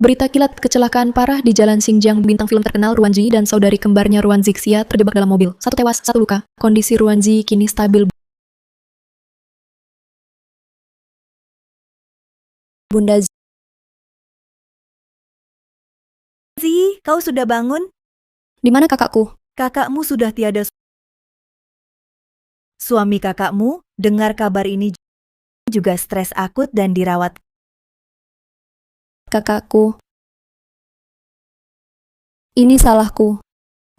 Berita kilat kecelakaan parah di Jalan Xinjiang. Bintang film terkenal Ruan Ji dan saudari kembarnya Ruan Zixia terjebak dalam mobil. Satu tewas, satu luka. Kondisi Ruan Ji kini stabil. Bunda Zi, kau sudah bangun? di mana kakakku? Kakakmu sudah tiada. Suami kakakmu dengar kabar ini juga stres akut dan dirawat. Kakakku. Ini salahku.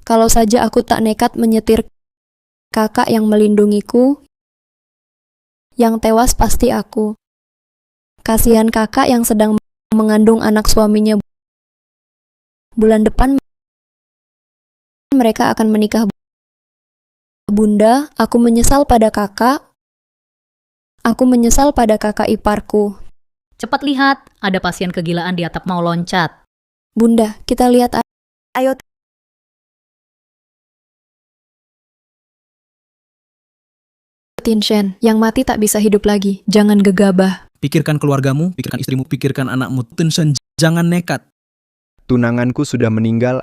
Kalau saja aku tak nekat menyetir kakak yang melindungiku, yang tewas pasti aku. Kasihan kakak yang sedang mengandung anak suaminya. Bulan depan mereka akan menikah. Bunda, aku menyesal pada kakak. Aku menyesal pada kakak iparku. Cepat lihat, ada pasien kegilaan di atap mau loncat. Bunda, kita lihat. Ayo, Tinshen, yang mati tak bisa hidup lagi. Jangan gegabah. Pikirkan keluargamu, pikirkan istrimu, pikirkan anakmu. Tinshen, jangan nekat. Tunanganku sudah meninggal,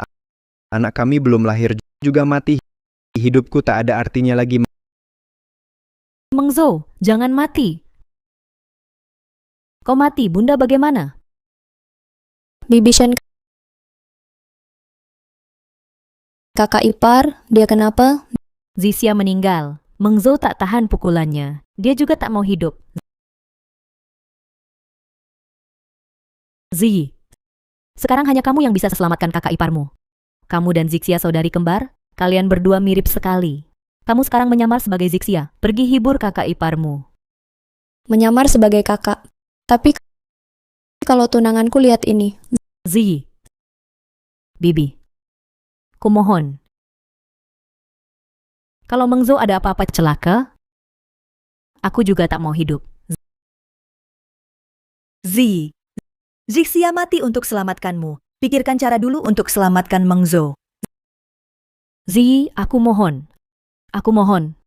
anak kami belum lahir juga mati. Hidupku tak ada artinya lagi. Mengzhou, jangan mati. Kau mati, Bunda bagaimana? Bibi Shen, kakak ipar, dia kenapa? Zixia meninggal. Mengzhou tak tahan pukulannya. Dia juga tak mau hidup. Zi, sekarang hanya kamu yang bisa selamatkan kakak iparmu. Kamu dan Zixia saudari kembar, kalian berdua mirip sekali. Kamu sekarang menyamar sebagai Zixia. Pergi hibur kakak iparmu. Menyamar sebagai kakak. Tapi kalau tunanganku lihat ini. Zi, Bibi, kumohon. Kalau Mengzhou ada apa-apa celaka, aku juga tak mau hidup. Zi. Zixia mati untuk selamatkanmu. Pikirkan cara dulu untuk selamatkan Mengzhou. Zi, aku mohon. Aku mohon.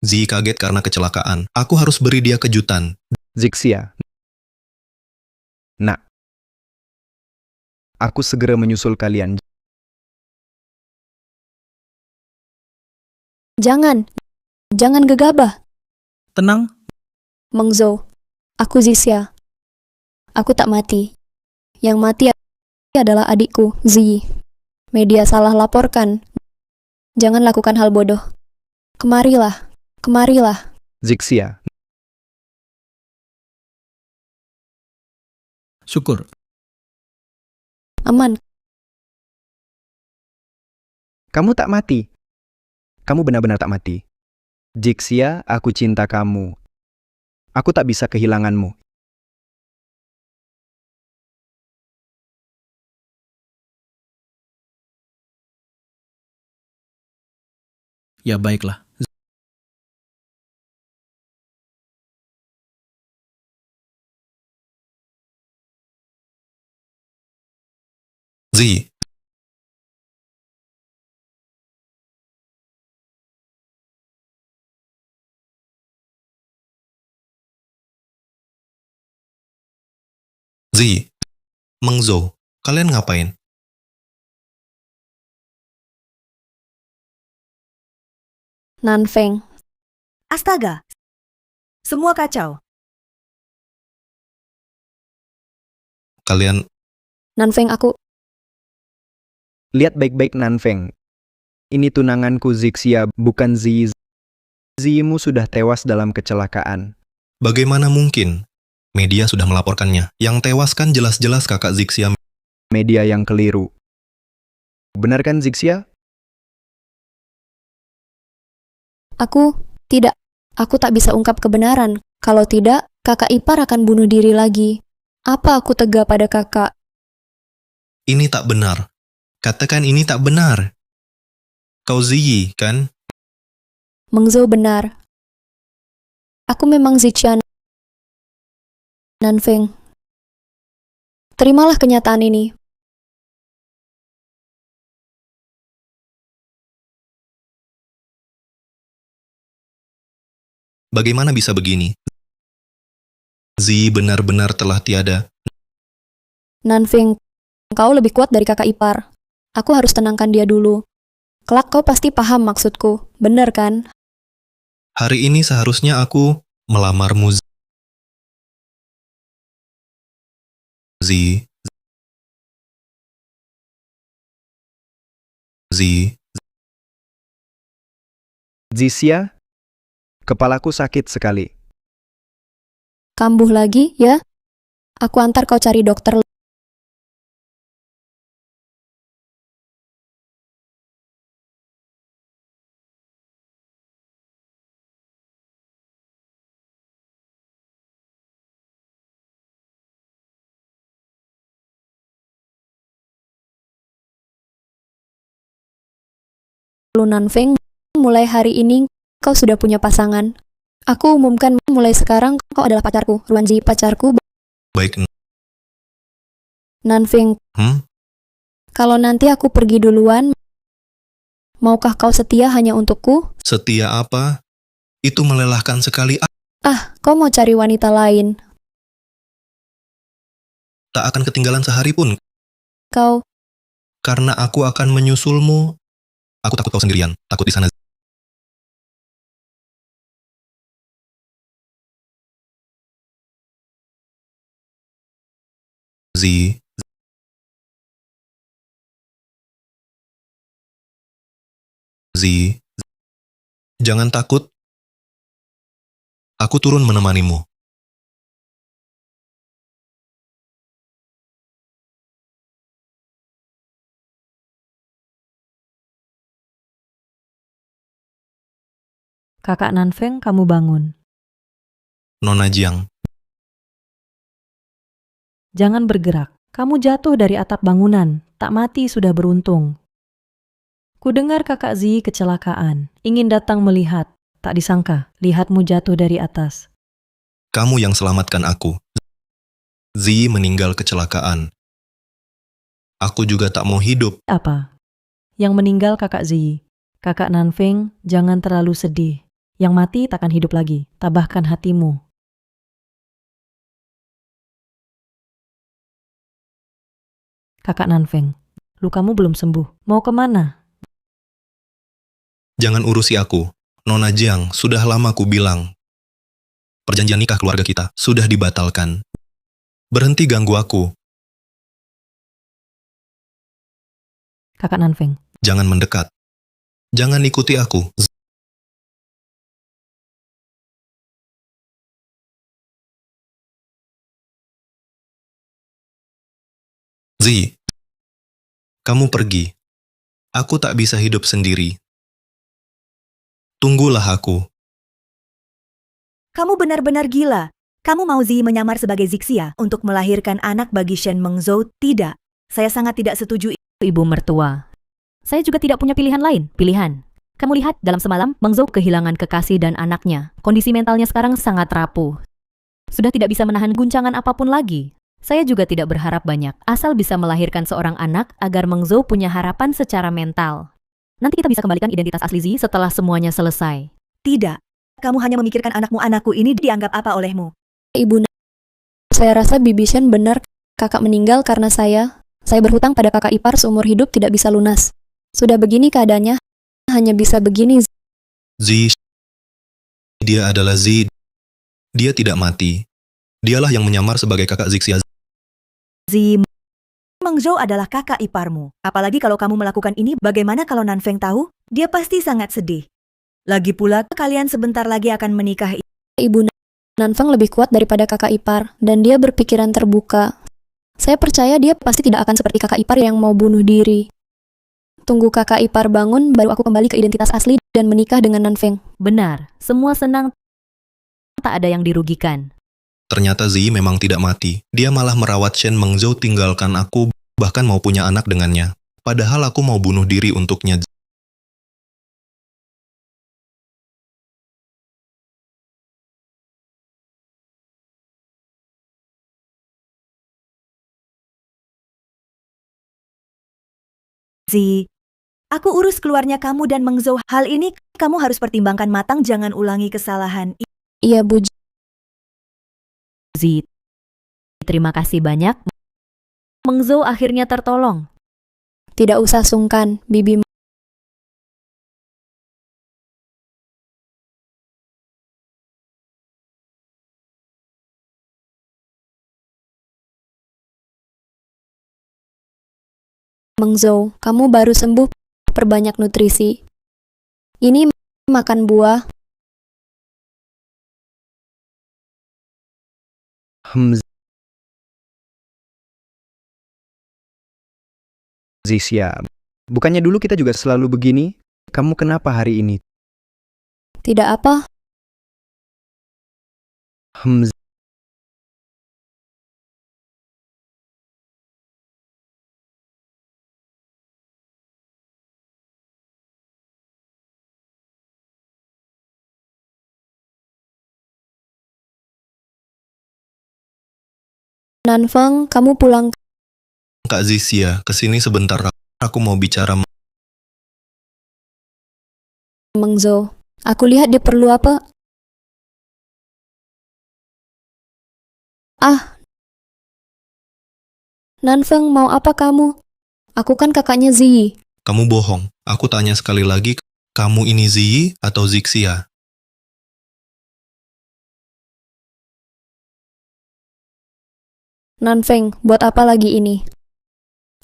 Zi kaget karena kecelakaan. Aku harus beri dia kejutan. Zixia. Nak. Aku segera menyusul kalian. Jangan. Jangan gegabah. Tenang, Mengzhou, aku Zixia. Aku tak mati. Yang mati adalah adikku, Zi. Media salah laporkan. Jangan lakukan hal bodoh. Kemarilah. Kemarilah. Zixia. syukur. Aman. Kamu tak mati. Kamu benar-benar tak mati. Zixia, aku cinta kamu. Aku tak bisa kehilanganmu. Ya baiklah. Zi, Zi, Mengzhou, kalian ngapain? Nanfeng. Astaga. Semua kacau. Kalian, Nanfeng, aku. Lihat baik-baik Nanfeng. Ini tunanganku Zixia, bukan Zi. Zimu sudah tewas dalam kecelakaan. bagaimana mungkin? Media sudah melaporkannya. Yang tewas kan jelas-jelas kakak Zixia. Media yang keliru. Benar kan Zixia? Aku. Tidak. Aku tak bisa ungkap kebenaran. Kalau tidak, kakak ipar akan bunuh diri lagi. Apa aku tega pada kakak? Ini tak benar. Katakan ini tak benar. Kau Ziyi, kan? Mengzhou benar. Aku memang Zixian. Nanfeng. Terimalah kenyataan ini. Bagaimana bisa begini? Zi benar-benar telah tiada. Nanfeng, kau lebih kuat dari kakak ipar. Aku harus tenangkan dia dulu. Kelak kau pasti paham maksudku, bener kan? Hari ini seharusnya aku melamarmu, Zi. Zi. Zixia, kepalaku sakit sekali. Kambuh lagi, ya? Aku antar kau cari dokter. Nanfeng, mulai hari ini kau sudah punya pasangan. Aku umumkan mulai sekarang kau adalah pacarku, Ruanji pacarku. Baik. Nanfeng, kalau nanti aku pergi duluan, maukah kau setia hanya untukku? Setia apa? Itu melelahkan sekali. Kau mau cari wanita lain. Tak akan ketinggalan sehari pun. Kau, Karena aku akan menyusulmu. Aku takut kau sendirian. Takut di sana. Zi. Zi. Jangan takut. Aku turun menemanimu. Kakak Nanfeng, kamu bangun. Nona Jiang. Jangan bergerak. Kamu jatuh dari atap bangunan. Tak mati sudah beruntung. Kudengar kakak Zi kecelakaan. Ingin datang melihat. Tak disangka, lihatmu jatuh dari atas. Kamu yang selamatkan aku. Zi meninggal kecelakaan. Aku juga tak mau hidup. Apa? Yang meninggal kakak Zi. Kakak Nanfeng, jangan terlalu sedih. Yang mati takkan hidup lagi. Tabahkan hatimu. Kakak Nanfeng, lukamu belum sembuh. Mau kemana? Jangan urusi aku. Nona Jiang, sudah lama ku bilang. Perjanjian nikah keluarga kita sudah dibatalkan. Berhenti ganggu aku. Kakak Nanfeng, Jangan mendekat. Jangan ikuti aku. Zi, kamu pergi. Aku tak bisa hidup sendiri. Tunggulah aku. Kamu benar-benar gila. Kamu mau Zi menyamar sebagai Zixia untuk melahirkan anak bagi Shen Mengzhou? Tidak. Saya sangat tidak setuju. ibu mertua. Saya juga tidak punya pilihan lain. Pilihan. Kamu lihat, dalam semalam, Mengzhou kehilangan kekasih dan anaknya. Kondisi mentalnya sekarang sangat rapuh. Sudah tidak bisa menahan guncangan apapun lagi. Saya juga tidak berharap banyak, asal bisa melahirkan seorang anak agar Mengzhou punya harapan secara mental. Nanti kita bisa kembalikan identitas asli Zi setelah semuanya selesai. Tidak. Kamu hanya memikirkan anakmu ini dianggap apa olehmu? Ibu, saya rasa Bibi Shen benar. Kakak meninggal karena saya. Saya berhutang pada kakak ipar seumur hidup tidak bisa lunas. Sudah begini keadaannya, hanya bisa begini. Zi, dia adalah Zi. Dia tidak mati. Dialah yang menyamar sebagai kakak Zixia. Zi Mengzhou adalah kakak iparmu. Apalagi kalau kamu melakukan ini, bagaimana kalau Nanfeng tahu? Dia pasti sangat sedih. Lagi pula, kalian sebentar lagi akan menikah. Ibu, Nanfeng lebih kuat daripada kakak ipar, dan dia berpikiran terbuka. Saya percaya dia pasti tidak akan seperti kakak ipar yang mau bunuh diri. Tunggu kakak ipar bangun, baru aku kembali ke identitas asli dan menikah dengan Nanfeng. Benar, semua senang. Tak ada yang dirugikan. Ternyata Zi memang tidak mati. Dia malah merawat Shen Mengzhou tinggalkan aku, bahkan mau punya anak dengannya. Padahal aku mau bunuh diri untuknya. Zi, aku urus keluarnya kamu dan Mengzhou. Hal ini kamu harus pertimbangkan matang, jangan ulangi kesalahan. Iya, Bu. Zi, terima kasih banyak. Meng Zhou akhirnya tertolong. Tidak usah sungkan, Bibi. Meng Zhou, kamu baru sembuh, perbanyak nutrisi. Ini makan buah, Zixia, bukannya dulu kita juga selalu begini? Kamu kenapa hari ini? tidak apa, Hmm, Nanfeng, kamu pulang. Kak Zixia, kesini sebentar. Aku mau bicara. Meng Zhou, aku lihat dia perlu apa? Ah, Nanfeng, mau apa kamu? Aku kan kakaknya Ziyi. Kamu bohong. Aku tanya sekali lagi, kamu ini Ziyi atau Zixia? Nanfeng, buat apa lagi ini?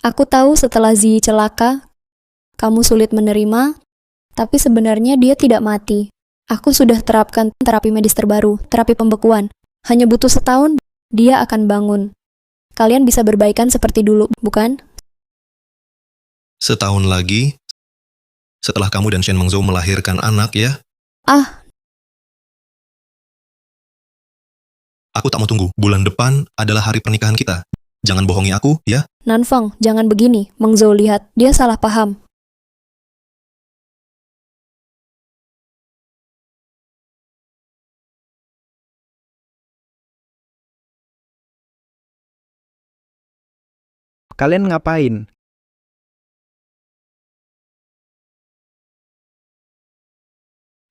Aku tahu setelah Ziyi celaka, kamu sulit menerima, tapi sebenarnya dia tidak mati. Aku sudah terapkan terapi medis terbaru, terapi pembekuan. Hanya butuh setahun, dia akan bangun. Kalian bisa berbaikan seperti dulu, bukan? Setahun lagi, setelah kamu dan Shen Mengzhou melahirkan anak ya, Ah, aku tak mau tunggu. Bulan depan adalah hari pernikahan kita. Jangan bohongi aku, ya. Nanfeng, jangan begini. Meng Zhou lihat, dia salah paham. kalian ngapain?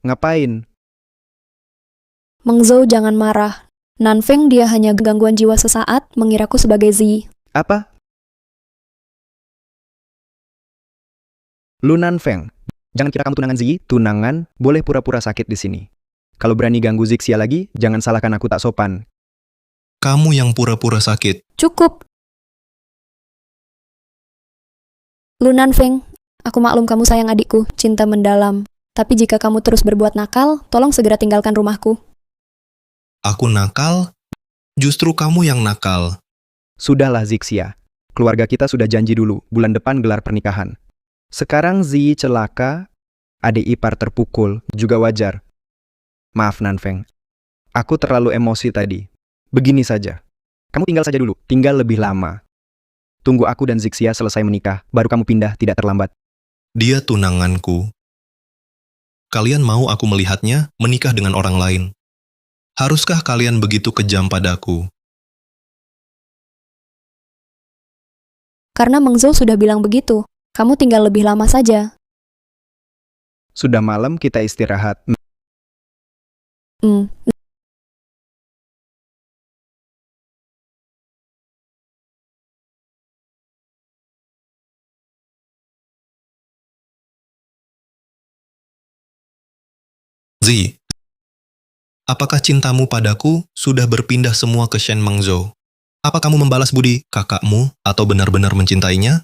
Ngapain? Meng Zhou jangan marah. Nanfeng dia hanya gangguan jiwa sesaat, mengiraku sebagai Ziyi. Apa? Lu Nanfeng, jangan kira kamu tunangan Ziyi. Tunangan, boleh pura-pura sakit di sini. Kalau berani ganggu Zixia lagi, jangan salahkan aku tak sopan. Kamu yang pura-pura sakit. Cukup. Lu Nanfeng, aku maklum kamu sayang adikku, cinta mendalam. Tapi jika kamu terus berbuat nakal, tolong segera tinggalkan rumahku. Aku nakal? Justru kamu yang nakal. Sudahlah Zixia, keluarga kita sudah janji dulu, bulan depan gelar pernikahan. Sekarang Ziyi celaka, adik ipar terpukul, juga wajar. Maaf Nanfeng, aku terlalu emosi tadi. Begini saja, kamu tinggal saja dulu, tinggal lebih lama. Tunggu aku dan Zixia selesai menikah, baru kamu pindah, tidak terlambat. Dia tunanganku. Kalian mau aku melihatnya menikah dengan orang lain? Haruskah kalian begitu kejam padaku? Karena Meng Zhou sudah bilang begitu, kamu tinggal lebih lama saja. Sudah malam, kita istirahat. Hmm, Zi, apakah cintamu padaku sudah berpindah semua ke Shen Mengzhou? Apa kamu membalas budi kakakmu atau benar-benar mencintainya?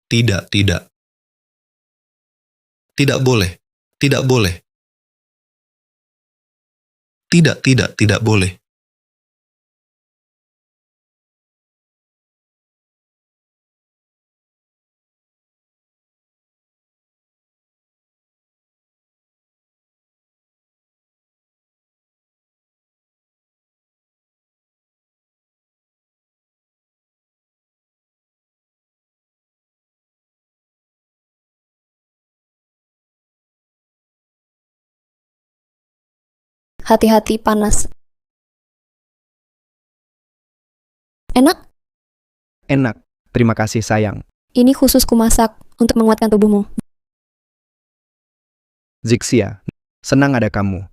Tidak, tidak. Tidak boleh. Tidak boleh. Tidak, tidak, tidak boleh. hati-hati panas. Enak? Enak, terima kasih sayang. Ini khusus kumasak untuk menguatkan tubuhmu. Zixia, senang ada kamu.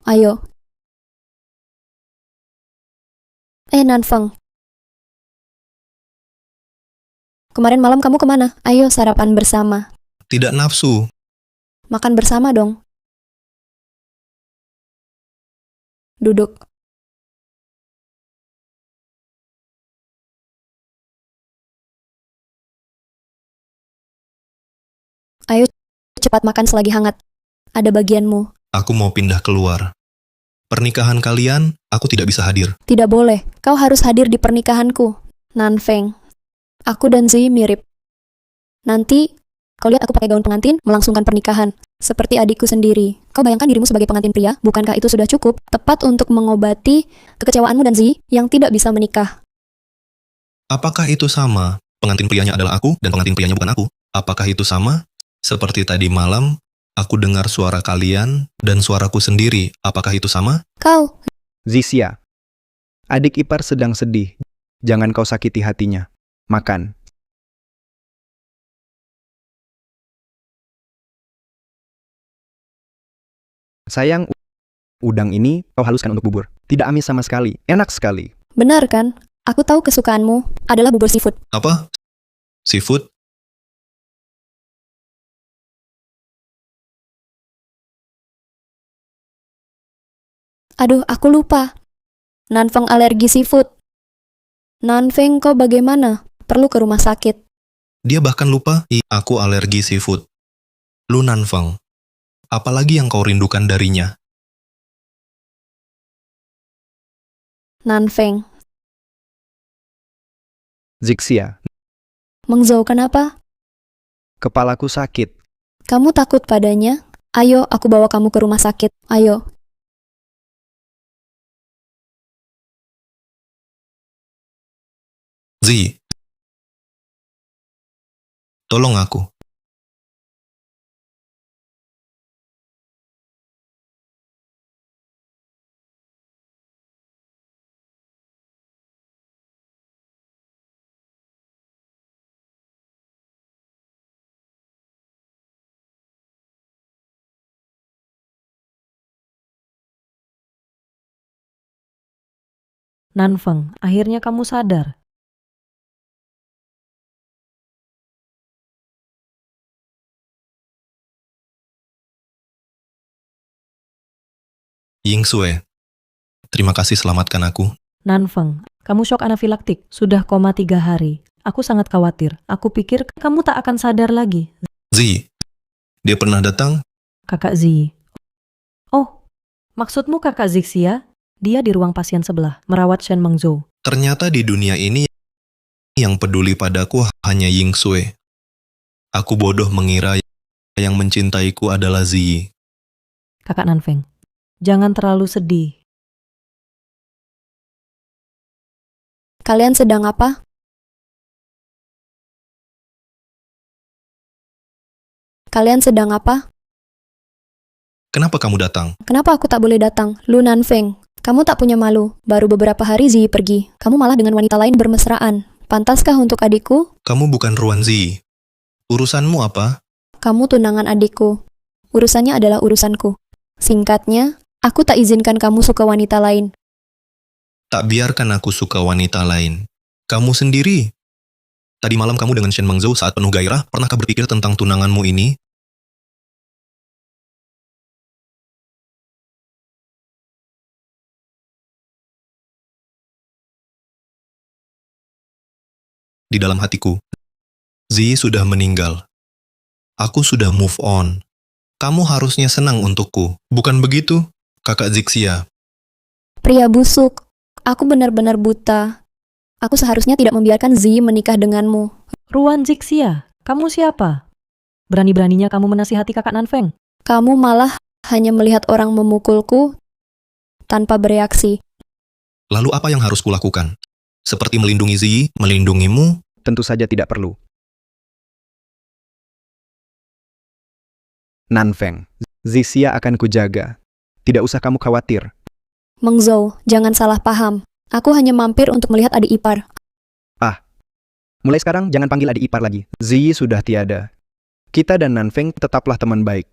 Ayo. Nanfeng. Kemarin malam kamu kemana? Ayo sarapan bersama. Tidak nafsu. Makan bersama dong. Duduk. Ayo cepat makan selagi hangat. Ada bagianmu. Aku mau pindah keluar. Pernikahan kalian, aku tidak bisa hadir. Tidak boleh. Kau harus hadir di pernikahanku. Nanfeng. Aku dan Zi mirip. Nanti, kau lihat aku pakai gaun pengantin melangsungkan pernikahan. Seperti adikku sendiri. Kau bayangkan dirimu sebagai pengantin pria, bukankah itu sudah cukup? Tepat untuk mengobati kekecewaanmu dan Zi yang tidak bisa menikah. Apakah itu sama? Pengantin prianya adalah aku dan pengantin prianya bukan aku. Apakah itu sama? Seperti tadi malam, aku dengar suara kalian dan suaraku sendiri. Apakah itu sama? Kau, Zixia, adik ipar sedang sedih. Jangan kau sakiti hatinya. Makan. Sayang, udang ini kau haluskan untuk bubur. Tidak amis sama sekali. Enak sekali. benar kan? Aku tahu kesukaanmu adalah bubur seafood. Apa? Seafood? Aduh, aku lupa. Nanfeng alergi seafood. Nanfeng, kau bagaimana? Perlu ke rumah sakit. Dia bahkan lupa, aku alergi seafood. Lu Nanfeng. Apalagi yang kau rindukan darinya? Nanfeng. Zixia, Mengzhou, kenapa? kepalaku sakit. Kamu takut padanya? Ayo, aku bawa kamu ke rumah sakit. Ayo. Zi, tolong aku. Nanfeng, akhirnya kamu sadar. Yingsue, terima kasih selamatkan aku. Nanfeng, kamu shock anafilaktik. Sudah koma 3 hari. Aku sangat khawatir. Aku pikir kamu tak akan sadar lagi. Zi, dia pernah datang? Kakak Zi. Oh, maksudmu kakak Zixia? Dia di ruang pasien sebelah, merawat Shen Mengzhou. Ternyata di dunia ini yang peduli padaku hanya Yingsue. Aku bodoh mengira yang mencintaiku adalah Zi. Kakak Nanfeng, jangan terlalu sedih. Kalian sedang apa? Kalian sedang apa? Kenapa kamu datang? Kenapa aku tak boleh datang? Lu Nanfeng, kamu tak punya malu. Baru beberapa hari Zi pergi. Kamu malah dengan wanita lain bermesraan. Pantaskah untuk adikku? Kamu bukan Ruan Zi. Urusanmu apa? Kamu tunangan adikku. Urusannya adalah urusanku. Singkatnya, aku tak izinkan kamu suka wanita lain. Tak biarkan aku suka wanita lain. Kamu sendiri. Tadi malam kamu dengan Shen Mengzhou saat penuh gairah, pernahkah berpikir tentang tunanganmu ini? Di dalam hatiku, Zi sudah meninggal. Aku sudah move on. Kamu harusnya senang untukku. Bukan begitu, kakak Zixia? Pria busuk, aku benar-benar buta. Aku seharusnya tidak membiarkan Zi menikah denganmu. Ruan Zixia, kamu siapa? Berani-beraninya kamu menasihati kakak Nanfeng? Kamu malah hanya melihat orang memukulku tanpa bereaksi. Lalu apa yang harus kulakukan? Seperti melindungi Zi, melindungimu? Tentu saja tidak perlu. Nanfeng, Zixia akan kujaga. Tidak usah kamu khawatir. Mengzhou, jangan salah paham. Aku hanya mampir untuk melihat adik ipar. Mulai sekarang jangan panggil adik ipar lagi. Ziyi sudah tiada. Kita dan Nanfeng tetaplah teman baik.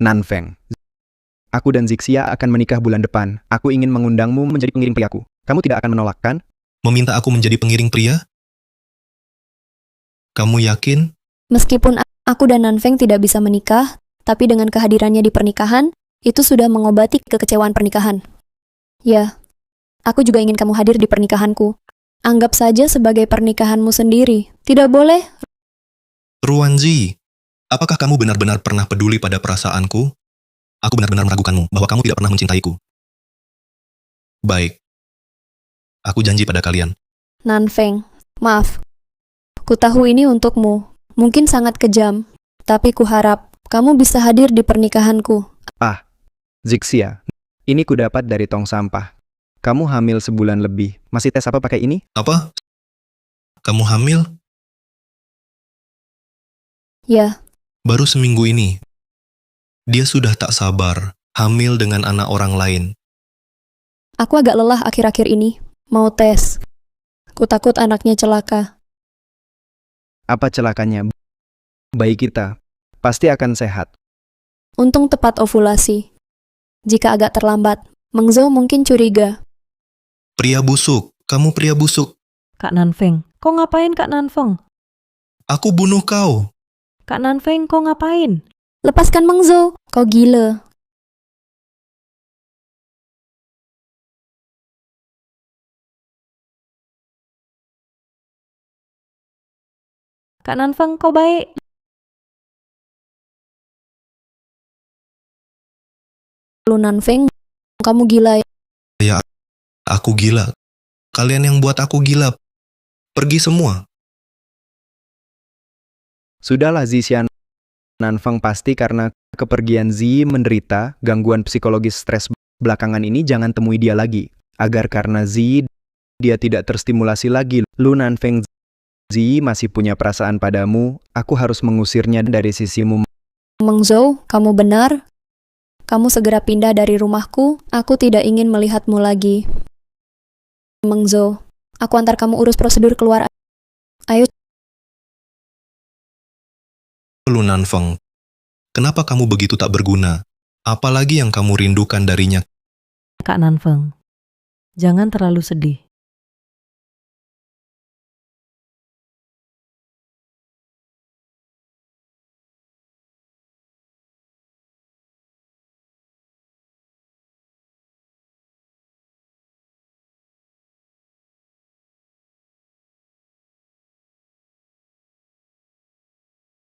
Nanfeng, aku dan Zixia akan menikah bulan depan. Aku ingin mengundangmu menjadi pengiring priaku. Kamu tidak akan menolak, kan? Meminta aku menjadi pengiring pria? Kamu yakin? Meskipun aku dan Nanfeng tidak bisa menikah, tapi dengan kehadirannya di pernikahan, itu sudah mengobati kekecewaan pernikahan. Ya, aku juga ingin kamu hadir di pernikahanku. Anggap saja sebagai pernikahanmu sendiri. Tidak boleh? Ruanzi, apakah kamu benar-benar pernah peduli pada perasaanku? Aku benar-benar meragukanmu bahwa kamu tidak pernah mencintaiku. Baik. Aku janji pada kalian. Nanfeng, maaf. Ku tahu ini untukmu. Mungkin sangat kejam, tapi kuharap kamu bisa hadir di pernikahanku. Zixia, ini ku dapat dari tong sampah. Kamu hamil sebulan lebih. Masih tes apa pakai ini? Apa? Kamu hamil? Ya, Baru seminggu ini. Dia sudah tak sabar, hamil dengan anak orang lain. aku agak lelah akhir-akhir ini. Mau tes. Ku takut anaknya celaka. Apa celakanya? Bayi kita pasti akan sehat. Untung tepat ovulasi. Jika agak terlambat, Meng Zhou mungkin curiga. Pria busuk, kamu pria busuk. Kak Nanfeng, kau ngapain Kak Nanfeng? Aku bunuh kau. Kak Nanfeng, kau ngapain? Lepaskan Meng Zhou, kau gila. Kak Nanfeng, kau baik. Lu Nanfeng, kamu gila ya? Ya, aku gila. Kalian yang buat aku gila. Pergi semua. Sudahlah Zixia, Nanfeng pasti karena kepergian Zi menderita gangguan psikologis stres belakangan ini, jangan temui dia lagi. Agar karena Zi, dia tidak terstimulasi lagi. Lu Nanfeng, Zi masih punya perasaan padamu, aku harus mengusirnya dari sisimu. Meng Zhou, kamu benar. Kamu segera pindah dari rumahku, aku tidak ingin melihatmu lagi. Meng Zhou, aku antar kamu urus prosedur keluar. Ayo. Lu Nanfeng, kenapa kamu begitu tak berguna? Apalagi yang kamu rindukan darinya? Kak Nanfeng, jangan terlalu sedih.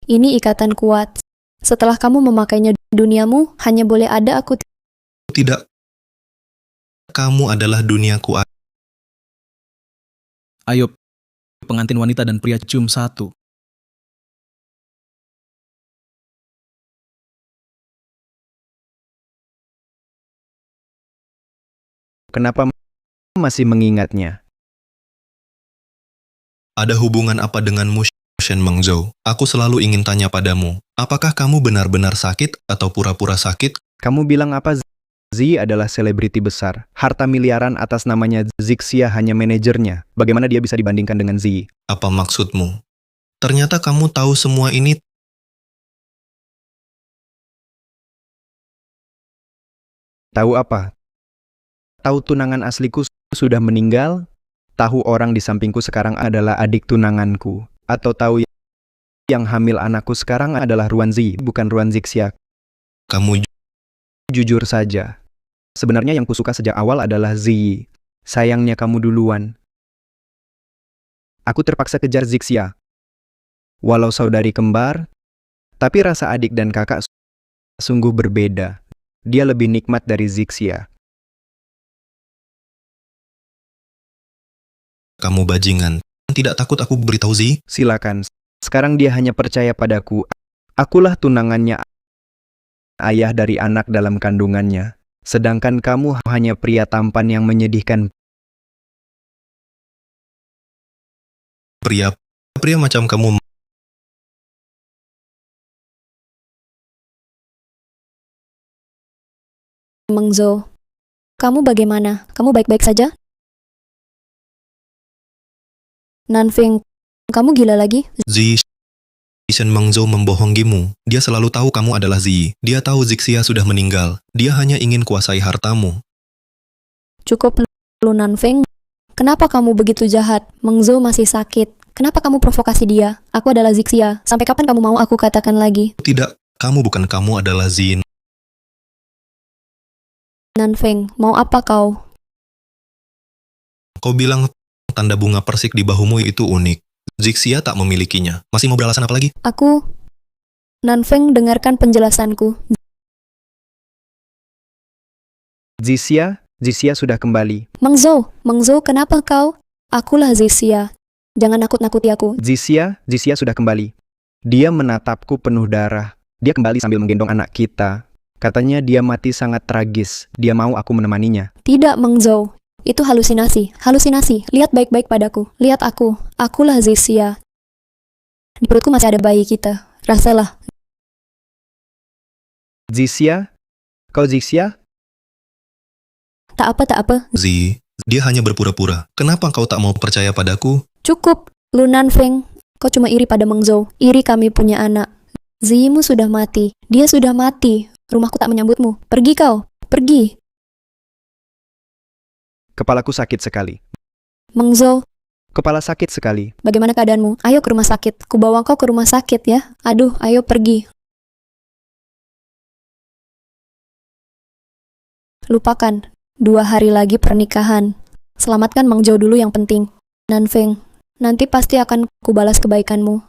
Ini ikatan kuat. Setelah kamu memakainya, duniamu hanya boleh ada aku. Tidak. Kamu adalah duniaku. Ayo, pengantin wanita dan pria cium satu. Kenapa masih mengingatnya? Ada hubungan apa denganmu, Shen Mengzhou? Aku selalu ingin tanya padamu, apakah kamu benar-benar sakit atau pura-pura sakit? Kamu bilang apa? Zi adalah selebriti besar. Harta miliaran atas namanya, Zixia hanya manajernya. Bagaimana dia bisa dibandingkan dengan Zi? Apa maksudmu? Ternyata kamu tahu semua ini. Tahu apa? Tahu tunangan asliku sudah meninggal? Tahu orang di sampingku sekarang adalah adik tunanganku? Atau tahu yang hamil anakku sekarang adalah Ruanzi, bukan Ruan Zixia? Kamu Jujur saja. Sebenarnya yang kusuka sejak awal adalah Zi. Sayangnya kamu duluan. Aku terpaksa kejar Zixia. Walau saudari kembar, tapi rasa adik dan kakak sungguh berbeda. Dia lebih nikmat dari Zixia. kamu bajingan. Tidak takut aku beritahu Zi? Silakan. Sekarang dia hanya percaya padaku. Akulah tunangannya, ayah dari anak dalam kandungannya. Sedangkan kamu hanya pria tampan yang menyedihkan. Pria macam kamu. Meng Zhou, kamu bagaimana? Kamu baik-baik saja? Nanfeng, kamu gila lagi? Zi, Shen Mengzhou membohongimu. Dia selalu tahu kamu adalah Zi. Dia tahu Zixia sudah meninggal. Dia hanya ingin kuasai hartamu. Cukup lu Nanfeng. Kenapa kamu begitu jahat? Mengzhou masih sakit. Kenapa kamu provokasi dia? Aku adalah Zixia. Sampai kapan kamu mau aku katakan lagi? Tidak, kamu adalah Zi. Nanfeng, mau apa kau? Kau bilang tanda bunga persik di bahumu itu unik. Zixia tak memilikinya. Masih mau beralasan apa lagi? Aku... Nanfeng, dengarkan penjelasanku. Zixia sudah kembali. Mengzhou, kenapa kau? Akulah Zixia. Jangan nakut-nakuti aku. Zixia sudah kembali. Dia menatapku penuh darah. Dia kembali sambil menggendong anak kita. Katanya dia mati sangat tragis. Dia mau aku menemaninya. Tidak, Mengzhou. Itu halusinasi. Halusinasi. Lihat baik-baik padaku. Lihat aku. Akulah Zixia. Di perutku masih ada bayi kita. Rasalah. Zixia? Kau Zixia? Tak apa. Zi, dia hanya berpura-pura. Kenapa kau tak mau percaya padaku? Cukup. Lu Nanfeng. Kau cuma iri pada Mengzhou. Iri kami punya anak. Ziyimu sudah mati. Dia sudah mati. Rumahku tak menyambutmu. Pergi kau. Pergi. Kepalaku sakit sekali. Mengzhou, Kepala sakit sekali. bagaimana keadaanmu? Ayo ke rumah sakit. Ku bawa kau ke rumah sakit ya. Aduh, ayo pergi. Lupakan. 2 hari lagi pernikahan. Selamatkan Mengzhou dulu yang penting. Nanfeng, nanti pasti akan kubalas kebaikanmu.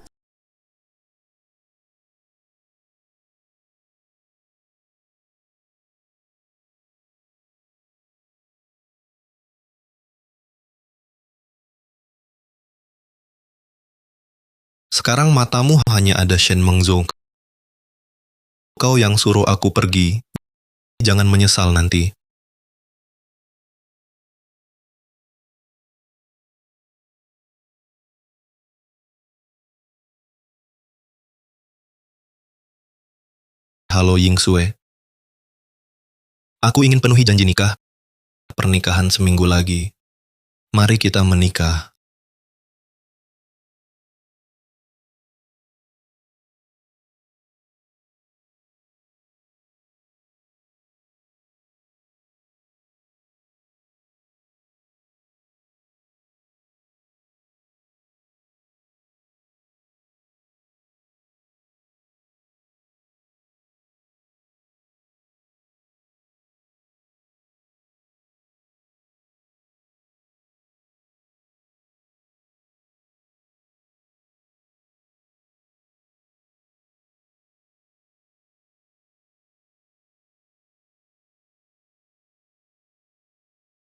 Sekarang matamu hanya ada Shen Mengzhou. Kau yang suruh aku pergi. Jangan menyesal nanti. Halo Yingsue. Aku ingin penuhi janji nikah. Pernikahan seminggu lagi. Mari kita menikah.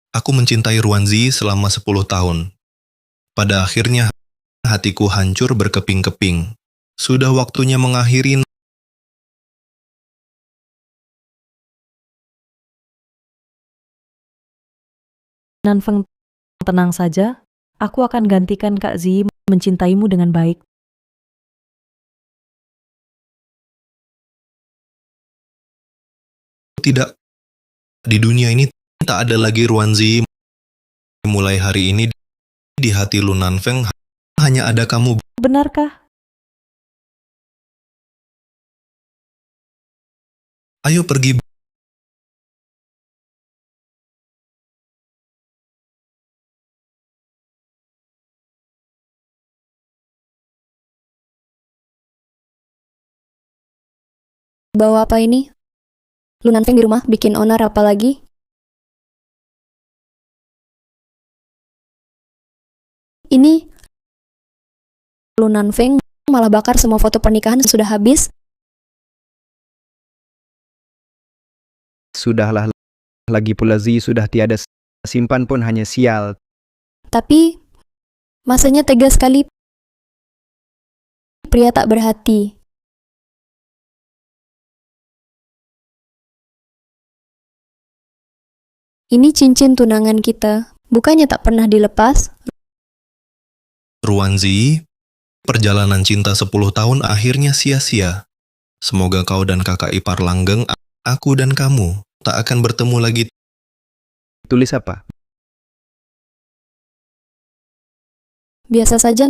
Aku mencintai Ruanzi selama 10 tahun. Pada akhirnya, hatiku hancur berkeping-keping. Sudah waktunya mengakhiri. Nanfeng, tenang saja. Aku akan gantikan Kak Zi mencintaimu dengan baik. Tidak. Di dunia ini tak ada lagi Ruanzi. Mulai hari ini, di hati Lu Nanfeng hanya ada kamu. Benarkah? Ayo pergi. Bawa apa ini? Lu Nanfeng di rumah bikin onar apa lagi? Ini Lu Nanfeng malah bakar semua foto pernikahan sudah habis. Sudahlah, lagi pula Zi sudah tiada simpan pun hanya sial. Tapi masanya tega sekali. Pria tak berhati. Ini cincin tunangan kita. Bukannya tak pernah dilepas? Ruanzi, perjalanan cinta 10 tahun akhirnya sia-sia. Semoga kau dan kakak ipar langgeng, aku dan kamu, tak akan bertemu lagi. Tulis apa? Biasa saja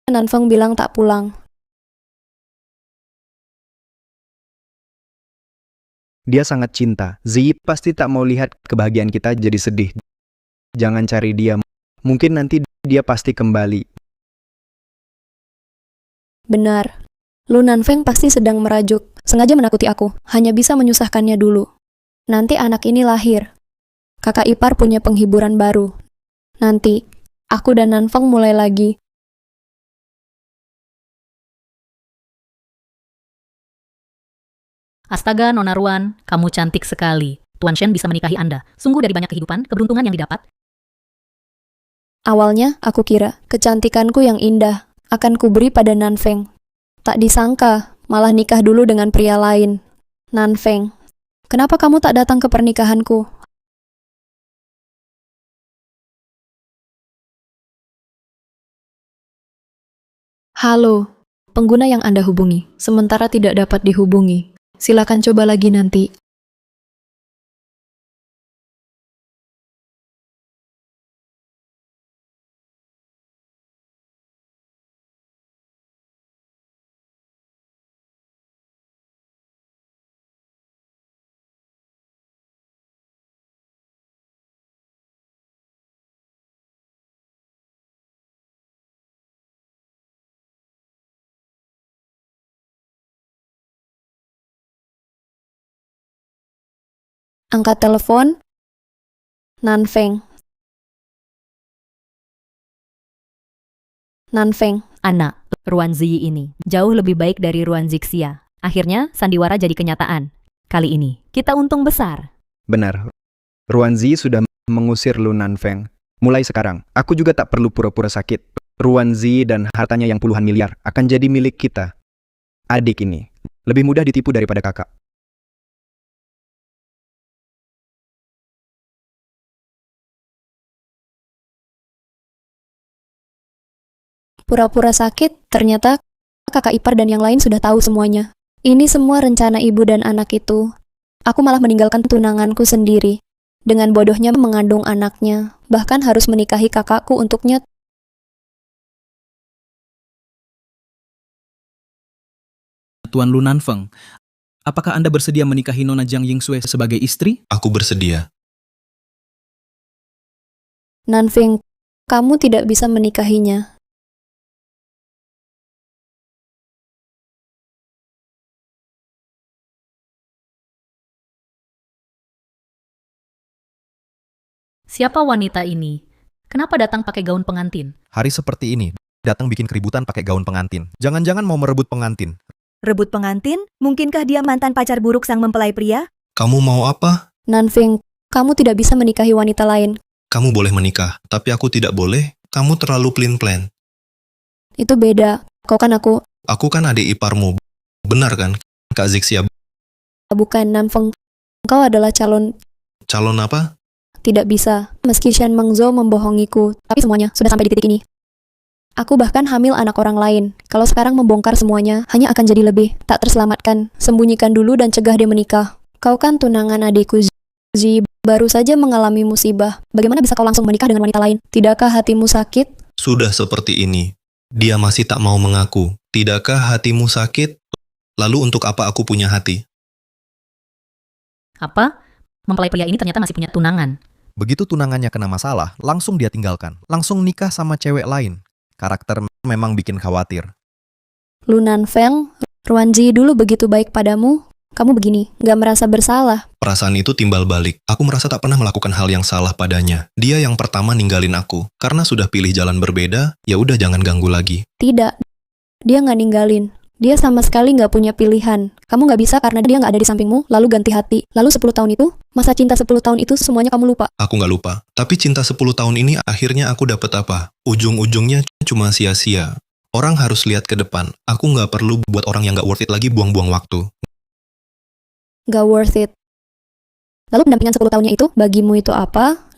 Nanfeng bilang tak pulang. Dia sangat cinta. Zi pasti tak mau lihat kebahagiaan kita jadi sedih. Jangan cari dia. Mungkin nanti dia pasti kembali. Benar. Lu Nanfeng pasti sedang merajuk, sengaja menakuti aku, hanya bisa menyusahkannya dulu. Nanti anak ini lahir. Kakak ipar punya penghiburan baru. Nanti, aku dan Nanfeng mulai lagi. Astaga, Nona Ruan, kamu cantik sekali. Tuan Shen bisa menikahi Anda. Sungguh dari banyak kehidupan, keberuntungan yang didapat. Awalnya, aku kira kecantikanku yang indah akan kuberi pada Nanfeng. Tak disangka, malah nikah dulu dengan pria lain. Nanfeng, kenapa kamu tak datang ke pernikahanku? Halo, pengguna yang Anda hubungi, sementara tidak dapat dihubungi. Silakan coba lagi nanti. Angkat telepon. Nanfeng. Nanfeng. Anak, Ruan Ziyi ini jauh lebih baik dari Ruan Zixia. Akhirnya, sandiwara jadi kenyataan. Kali ini, kita untung besar. Benar. Ruanzi sudah mengusir Lu Nanfeng. Mulai sekarang, aku juga tak perlu pura-pura sakit. Ruanzi dan hartanya yang puluhan miliar akan jadi milik kita. Adik ini lebih mudah ditipu daripada kakak. Pura-pura sakit, ternyata kakak ipar dan yang lain sudah tahu semuanya. Ini semua rencana ibu dan anak itu. Aku malah meninggalkan tunanganku sendiri. Dengan bodohnya mengandung anaknya, bahkan harus menikahi kakakku untuknya. Tuan Lu Nanfeng, apakah Anda bersedia menikahi Nona Jiang Yingsue sebagai istri? Aku bersedia. Nanfeng, kamu tidak bisa menikahinya. Siapa wanita ini? Kenapa datang pakai gaun pengantin? Hari seperti ini, datang bikin keributan pakai gaun pengantin. Jangan-jangan mau merebut pengantin. Rebut pengantin? Mungkinkah dia mantan pacar buruk sang mempelai pria? Kamu mau apa? Nanfeng, kamu tidak bisa menikahi wanita lain. Kamu boleh menikah, tapi aku tidak boleh. Kamu terlalu plan-plan. Itu beda. Kau kan aku, Aku kan adik iparmu. Benar kan, Kak Zixia? bukan Nanfeng. Kau adalah calon. Calon apa? Tidak bisa. Meski Shen Mengzhou membohongiku, tapi semuanya sudah sampai di titik ini. Aku bahkan hamil anak orang lain. Kalau sekarang membongkar semuanya, hanya akan jadi lebih tak terselamatkan. Sembunyikan dulu dan cegah dia menikah. Kau kan tunangan adikku Zi, baru saja mengalami musibah. Bagaimana bisa kau langsung menikah dengan wanita lain? Tidakkah hatimu sakit? Sudah seperti ini. Dia masih tak mau mengaku. Tidakkah hatimu sakit? Lalu untuk apa aku punya hati? Apa? Mempelai pria ini ternyata masih punya tunangan. Begitu tunangannya kena masalah, langsung dia tinggalkan. Langsung nikah sama cewek lain. Karakter memang bikin khawatir. Lu Nanfeng, Ruanzi dulu begitu baik padamu. Kamu begini, gak merasa bersalah. Perasaan itu timbal balik. Aku merasa tak pernah melakukan hal yang salah padanya. Dia yang pertama ninggalin aku. Karena sudah pilih jalan berbeda, ya udah jangan ganggu lagi. Tidak, dia gak ninggalin. Dia sama sekali gak punya pilihan. Kamu gak bisa karena dia gak ada di sampingmu, lalu ganti hati. Lalu 10 tahun itu, masa cinta 10 tahun itu semuanya kamu lupa. Aku nggak lupa. Tapi cinta 10 tahun ini akhirnya aku dapet apa? Ujung-ujungnya cuma sia-sia. Orang harus lihat ke depan. Aku nggak perlu buat orang yang nggak worth it lagi buang-buang waktu. Gak worth it. Lalu pendampingan 10 tahunnya itu, bagimu itu apa?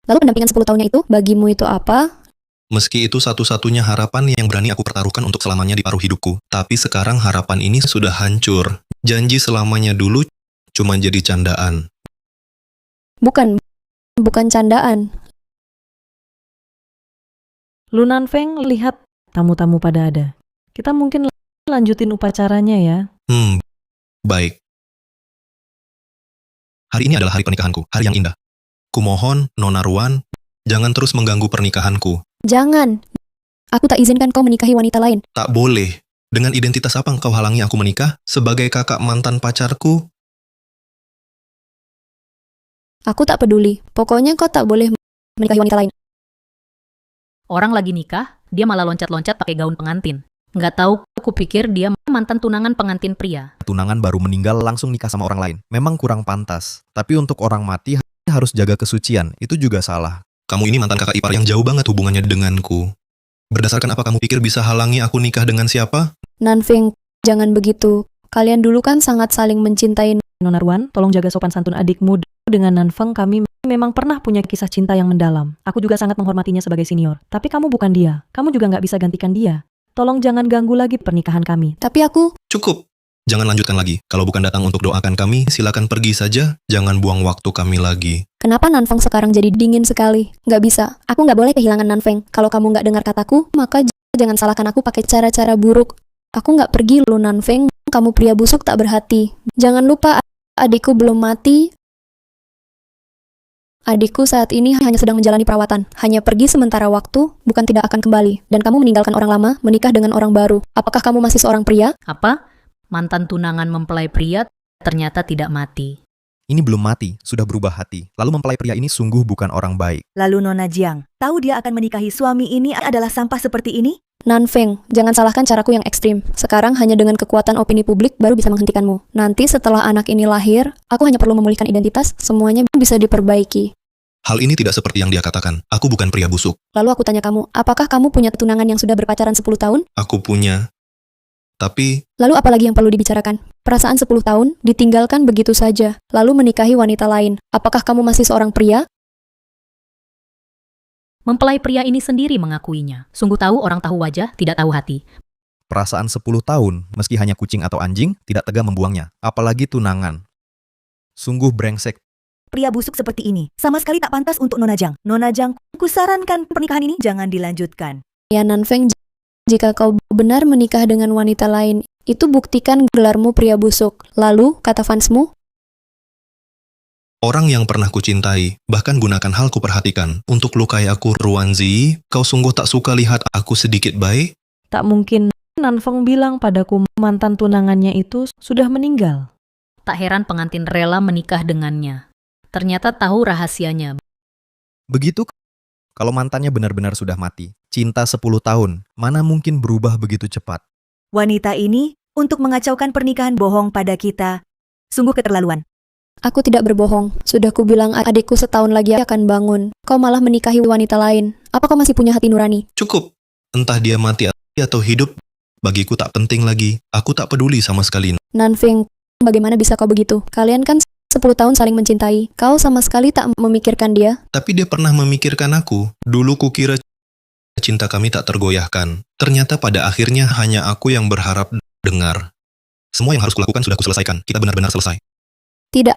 Lalu pendampingan 10 tahunnya itu, bagimu itu apa? Meski itu satu-satunya harapan yang berani aku pertaruhkan untuk selamanya di paruh hidupku. Tapi sekarang harapan ini sudah hancur. Janji selamanya dulu cuma jadi candaan. Bukan candaan. Lu Nanfeng, lihat tamu-tamu pada ada. Kita mungkin lanjutin upacaranya ya. Baik. Hari ini adalah hari pernikahanku, hari yang indah. Kumohon, Nona Ruan, jangan terus mengganggu pernikahanku. Jangan. Aku tak izinkan kau menikahi wanita lain. Tak boleh. Dengan identitas apa engkau halangi aku menikah? Sebagai kakak mantan pacarku? Aku tak peduli. Pokoknya kau tak boleh menikahi wanita lain. Orang lagi nikah, dia malah loncat-loncat pakai gaun pengantin. Nggak tahu, aku pikir dia mantan tunangan pengantin pria. Tunangan baru meninggal langsung nikah sama orang lain. Memang kurang pantas. Tapi untuk orang mati harus jaga kesucian. Itu juga salah. Kamu ini mantan kakak ipar yang jauh banget hubungannya denganku. Berdasarkan apa kamu pikir bisa halangi aku nikah dengan siapa? Nanfeng, jangan begitu. Kalian dulu kan sangat saling mencintai. Nona Ruan, tolong jaga sopan santun adikmu. Dengan Nanfeng kami memang pernah punya kisah cinta yang mendalam. Aku juga sangat menghormatinya sebagai senior. Tapi kamu bukan dia. Kamu juga nggak bisa gantikan dia. Tolong jangan ganggu lagi pernikahan kami. Tapi aku... Cukup. Jangan lanjutkan lagi. Kalau bukan datang untuk doakan kami, silakan pergi saja. Jangan buang waktu kami lagi. Kenapa Nanfeng sekarang jadi dingin sekali? Nggak bisa. Aku nggak boleh kehilangan Nanfeng. Kalau kamu nggak dengar kataku, maka jangan salahkan aku pakai cara-cara buruk. Aku nggak pergi lu Nanfeng. Kamu pria busuk tak berhati. Jangan lupa adikku belum mati. Adikku saat ini hanya sedang menjalani perawatan. Hanya pergi sementara waktu, bukan tidak akan kembali. Dan kamu meninggalkan orang lama, menikah dengan orang baru. Apakah kamu masih seorang pria? Apa? Mantan tunangan mempelai pria ternyata tidak mati. Ini belum mati, sudah berubah hati. Lalu mempelai pria ini sungguh bukan orang baik. Lalu Nona Jiang, tahu dia akan menikahi suami ini adalah sampah seperti ini? Nanfeng, jangan salahkan caraku yang ekstrim. Sekarang hanya dengan kekuatan opini publik baru bisa menghentikanmu. Nanti setelah anak ini lahir, aku hanya perlu memulihkan identitas, semuanya bisa diperbaiki. Hal ini tidak seperti yang dia katakan. Aku bukan pria busuk. Lalu aku tanya kamu, apakah kamu punya tunangan yang sudah berpacaran 10 tahun? Aku punya. Tapi, Lalu apalagi yang perlu dibicarakan? Perasaan 10 tahun, ditinggalkan begitu saja, lalu menikahi wanita lain. Apakah kamu masih seorang pria? Mempelai pria ini sendiri mengakuinya. Sungguh tahu orang tahu wajah, tidak tahu hati. Perasaan 10 tahun, meski hanya kucing atau anjing, tidak tega membuangnya. Apalagi tunangan. Sungguh brengsek. Pria busuk seperti ini sama sekali tak pantas untuk Nona Jiang. Nona Jiang, kusarankan pernikahan ini jangan dilanjutkan. Ya Nanfeng, jika kau benar menikah dengan wanita lain, itu buktikan gelarmu pria busuk. Lalu, kata fansmu, orang yang pernah kucintai, bahkan gunakan hal kuperhatikan untuk lukai aku, Ruanzi, kau sungguh tak suka lihat aku sedikit baik? Tak mungkin Nanfeng bilang padaku mantan tunangannya itu sudah meninggal. Tak heran pengantin rela menikah dengannya. Ternyata tahu rahasianya. Begitu kalau mantannya benar-benar sudah mati. Cinta 10 tahun, mana mungkin berubah begitu cepat? Wanita ini untuk mengacaukan pernikahan bohong pada kita. Sungguh keterlaluan. aku tidak berbohong. Sudah kubilang adikku setahun lagi akan bangun. Kau malah menikahi wanita lain. Apa kau masih punya hati nurani? Cukup. Entah dia mati atau hidup, bagiku tak penting lagi. Aku tak peduli sama sekali. Nanfeng, bagaimana bisa kau begitu? Kalian kan 10 tahun saling mencintai. Kau sama sekali tak memikirkan dia. Tapi dia pernah memikirkan aku. Dulu kukira cinta kami tak tergoyahkan. Ternyata pada akhirnya hanya aku yang berharap dengar. Semua yang harus kulakukan sudah kuselesaikan. Kita benar-benar selesai. Tidak.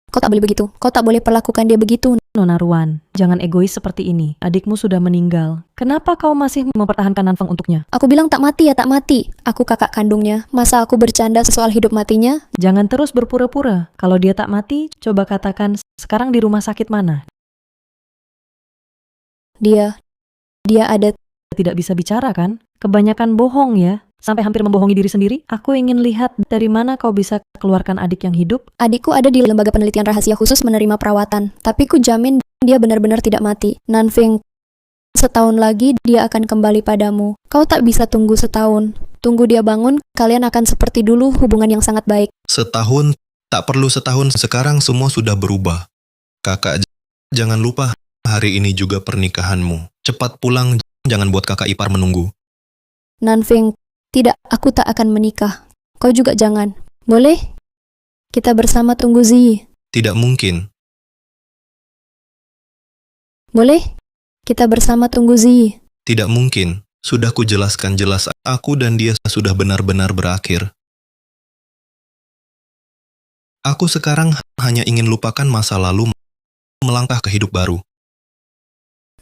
Kau tak boleh begitu. Kau tak boleh perlakukan dia begitu. Nona Ruan, jangan egois seperti ini. Adikmu sudah meninggal. Kenapa kau masih mempertahankan Nanfeng untuknya? Aku bilang tak mati ya tak mati. Aku kakak kandungnya. Masa aku bercanda soal hidup matinya? Jangan terus berpura-pura. Kalau dia tak mati, coba katakan sekarang di rumah sakit mana? Dia ada. Tidak bisa bicara kan? Kebanyakan bohong ya. Sampai hampir membohongi diri sendiri. Aku ingin lihat dari mana kau bisa keluarkan adik yang hidup. Adikku ada di lembaga penelitian rahasia khusus menerima perawatan. Tapi ku jamin dia benar-benar tidak mati. Nanfeng, setahun lagi dia akan kembali padamu. Kau tak bisa tunggu setahun. Tunggu dia bangun, kalian akan seperti dulu hubungan yang sangat baik. Setahun, tak perlu setahun. Sekarang semua sudah berubah. Kakak, jangan lupa hari ini juga pernikahanmu. Cepat pulang, jangan buat kakak ipar menunggu. Nanfeng, tidak, aku tak akan menikah. Kau juga jangan. Boleh? Kita bersama tunggu Zi. Tidak mungkin. Boleh? Kita bersama tunggu Zi. Tidak mungkin. Sudah kujelaskan jelas, aku dan dia sudah benar-benar berakhir. Aku sekarang hanya ingin lupakan masa lalu, melangkah ke hidup baru.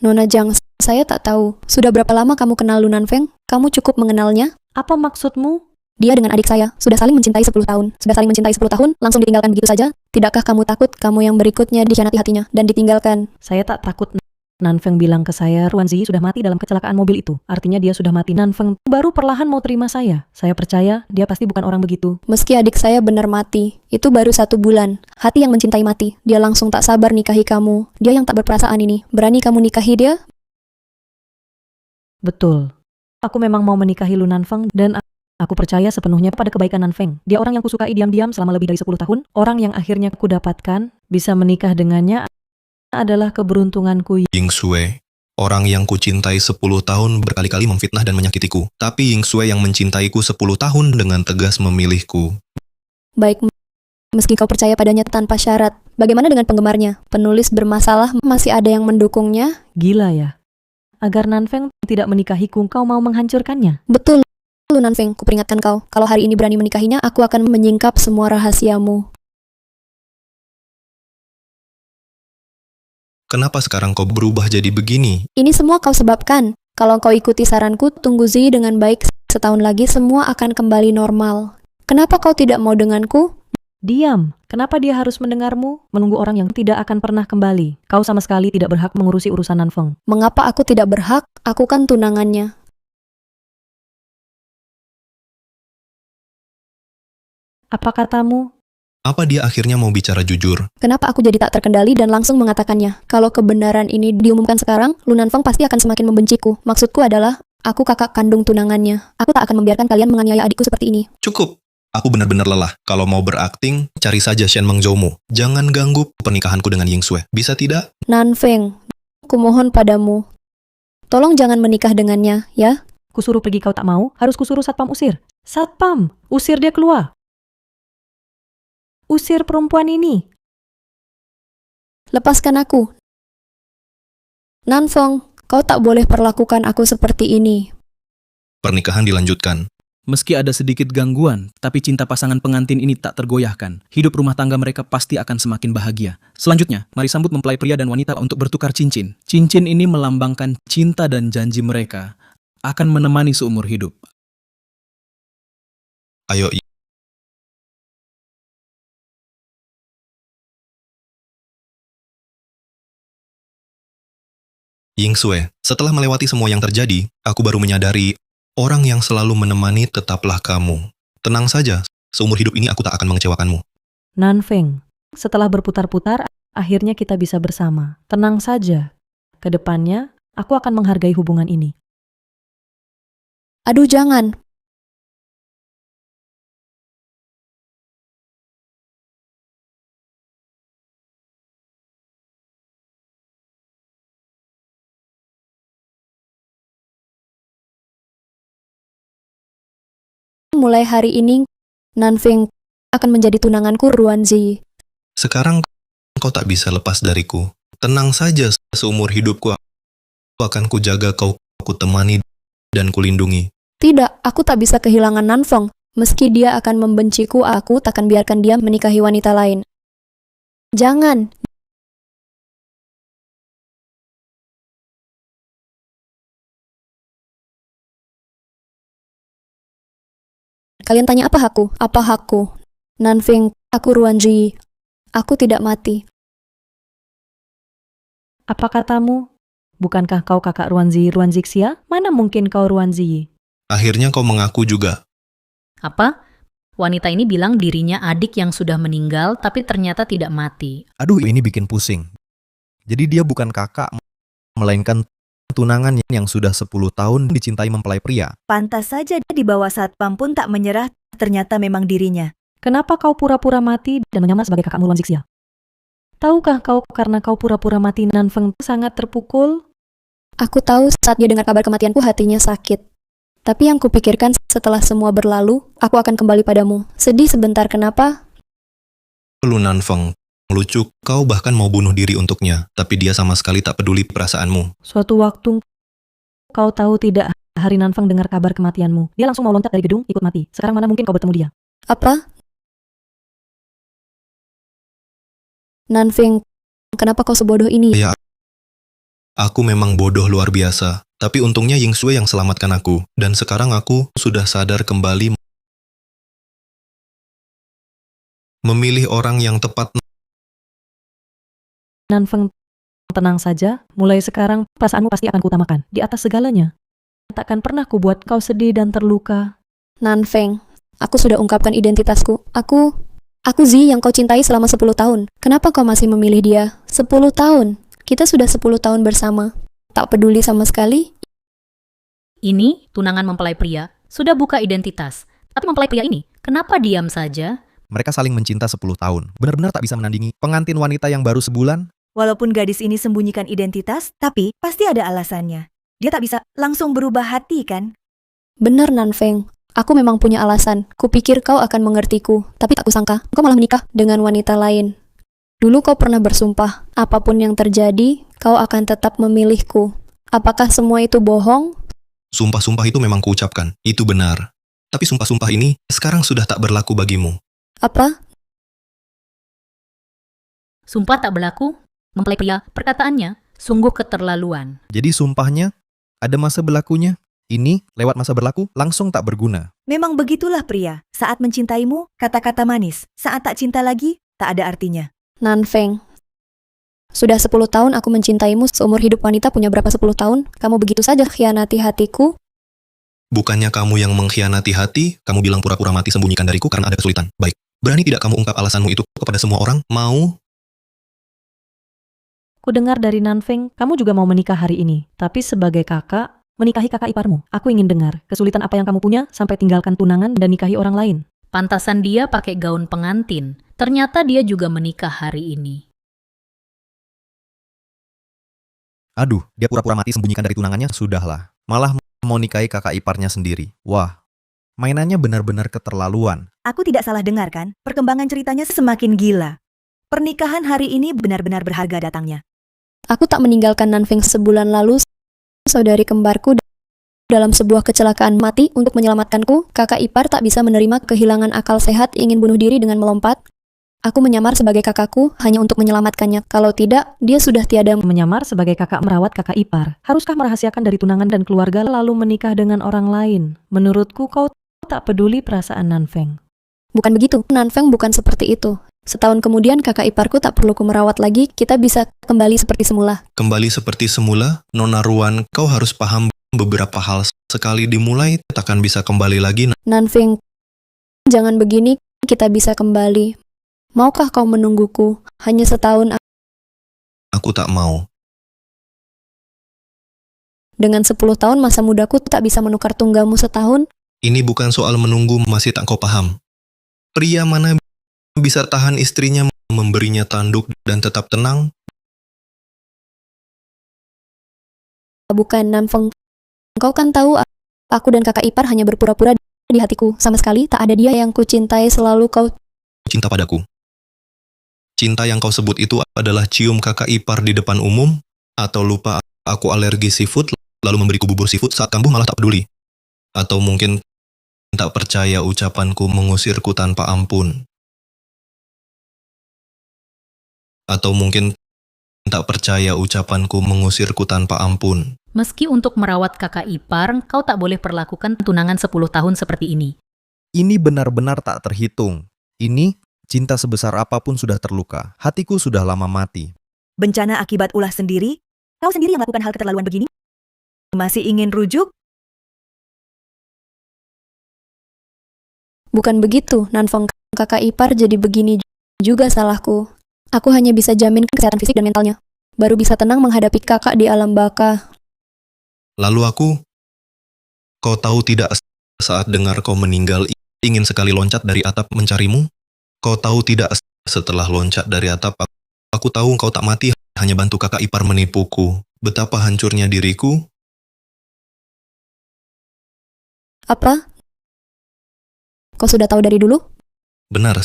Nona Jiang, saya tak tahu. Sudah berapa lama kamu kenal Lu Nanfeng? Kamu cukup mengenalnya? Apa maksudmu? Dia dengan adik saya sudah saling mencintai 10 tahun. Sudah saling mencintai 10 tahun, langsung ditinggalkan begitu saja? Tidakkah kamu takut kamu yang berikutnya dikhianati hatinya dan ditinggalkan? Saya tak takut. Nanfeng bilang ke saya, Ruanzi sudah mati dalam kecelakaan mobil itu. Artinya dia sudah mati. Nanfeng baru perlahan mau terima saya. Saya percaya dia pasti bukan orang begitu. Meski adik saya benar mati, itu baru 1 bulan. Hati yang mencintai mati. Dia langsung tak sabar nikahi kamu. Dia yang tak berperasaan ini. Berani kamu nikahi dia? Betul. Aku memang mau menikahi Lu Nanfeng dan aku percaya sepenuhnya pada kebaikan Nanfeng. Dia orang yang kusukai diam-diam selama lebih dari 10 tahun. Orang yang akhirnya ku dapatkan, bisa menikah dengannya adalah keberuntunganku. Ying Sui, orang yang kucintai 10 tahun berkali-kali memfitnah dan menyakitiku. Tapi Ying Sui yang mencintaiku 10 tahun dengan tegas memilihku. Baik, meski kau percaya padanya tanpa syarat. Bagaimana dengan penggemarnya? Penulis bermasalah, masih ada yang mendukungnya? Gila ya. Agar Nanfeng tidak menikahiku, kau mau menghancurkannya. Betul, Lu Nanfeng, kuperingatkan kau. Kalau hari ini berani menikahinya, aku akan menyingkap semua rahasiamu. Kenapa sekarang kau berubah jadi begini? Ini semua kau sebabkan. Kalau kau ikuti saranku, tunggu Zi dengan baik. Setahun lagi semua akan kembali normal. Kenapa kau tidak mau denganku? Diam. Kenapa dia harus mendengarmu? Menunggu orang yang tidak akan pernah kembali. Kau sama sekali tidak berhak mengurusi urusan Nanfeng. Mengapa aku tidak berhak? Aku kan tunangannya. Apa katamu? Apa dia akhirnya mau bicara jujur? Kenapa aku jadi tak terkendali dan langsung mengatakannya? Kalau kebenaran ini diumumkan sekarang, Lu Nanfeng pasti akan semakin membenciku. Maksudku adalah, aku kakak kandung tunangannya. Aku tak akan membiarkan kalian menganiaya adikku seperti ini. Cukup. Aku benar-benar lelah. Kalau mau berakting, cari saja Shen Mengzhoumu. Jangan ganggu pernikahanku dengan Ying Sui. Bisa tidak? Nanfeng, kumohon padamu. Tolong jangan menikah dengannya, ya? Kusuruh pergi kau tak mau, harus kusuruh Satpam usir. Satpam, usir dia keluar. Usir perempuan ini. Lepaskan aku. Nanfeng, kau tak boleh perlakukan aku seperti ini. Pernikahan dilanjutkan. Meski ada sedikit gangguan, tapi cinta pasangan pengantin ini tak tergoyahkan. Hidup rumah tangga mereka pasti akan semakin bahagia. Selanjutnya, mari sambut mempelai pria dan wanita untuk bertukar cincin. Cincin ini melambangkan cinta dan janji mereka akan menemani seumur hidup. Ayo, Ying Sui, setelah melewati semua yang terjadi, aku baru menyadari orang yang selalu menemani tetaplah kamu. Tenang saja, seumur hidup ini aku tak akan mengecewakanmu. Nanfeng, setelah berputar-putar, akhirnya kita bisa bersama. Tenang saja. Kedepannya, aku akan menghargai hubungan ini. Aduh, jangan. Mulai hari ini, Nanfeng akan menjadi tunanganku, Ruanzi. Sekarang kau tak bisa lepas dariku. Tenang saja, seumur hidupku aku akan kujaga kau, kutemani dan kulindungi. Tidak, aku tak bisa kehilangan Nanfeng. Meski dia akan membenciku, aku takkan biarkan dia menikahi wanita lain. Jangan. Kalian tanya apa hakku? Apa hakku? Nanfeng, aku Ruanzi. Aku tidak mati. Apa katamu? Bukankah kau kakak Ruanzi Xia? Mana mungkin kau Ruanzi? Akhirnya kau mengaku juga. Apa? Wanita ini bilang dirinya adik yang sudah meninggal tapi ternyata tidak mati. Aduh, ini bikin pusing. Jadi dia bukan kakak, melainkan tunangan yang sudah 10 tahun dicintai mempelai pria. Pantas saja di bawah satpam pun tak menyerah, ternyata memang dirinya. Kenapa kau pura-pura mati dan menyamar sebagai kakakmu Ruanzi Xia? Tahukah kau karena kau pura-pura mati Nanfeng sangat terpukul? Aku tahu saat dia dengar kabar kematianku hatinya sakit. Tapi yang kupikirkan setelah semua berlalu, aku akan kembali padamu. Sedih sebentar, kenapa? Lu Nanfeng, lucu, kau bahkan mau bunuh diri untuknya, tapi dia sama sekali tak peduli perasaanmu. Suatu waktu, kau tahu tidak, hari Nanfeng dengar kabar kematianmu. Dia langsung mau loncat dari gedung, ikut mati. Sekarang mana mungkin kau bertemu dia? Apa? Nanfeng, kenapa kau sebodoh ini? Ya, Aku memang bodoh luar biasa. Tapi untungnya Ying Sui yang selamatkan aku. Dan sekarang aku sudah sadar kembali memilih orang yang tepat. Nanfeng, tenang saja. Mulai sekarang, perasaanmu pasti akan kutamakan. Di atas segalanya. Takkan pernah kubuat kau sedih dan terluka. Nanfeng, aku sudah ungkapkan identitasku. Aku Zi yang kau cintai selama 10 tahun. Kenapa kau masih memilih dia? 10 tahun. Kita sudah 10 tahun bersama. Tak peduli sama sekali. Ini tunangan mempelai pria sudah buka identitas. Tapi mempelai pria ini kenapa diam saja? Mereka saling mencinta 10 tahun. Benar-benar tak bisa menandingi pengantin wanita yang baru sebulan. Walaupun gadis ini sembunyikan identitas, tapi pasti ada alasannya. Dia tak bisa langsung berubah hati, kan? Benar Nanfeng. Aku memang punya alasan. Kupikir kau akan mengertiku. Tapi tak kusangka, kau malah menikah dengan wanita lain. Dulu kau pernah bersumpah, apapun yang terjadi, kau akan tetap memilihku. Apakah semua itu bohong? Sumpah-sumpah itu memang kuucapkan. Itu benar. Tapi sumpah-sumpah ini sekarang sudah tak berlaku bagimu. Apa? Sumpah tak berlaku? Mempelai pria, perkataannya sungguh keterlaluan. Jadi sumpahnya ada masa berlakunya. Ini lewat masa berlaku langsung tak berguna. Memang begitulah pria. Saat mencintaimu, kata-kata manis. Saat tak cinta lagi, tak ada artinya. Nanfeng. Sudah 10 tahun aku mencintaimu, seumur hidup wanita punya berapa 10 tahun? Kamu begitu saja khianati hatiku? Bukannya kamu yang mengkhianati hati, kamu bilang pura-pura mati sembunyikan dariku karena ada kesulitan. Baik, berani tidak kamu ungkap alasanmu itu kepada semua orang? Mau? Ku dengar dari Nanfeng, kamu juga mau menikah hari ini. Tapi sebagai kakak, menikahi kakak iparmu. Aku ingin dengar, kesulitan apa yang kamu punya sampai tinggalkan tunangan dan nikahi orang lain. Pantasan dia pakai gaun pengantin. Ternyata dia juga menikah hari ini. Aduh, dia pura-pura mati sembunyikan dari tunangannya. Sudahlah, malah mau nikahi kakak iparnya sendiri. Wah, mainannya benar-benar keterlaluan. Aku tidak salah dengar, kan? Perkembangan ceritanya semakin gila. Pernikahan hari ini benar-benar berharga datangnya. Aku tak meninggalkan Nanfeng sebulan lalu. Saudari kembarku dalam sebuah kecelakaan mati untuk menyelamatkanku. Kakak ipar tak bisa menerima kehilangan akal sehat, ingin bunuh diri dengan melompat. Aku menyamar sebagai kakakku hanya untuk menyelamatkannya. Kalau tidak, dia sudah tiada. Menyamar sebagai kakak merawat kakak ipar. Haruskah merahasiakan dari tunangan dan keluarga lalu menikah dengan orang lain? Menurutku kau tak peduli perasaan Nanfeng. Bukan begitu, Nanfeng bukan seperti itu. Setahun kemudian kakak iparku tak perlu ku merawat lagi, kita bisa kembali seperti semula. Kembali seperti semula? Nona Ruan, kau harus paham beberapa hal. Sekali dimulai, takkan bisa kembali lagi. Nanfeng, jangan begini, kita bisa kembali. Maukah kau menungguku? Hanya setahun. Aku tak mau. Dengan 10 tahun masa mudaku tak bisa menukar tunggamu setahun. Ini bukan soal menunggu, masih tak kau paham. Pria mana bisa tahan istrinya memberinya tanduk dan tetap tenang? Bukan Nanfeng. Kau kan tahu aku dan kakak ipar hanya berpura-pura di hatiku. Sama sekali tak ada dia yang kucintai, selalu kau. Cinta padaku. Cinta yang kau sebut itu adalah cium kakak ipar di depan umum? Atau lupa aku alergi seafood lalu memberiku bubur seafood saat kambuh malah tak peduli? Atau mungkin tak percaya ucapanku mengusirku tanpa ampun? Atau mungkin tak percaya ucapanku mengusirku tanpa ampun? Meski untuk merawat kakak ipar, kau tak boleh perlakukan tunangan 10 tahun seperti ini. Ini benar-benar tak terhitung. Ini cinta sebesar apapun sudah terluka. Hatiku sudah lama mati. Bencana akibat ulah sendiri? Kau sendiri yang melakukan hal keterlaluan begini? Masih ingin rujuk? Bukan begitu, Nanfeng. Kakak ipar jadi begini juga salahku. Aku hanya bisa jamin kesehatan fisik dan mentalnya. Baru bisa tenang menghadapi kakak di alam baka. Lalu kau tahu tidak saat dengar kau meninggal ingin sekali loncat dari atap mencarimu? Kau tahu tidak setelah loncat dari atap aku tahu kau tak mati hanya bantu kakak ipar menipuku. Betapa hancurnya diriku. Apa? Kau sudah tahu dari dulu? Benar.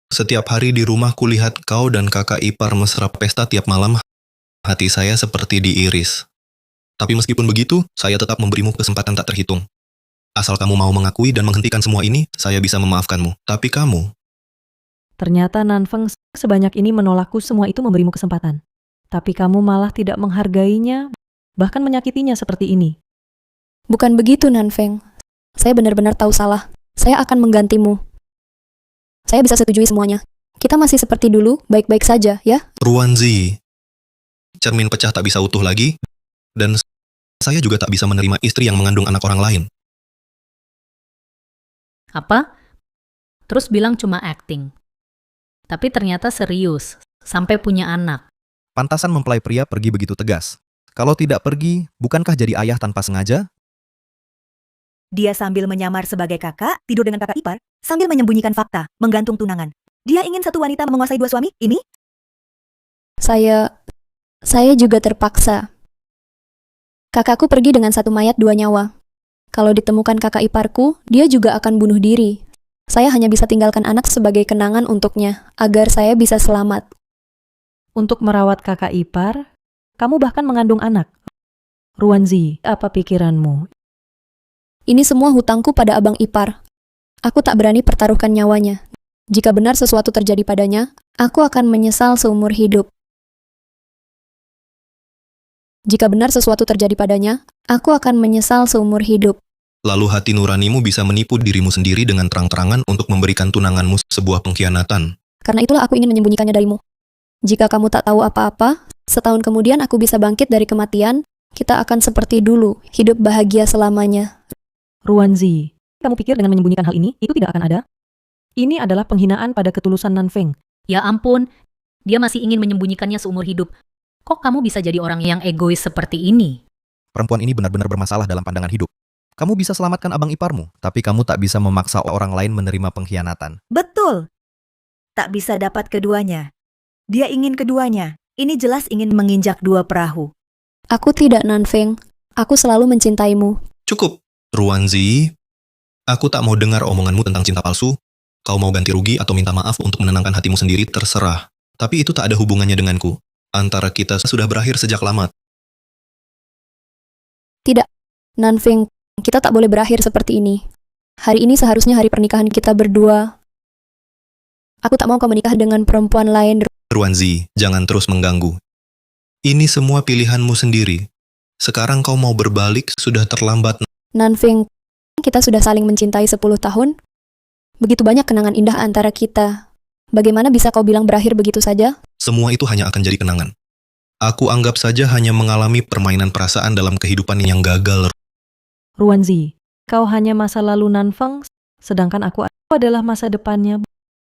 Setiap hari di rumah kulihat kau dan kakak ipar mesra pesta tiap malam. Hati saya seperti diiris. Tapi meskipun begitu, saya tetap memberimu kesempatan tak terhitung. Asal kamu mau mengakui dan menghentikan semua ini, saya bisa memaafkanmu. Tapi kamu... Ternyata Nanfeng sebanyak ini menolakku, semua itu memberimu kesempatan. Tapi kamu malah tidak menghargainya, bahkan menyakitinya seperti ini. Bukan begitu, Nanfeng. Saya benar-benar tahu salah. Saya akan menggantimu. Saya bisa setujui semuanya. Kita masih seperti dulu, baik-baik saja, ya? Ruanzi, cermin pecah tak bisa utuh lagi, dan saya juga tak bisa menerima istri yang mengandung anak orang lain. Apa? Terus bilang cuma acting. Tapi ternyata serius, sampai punya anak. Pantasan mempelai pria pergi begitu tegas. Kalau tidak pergi, bukankah jadi ayah tanpa sengaja? Dia sambil menyamar sebagai kakak, tidur dengan kakak ipar, sambil menyembunyikan fakta, menggantung tunangan. Dia ingin satu wanita menguasai dua suami? Ini? Saya juga terpaksa. Kakakku pergi dengan satu mayat dua nyawa. Kalau ditemukan kakak iparku, dia juga akan bunuh diri. Saya hanya bisa tinggalkan anak sebagai kenangan untuknya, agar saya bisa selamat. Untuk merawat kakak ipar, kamu bahkan mengandung anak. Ruanzi, apa pikiranmu? Ini semua hutangku pada abang ipar. Aku tak berani pertaruhkan nyawanya. Jika benar sesuatu terjadi padanya, aku akan menyesal seumur hidup. Jika benar sesuatu terjadi padanya, aku akan menyesal seumur hidup. Lalu hati nuranimu bisa menipu dirimu sendiri dengan terang-terangan untuk memberikan tunanganmu sebuah pengkhianatan. Karena itulah aku ingin menyembunyikannya darimu. Jika kamu tak tahu apa-apa, setahun kemudian aku bisa bangkit dari kematian, kita akan seperti dulu, hidup bahagia selamanya. Ruanzi, kamu pikir dengan menyembunyikan hal ini, itu tidak akan ada? Ini adalah penghinaan pada ketulusan Nanfeng. Ya ampun, dia masih ingin menyembunyikannya seumur hidup. Kok kamu bisa jadi orang yang egois seperti ini? Perempuan ini benar-benar bermasalah dalam pandangan hidup. Kamu bisa selamatkan abang iparmu, tapi kamu tak bisa memaksa orang lain menerima pengkhianatan. Betul. Tak bisa dapat keduanya. Dia ingin keduanya. Ini jelas ingin menginjak dua perahu. Aku tidak, Nanfeng. Aku selalu mencintaimu. Cukup, Ruanzi. Aku tak mau dengar omonganmu tentang cinta palsu. Kau mau ganti rugi atau minta maaf untuk menenangkan hatimu sendiri, terserah. Tapi itu tak ada hubungannya denganku. Antara kita sudah berakhir sejak lama. Tidak, Nanfeng, kita tak boleh berakhir seperti ini. Hari ini seharusnya hari pernikahan kita berdua. Aku tak mau kau menikah dengan perempuan lain. Ruanzi, jangan terus mengganggu. Ini semua pilihanmu sendiri. Sekarang kau mau berbalik, sudah terlambat. Nanfeng, kita sudah saling mencintai 10 tahun. Begitu banyak kenangan indah antara kita. Bagaimana bisa kau bilang berakhir begitu saja? Semua itu hanya akan jadi kenangan. Aku anggap saja hanya mengalami permainan perasaan dalam kehidupan yang gagal. Ruanzi, kau hanya masa lalu Nanfeng, sedangkan aku adalah masa depannya.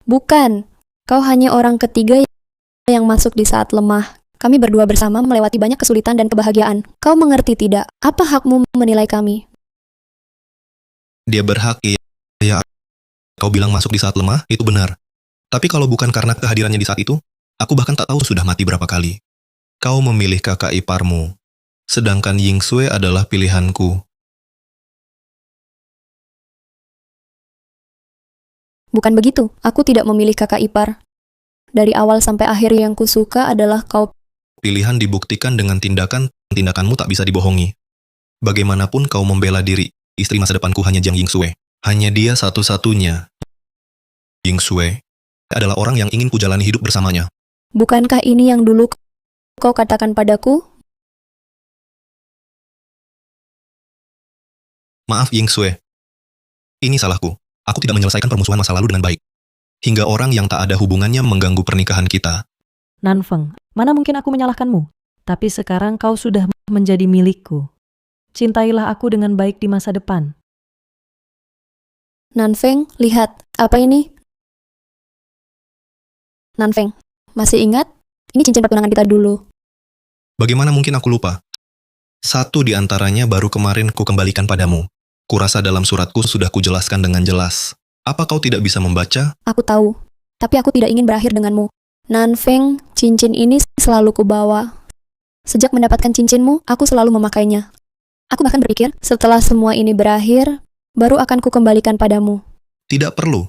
Bukan, kau hanya orang ketiga yang masuk di saat lemah. Kami berdua bersama melewati banyak kesulitan dan kebahagiaan. Kau mengerti tidak? Apa hakmu menilai kami? Dia berhak, ya. Kau bilang masuk di saat lemah, itu benar. Tapi kalau bukan karena kehadirannya di saat itu, aku bahkan tak tahu sudah mati berapa kali. Kau memilih kakak iparmu, sedangkan Yingsue adalah pilihanku. Bukan begitu, aku tidak memilih kakak ipar. Dari awal sampai akhir yang kusuka adalah kau. Pilihan dibuktikan dengan tindakanmu tak bisa dibohongi. Bagaimanapun kau membela diri, istri masa depanku hanya Jiang Yingsue. Hanya dia satu-satunya. Yingsue adalah orang yang ingin kujalani hidup bersamanya. Bukankah ini yang dulu kau katakan padaku? Maaf Yingsue. Ini salahku. Aku tidak menyelesaikan permusuhan masa lalu dengan baik. Hingga orang yang tak ada hubungannya mengganggu pernikahan kita. Nanfeng, mana mungkin aku menyalahkanmu? Tapi sekarang kau sudah menjadi milikku. Cintailah aku dengan baik di masa depan. Nanfeng, lihat, apa ini? Nanfeng, masih ingat? Ini cincin pertunangan kita dulu. Bagaimana mungkin aku lupa? Satu di antaranya baru kemarin ku kembalikan padamu. Kurasa dalam suratku sudah kujelaskan dengan jelas. Apa kau tidak bisa membaca? Aku tahu, tapi aku tidak ingin berakhir denganmu. Nanfeng, cincin ini selalu kubawa. Sejak mendapatkan cincinmu, aku selalu memakainya. Aku bahkan berpikir, setelah semua ini berakhir, baru akan kukembalikan padamu. Tidak perlu.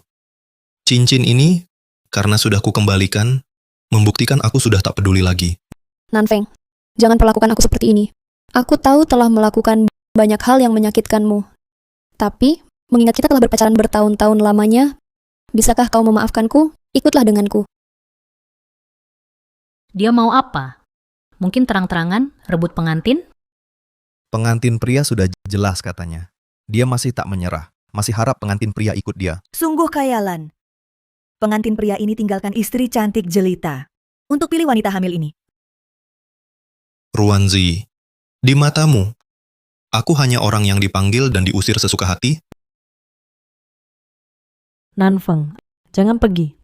Cincin ini, karena sudah kukembalikan, membuktikan aku sudah tak peduli lagi. Nanfeng, jangan perlakukan aku seperti ini. Aku tahu telah melakukan banyak hal yang menyakitkanmu. Tapi, mengingat kita telah berpacaran bertahun-tahun lamanya, bisakah kau memaafkanku? Ikutlah denganku. Dia mau apa? Mungkin terang-terangan rebut pengantin? Pengantin pria sudah jelas katanya. Dia masih tak menyerah, masih harap pengantin pria ikut dia. Sungguh khayalan. Pengantin pria ini tinggalkan istri cantik jelita untuk pilih wanita hamil ini. Ruanzi, di matamu, aku hanya orang yang dipanggil dan diusir sesuka hati? Nanfeng, jangan pergi.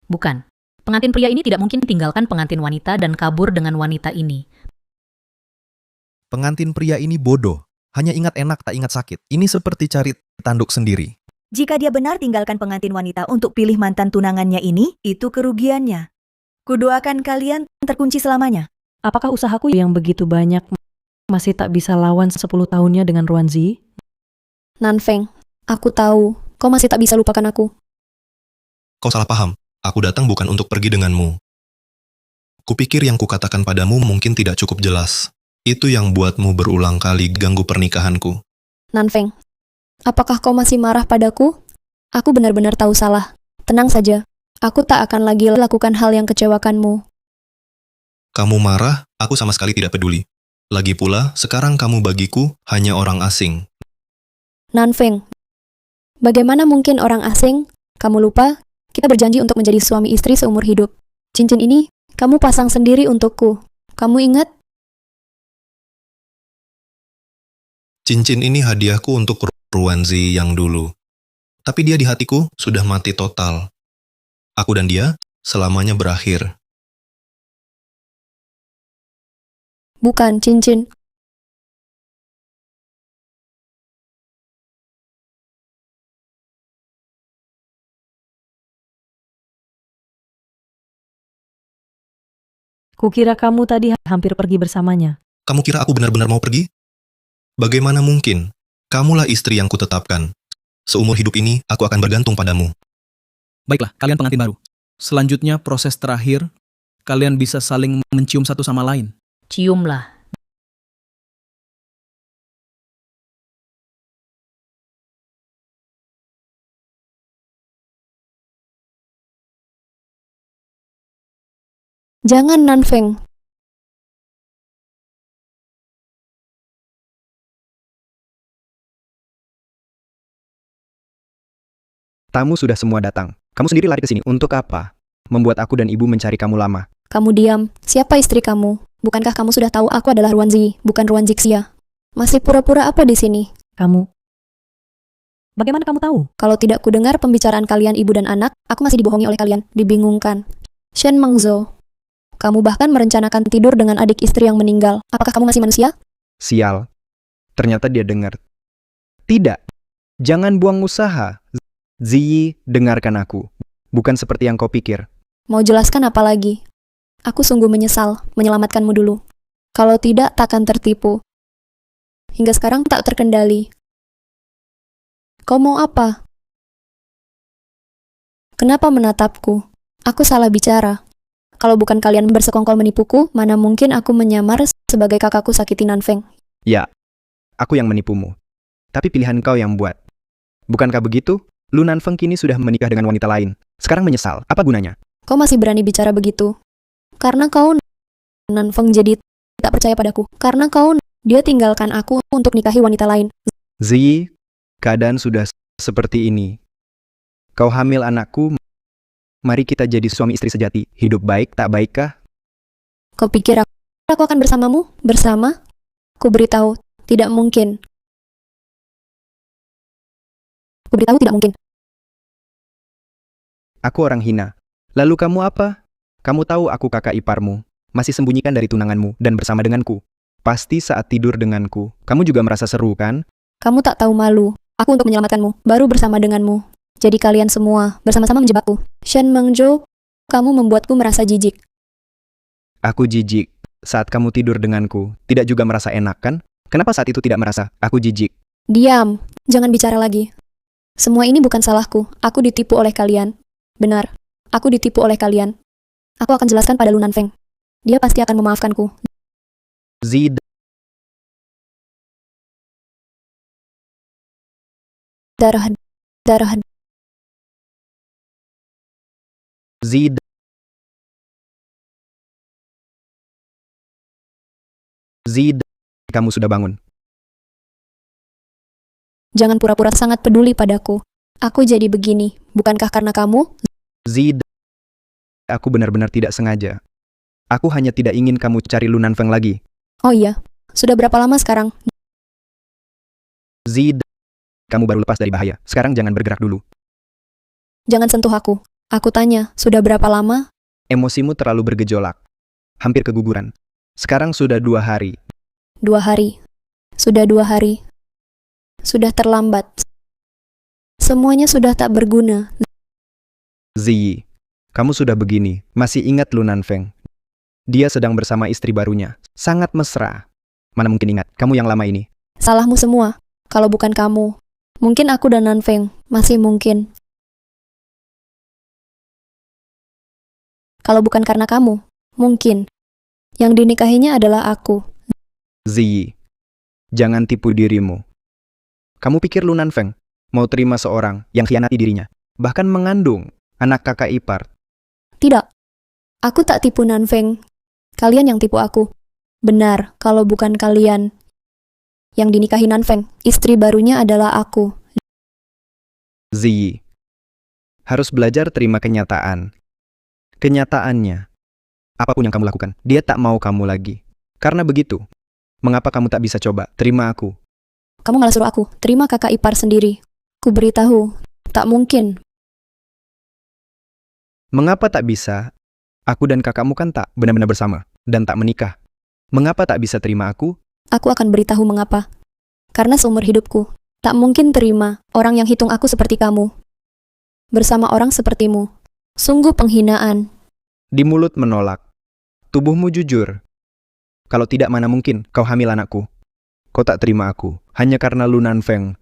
Bukan. Pengantin pria ini tidak mungkin tinggalkan pengantin wanita dan kabur dengan wanita ini. Pengantin pria ini bodoh, hanya ingat enak tak ingat sakit. Ini seperti cari tanduk sendiri. Jika dia benar tinggalkan pengantin wanita untuk pilih mantan tunangannya ini, itu kerugiannya. Kudoakan kalian terkunci selamanya. Apakah usahaku yang begitu banyak masih tak bisa lawan 10 tahunnya dengan Ruanzi? Nanfeng, aku tahu, kau masih tak bisa lupakan aku. Kau salah paham. Aku datang bukan untuk pergi denganmu. Kupikir yang kukatakan padamu mungkin tidak cukup jelas. Itu yang buatmu berulang kali ganggu pernikahanku. Nanfeng, apakah kau masih marah padaku? Aku benar-benar tahu salah. Tenang saja, aku tak akan lagi lakukan hal yang kecewakanmu. Kamu marah, aku sama sekali tidak peduli. Lagi pula, sekarang kamu bagiku hanya orang asing. Nanfeng, bagaimana mungkin orang asing? Kamu lupa? Kita berjanji untuk menjadi suami istri seumur hidup. Cincin ini, kamu pasang sendiri untukku. Kamu ingat? Cincin ini hadiahku untuk Ruanzi yang dulu. Tapi dia di hatiku sudah mati total. Aku dan dia selamanya berakhir. Bukan cincin. Kukira kamu tadi hampir pergi bersamanya. Kamu kira aku benar-benar mau pergi? Bagaimana mungkin? Kamulah istri yang kutetapkan. Seumur hidup ini, aku akan bergantung padamu. Baiklah, kalian pengantin baru. Selanjutnya, proses terakhir, kalian bisa saling mencium satu sama lain. Ciumlah. Jangan, Nanfeng. Tamu sudah semua datang. Kamu sendiri lari ke sini. Untuk apa? Membuat aku dan ibu mencari kamu lama. Kamu diam. Siapa istri kamu? Bukankah kamu sudah tahu aku adalah Ruanzi, bukan Ruanjixia? Masih pura-pura apa di sini? Kamu? Bagaimana kamu tahu? Kalau tidak kudengar pembicaraan kalian ibu dan anak, aku masih dibohongi oleh kalian, dibingungkan. Shen Mengzhou, kamu bahkan merencanakan tidur dengan adik istri yang meninggal. Apakah kamu masih manusia? Sial. Ternyata dia dengar. Tidak. Jangan buang usaha. Ziyi, dengarkan aku. Bukan seperti yang kau pikir. Mau jelaskan apa lagi? Aku sungguh menyesal menyelamatkanmu dulu. Kalau tidak, takkan tertipu. Hingga sekarang tak terkendali. Kau mau apa? Kenapa menatapku? Aku salah bicara. Kalau bukan kalian bersekongkol menipuku, mana mungkin aku menyamar sebagai kakakku sakiti Nanfeng. Ya, aku yang menipumu. Tapi pilihan kau yang buat. Bukankah begitu? Lu Nanfeng kini sudah menikah dengan wanita lain. Sekarang menyesal. Apa gunanya? Kau masih berani bicara begitu? Karena kau, Nanfeng, jadi tak percaya padaku. Karena kau, dia tinggalkan aku untuk nikahi wanita lain. Ziyi, keadaan sudah seperti ini. Kau hamil anakku. Mari kita jadi suami istri sejati. Hidup baik tak baikkah? Kau pikir aku akan bersamamu? Bersama? Ku beritahu, tidak mungkin. Ku beritahu tidak mungkin. Aku orang hina. Lalu kamu apa? Kamu tahu aku kakak iparmu. Masih sembunyikan dari tunanganmu dan bersama denganku. Pasti saat tidur denganku. Kamu juga merasa seru, kan? Kamu tak tahu malu. Aku untuk menyelamatkanmu, baru bersama denganmu. Jadi kalian semua bersama-sama menjebakku. Shen Mengzhou, kamu membuatku merasa jijik. Aku jijik. Saat kamu tidur denganku, tidak juga merasa enak, kan? Kenapa saat itu tidak merasa? Aku jijik. Diam, jangan bicara lagi. Semua ini bukan salahku. Aku ditipu oleh kalian. Benar, aku ditipu oleh kalian. Aku akan jelaskan pada Lu Nanfeng. Dia pasti akan memaafkanku. Zid. Darah Z, Z, kamu sudah bangun. Jangan pura-pura sangat peduli padaku. Aku jadi begini, bukankah karena kamu? Z, aku benar-benar tidak sengaja. Aku hanya tidak ingin kamu cari Lu Nanfeng lagi. Oh iya, sudah berapa lama sekarang? Z, kamu baru lepas dari bahaya. Sekarang jangan bergerak dulu. Jangan sentuh aku. Aku tanya, sudah berapa lama? Emosimu terlalu bergejolak. Hampir keguguran. Sekarang sudah 2 hari. 2 hari. Sudah 2 hari. Sudah terlambat. Semuanya sudah tak berguna. Ziyi, kamu sudah begini. Masih ingat Lu Nanfeng? Dia sedang bersama istri barunya. Sangat mesra. Mana mungkin ingat, kamu yang lama ini. Salahmu semua. Kalau bukan kamu. Mungkin aku dan Nanfeng. Masih mungkin. Kalau bukan karena kamu. Mungkin. Yang dinikahinya adalah aku. Ziyi, jangan tipu dirimu. Kamu pikir Lu Nanfeng mau terima seorang yang khianati dirinya, bahkan mengandung anak kakak ipar? Tidak. Aku tak tipu Nanfeng. Kalian yang tipu aku. Benar, kalau bukan kalian yang dinikahi Nanfeng, istri barunya adalah aku. Ziyi, harus belajar terima kenyataan. Kenyataannya, apapun yang kamu lakukan, dia tak mau kamu lagi. Karena begitu, mengapa kamu tak bisa coba terima aku? Kamu malah suruh aku terima kakak ipar sendiri. Ku beritahu, tak mungkin. Mengapa tak bisa? Aku dan kakakmu kan tak benar-benar bersama dan tak menikah. Mengapa tak bisa terima aku? Aku akan beritahu mengapa. Karena seumur hidupku, tak mungkin terima orang yang hitung aku seperti kamu. Bersama orang sepertimu. Sungguh penghinaan. Di mulut menolak. Tubuhmu jujur. Kalau tidak, mana mungkin kau hamil anakku. Kau tak terima aku, hanya karena Lu Nanfeng.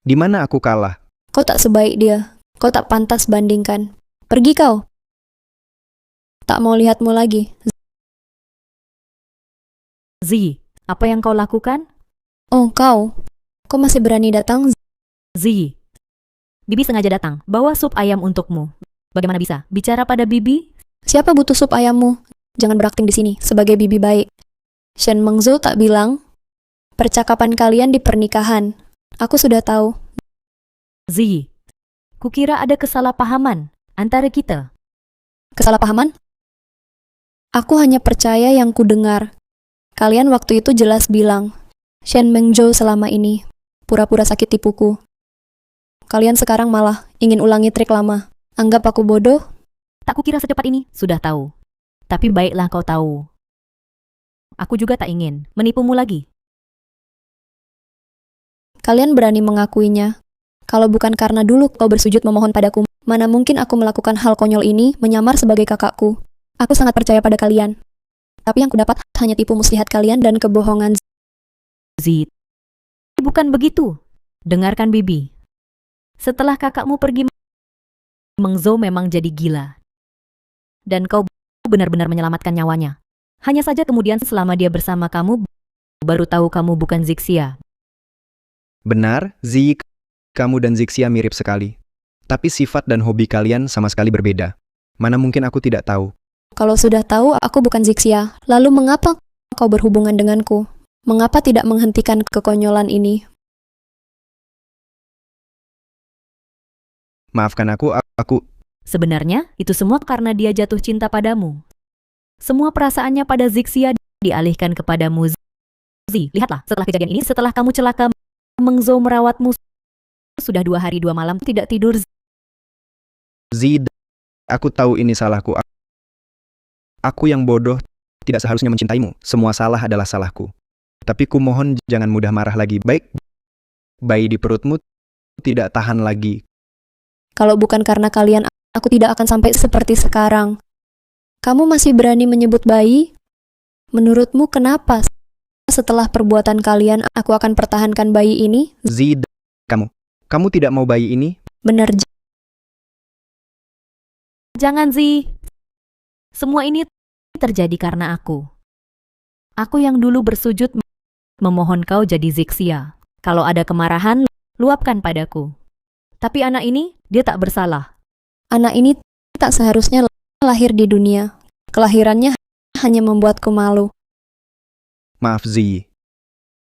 Di mana aku kalah? Kau tak sebaik dia. Kau tak pantas bandingkan. Pergi kau. Tak mau lihatmu lagi. Zi, apa yang kau lakukan? Oh, kau. Kau masih berani datang? Zi, Bibi sengaja datang, bawa sup ayam untukmu. Bagaimana bisa? Bicara pada Bibi? Siapa butuh sup ayammu? Jangan berakting di sini sebagai bibi baik. Shen Mengzhou tak bilang percakapan kalian di pernikahan. Aku sudah tahu. Zi, kukira ada kesalahpahaman antara kita. Kesalahpahaman? Aku hanya percaya yang kudengar. Kalian waktu itu jelas bilang, Shen Mengzhou selama ini pura-pura sakit tipuku. Kalian sekarang malah ingin ulangi trik lama. Anggap aku bodoh? Tak kukira secepat ini, sudah tahu. Tapi baiklah kau tahu. Aku juga tak ingin menipumu lagi. Kalian berani mengakuinya. Kalau bukan karena dulu kau bersujud memohon padaku, mana mungkin aku melakukan hal konyol ini menyamar sebagai kakakku. Aku sangat percaya pada kalian. Tapi yang kudapat hanya tipu muslihat kalian dan kebohongan. Zi, bukan begitu. Dengarkan Bibi. Setelah kakakmu pergi, Mengzhou memang jadi gila. Dan kau benar-benar menyelamatkan nyawanya. Hanya saja kemudian selama dia bersama kamu, baru tahu kamu bukan Zixia. Benar, Ziyi, kamu dan Zixia mirip sekali. Tapi sifat dan hobi kalian sama sekali berbeda. Mana mungkin aku tidak tahu. Kalau sudah tahu aku bukan Zixia, lalu mengapa kau berhubungan denganku? Mengapa tidak menghentikan kekonyolan ini? Maafkan aku. Sebenarnya, itu semua karena dia jatuh cinta padamu. Semua perasaannya pada Zixia dialihkan kepadamu. Zi, lihatlah, setelah kejadian ini, setelah kamu celaka, Mengzhou merawatmu. Sudah 2 hari 2 malam tidak tidur. Ziyi, aku tahu ini salahku. Aku yang bodoh, tidak seharusnya mencintaimu. Semua salah adalah salahku. Tapi ku mohon jangan mudah marah lagi. Baik, bayi di perutmu tidak tahan lagi. Kalau bukan karena kalian, aku tidak akan sampai seperti sekarang. Kamu masih berani menyebut bayi? Menurutmu kenapa? Setelah perbuatan kalian, aku akan pertahankan bayi ini? Ziyi, kamu tidak mau bayi ini? Benar. Jangan, Zi. Semua ini terjadi karena aku. Aku yang dulu bersujud memohon kau jadi Zixia. Kalau ada kemarahan, luapkan padaku. Tapi anak ini, dia tak bersalah. Anak ini tak seharusnya lahir di dunia. Kelahirannya hanya membuatku malu. Maaf Zi,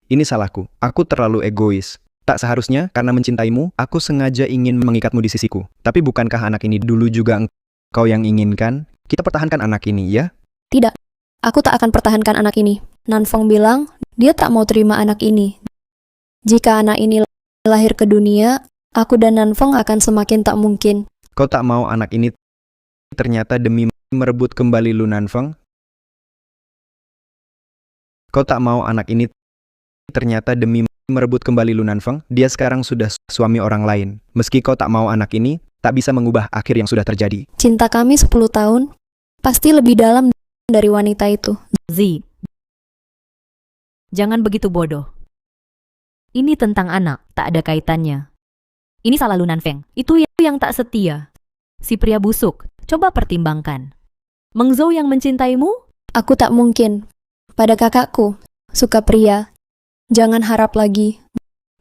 ini salahku. Aku terlalu egois. Tak seharusnya karena mencintaimu, aku sengaja ingin mengikatmu di sisiku. Tapi bukankah anak ini dulu juga engkau yang inginkan? Kita pertahankan anak ini, ya? Tidak, aku tak akan pertahankan anak ini. Nanfeng bilang, dia tak mau terima anak ini. Jika anak ini lahir ke dunia, aku dan Nanfeng akan semakin tak mungkin. Kau tak mau anak ini ternyata demi merebut kembali Lu Nanfeng? Kau tak mau anak ini ternyata demi merebut kembali Lu Nanfeng? Dia sekarang sudah suami orang lain. Meski kau tak mau anak ini, tak bisa mengubah akhir yang sudah terjadi. Cinta kami 10 tahun, pasti lebih dalam dari wanita itu. Z, jangan begitu bodoh. Ini tentang anak, tak ada kaitannya. Ini salah Lu Nanfeng. Itu yang tak setia. Si pria busuk, coba pertimbangkan. Meng Zhou yang mencintaimu? Aku tak mungkin. Pada kakakku, suka pria. Jangan harap lagi.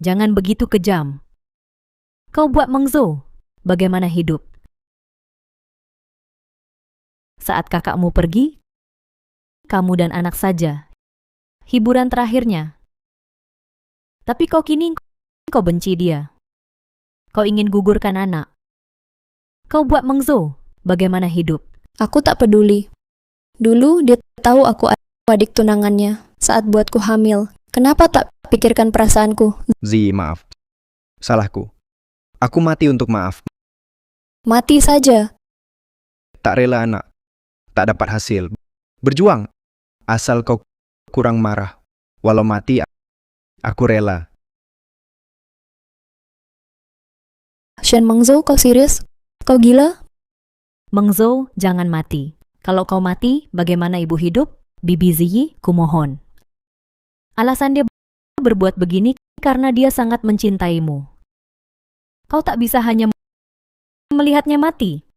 Jangan begitu kejam. Kau buat Meng Zhou bagaimana hidup? Saat kakakmu pergi, kamu dan anak saja. Hiburan terakhirnya. Tapi kau kini kau benci dia. Kau ingin gugurkan anak. Kau buat Meng Zhou bagaimana hidup? Aku tak peduli. Dulu dia tahu aku adik tunangannya saat buatku hamil. Kenapa tak pikirkan perasaanku? Zi, maaf. Salahku. Aku mati untuk maaf. Mati saja. Tak rela anak. Tak dapat hasil. Berjuang. Asal kau kurang marah. Walau mati, aku rela. Shen Meng Zhou, kau serius? Kau gila? Meng Zhou, jangan mati. Kalau kau mati, bagaimana ibu hidup? Bibi Ziyi, kumohon. Alasan dia berbuat begini karena dia sangat mencintaimu. Kau tak bisa hanya melihatnya mati.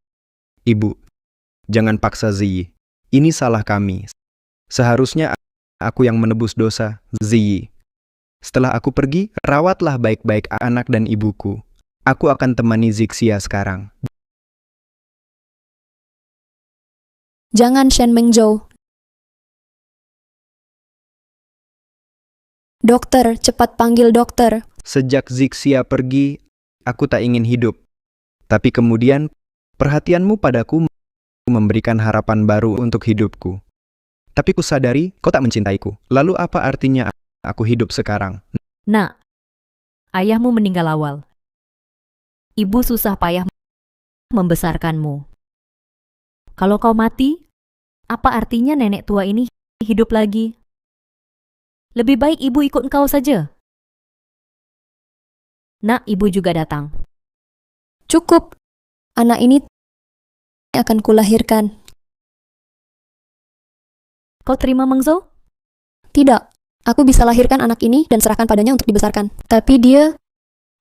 Ibu, jangan paksa Ziyi. Ini salah kami. Seharusnya aku yang menebus dosa Ziyi. Setelah aku pergi, rawatlah baik-baik anak dan ibuku. Aku akan temani Zixia sekarang. Jangan, Shen Meng Zhou. Dokter, cepat panggil dokter. Sejak Zixia pergi, aku tak ingin hidup. Tapi kemudian, perhatianmu padaku memberikan harapan baru untuk hidupku. Tapi kusadari, kau tak mencintaiku. Lalu apa artinya aku hidup sekarang? Nak, ayahmu meninggal awal. Ibu susah payah membesarkanmu. Kalau kau mati, apa artinya nenek tua ini hidup lagi? Lebih baik ibu ikut engkau saja. Nak, ibu juga datang. Cukup. Anak ini akan kulahirkan. Kau terima Meng Zhou? Tidak. Aku bisa lahirkan anak ini dan serahkan padanya untuk dibesarkan. Tapi dia,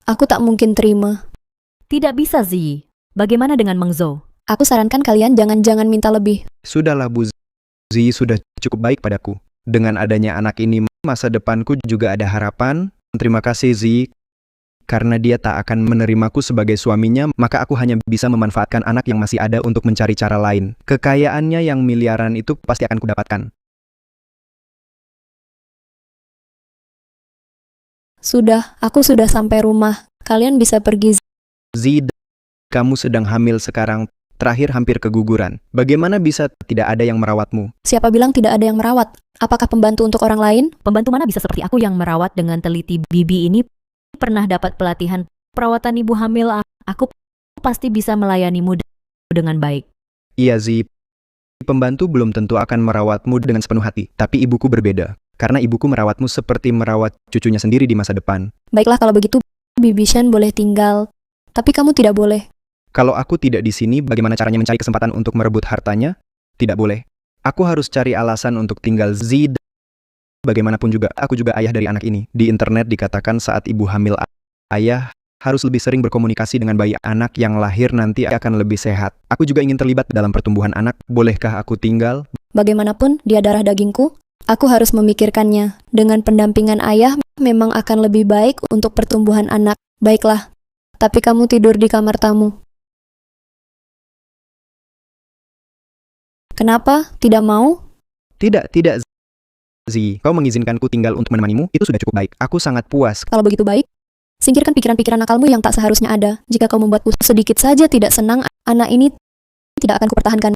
aku tak mungkin terima. Tidak bisa, Ziyi. Bagaimana dengan Meng Zhou? Aku sarankan kalian jangan minta lebih. Sudahlah Bu Ziyi sudah cukup baik padaku. Dengan adanya anak ini, masa depanku juga ada harapan. Terima kasih Ziyi. Karena dia tak akan menerimaku sebagai suaminya, maka aku hanya bisa memanfaatkan anak yang masih ada untuk mencari cara lain. Kekayaannya yang miliaran itu pasti akan kudapatkan. Sudah, aku sudah sampai rumah. Kalian bisa pergi. Zid, kamu sedang hamil sekarang, terakhir hampir keguguran. Bagaimana bisa tidak ada yang merawatmu? Siapa bilang tidak ada yang merawat? Apakah pembantu untuk orang lain? Pembantu mana bisa seperti aku yang merawat dengan teliti? Bibi ini pernah dapat pelatihan perawatan ibu hamil. Aku pasti bisa melayanimu dengan baik. Iya Zid, pembantu belum tentu akan merawatmu dengan sepenuh hati. Tapi ibuku berbeda. Karena ibuku merawatmu seperti merawat cucunya sendiri di masa depan. Baiklah kalau begitu, Bibi Shen boleh tinggal. Tapi kamu tidak boleh. Kalau aku tidak di sini, bagaimana caranya mencari kesempatan untuk merebut hartanya? Tidak boleh. Aku harus cari alasan untuk tinggal Zid. Bagaimanapun juga, aku juga ayah dari anak ini. Di internet dikatakan saat ibu hamil, ayah harus lebih sering berkomunikasi dengan bayi. Anak yang lahir nanti akan lebih sehat. Aku juga ingin terlibat dalam pertumbuhan anak. Bolehkah aku tinggal? Bagaimanapun, dia darah dagingku. Aku harus memikirkannya. Dengan pendampingan ayah, memang akan lebih baik untuk pertumbuhan anak. Baiklah. Tapi kamu tidur di kamar tamu. Kenapa? Tidak mau? Tidak, Zi. Kau mengizinkanku tinggal untuk menemanimu, itu sudah cukup baik. Aku sangat puas. Kalau begitu baik, singkirkan pikiran-pikiran nakalmu yang tak seharusnya ada. Jika kau membuatku sedikit saja tidak senang, anak ini tidak akan kupertahankan.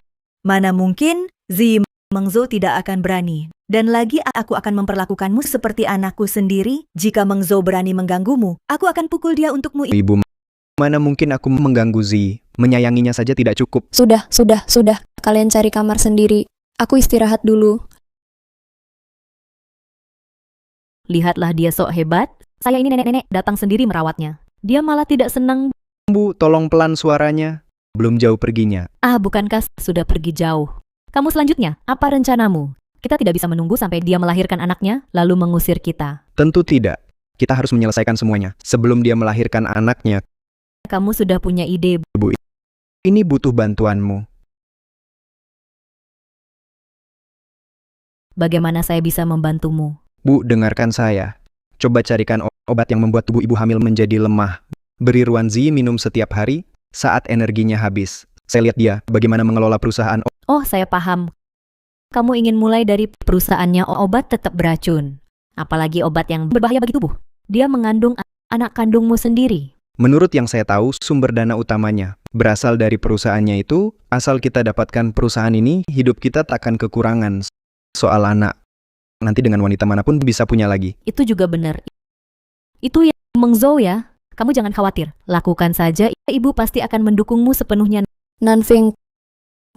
Mana mungkin Zi Mengzo tidak akan berani. Dan lagi aku akan memperlakukanmu seperti anakku sendiri. Jika Mengzo berani mengganggumu, aku akan pukul dia untukmu. Ibu, mana mungkin aku mengganggu Zi? Menyayanginya saja tidak cukup. Sudah. Kalian cari kamar sendiri. Aku istirahat dulu. Lihatlah dia sok hebat. Saya ini nenek-nenek datang sendiri merawatnya. Dia malah tidak senang. Bu, tolong pelan suaranya. Belum jauh perginya. Bukankah sudah pergi jauh? Kamu selanjutnya, apa rencanamu? Kita tidak bisa menunggu sampai dia melahirkan anaknya, lalu mengusir kita. Tentu tidak. Kita harus menyelesaikan semuanya sebelum dia melahirkan anaknya. Kamu sudah punya ide. Bu, ini butuh bantuanmu. Bagaimana saya bisa membantumu? Bu, dengarkan saya. Coba carikan obat yang membuat tubuh ibu hamil menjadi lemah. Beri Ruanzi minum setiap hari saat energinya habis. Saya lihat dia bagaimana mengelola perusahaan. Oh, saya paham. Kamu ingin mulai dari perusahaannya obat tetap beracun. Apalagi obat yang berbahaya bagi tubuh. Dia mengandung anak kandungmu sendiri. Menurut yang saya tahu, sumber dana utamanya berasal dari perusahaannya itu. Asal kita dapatkan perusahaan ini, hidup kita takkan kekurangan soal anak. Nanti dengan wanita manapun bisa punya lagi. Itu juga benar. Itu yang Mengzo ya. Kamu jangan khawatir. Lakukan saja. Ibu pasti akan mendukungmu sepenuhnya. Nanfeng,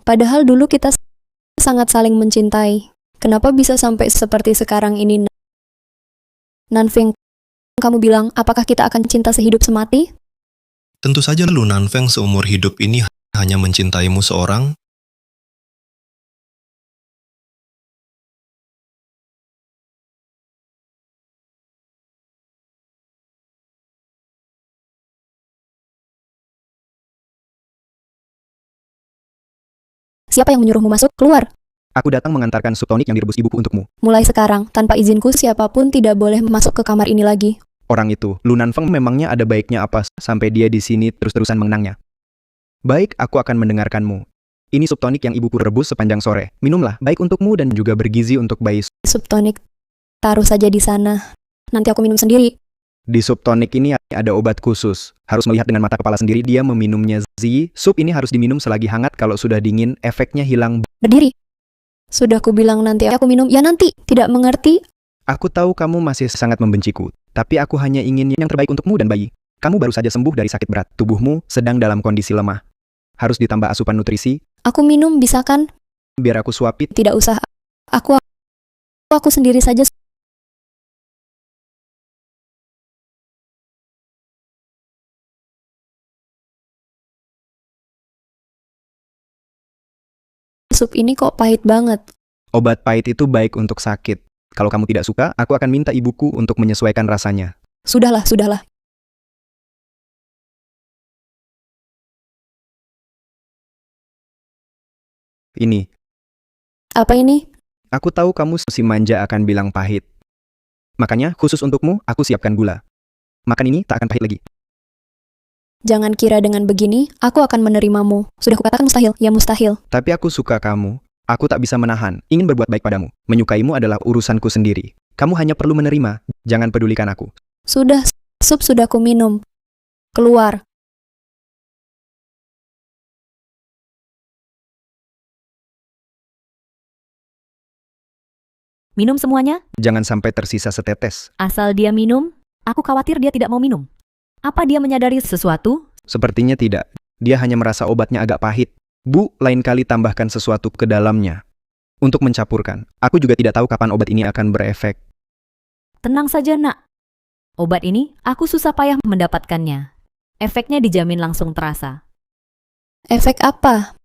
padahal dulu kita sangat saling mencintai. Kenapa bisa sampai seperti sekarang ini? Nanfeng, kamu bilang, apakah kita akan cinta sehidup semati? Tentu saja Lu Nanfeng seumur hidup ini hanya mencintaimu seorang. Siapa yang menyuruhmu masuk? Keluar. Aku datang mengantarkan sup tonik yang direbus ibuku untukmu. Mulai sekarang, tanpa izinku siapapun tidak boleh masuk ke kamar ini lagi. Orang itu, Lu Nanfeng memangnya ada baiknya apa sampai dia di sini terus-terusan mengenangnya? Baik, aku akan mendengarkanmu. Ini sup tonik yang ibuku rebus sepanjang sore. Minumlah, baik untukmu dan juga bergizi untuk bayi. Sup tonik, taruh saja di sana. Nanti aku minum sendiri. Di sup tonik ini ada obat khusus. Harus melihat dengan mata kepala sendiri dia meminumnya. Sup ini harus diminum selagi hangat, kalau sudah dingin, efeknya hilang. Berdiri. Sudah kubilang nanti aku minum. Ya nanti, tidak mengerti. Aku tahu kamu masih sangat membenciku, tapi aku hanya ingin yang terbaik untukmu dan bayi. Kamu baru saja sembuh dari sakit berat. Tubuhmu sedang dalam kondisi lemah. Harus ditambah asupan nutrisi. Aku minum, bisa kan? Biar aku suapin. Tidak usah. Aku sendiri saja. Sup ini kok pahit banget. Obat pahit itu baik untuk sakit. Kalau kamu tidak suka, aku akan minta ibuku untuk menyesuaikan rasanya. Sudahlah. Ini. Apa ini? Aku tahu kamu si manja akan bilang pahit. Makanya, khusus untukmu, aku siapkan gula. Makan ini tak akan pahit lagi. Jangan kira dengan begini, aku akan menerimamu. Sudah kukatakan mustahil, ya mustahil. Tapi aku suka kamu. Aku tak bisa menahan, ingin berbuat baik padamu. Menyukaimu adalah urusanku sendiri. Kamu hanya perlu menerima, jangan pedulikan aku. Sudah, sup sudah ku minum. Keluar. Minum semuanya? Jangan sampai tersisa setetes. Asal dia minum, aku khawatir dia tidak mau minum. Apa dia menyadari sesuatu? Sepertinya tidak. Dia hanya merasa obatnya agak pahit. Bu, lain kali tambahkan sesuatu ke dalamnya. Untuk mencampurkan. Aku juga tidak tahu kapan obat ini akan berefek. Tenang saja, nak. Obat ini, aku susah payah mendapatkannya. Efeknya dijamin langsung terasa. Efek apa?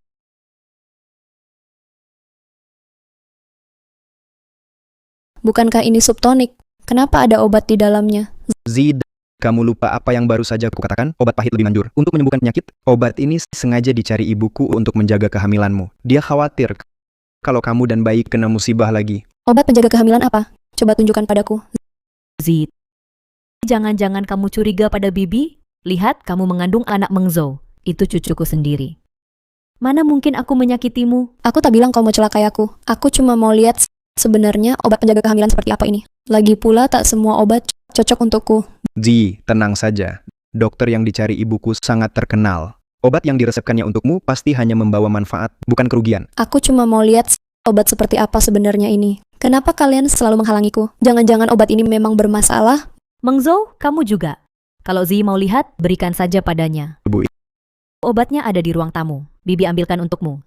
Bukankah ini sup tonik? Kenapa ada obat di dalamnya? Zid, kamu lupa apa yang baru saja aku katakan? Obat pahit lebih manjur. Untuk menyembuhkan penyakit, obat ini sengaja dicari ibuku untuk menjaga kehamilanmu. Dia khawatir kalau kamu dan bayi kena musibah lagi. Obat penjaga kehamilan apa? Coba tunjukkan padaku. Zid, jangan-jangan kamu curiga pada Bibi? Lihat, kamu mengandung anak Mengzo. Itu cucuku sendiri. Mana mungkin aku menyakitimu? Aku tak bilang kau mau celakai aku. Aku cuma mau lihat sebenarnya obat penjaga kehamilan seperti apa ini. Lagi pula tak semua obat cocok untukku. Zi, tenang saja. Dokter yang dicari ibuku sangat terkenal. Obat yang diresepkannya untukmu pasti hanya membawa manfaat, bukan kerugian. Aku cuma mau lihat obat seperti apa sebenarnya ini. Kenapa kalian selalu menghalangiku? Jangan-jangan obat ini memang bermasalah? Meng Zhou, kamu juga. Kalau Zi mau lihat, berikan saja padanya. Bu, Obatnya ada di ruang tamu. Bibi ambilkan untukmu.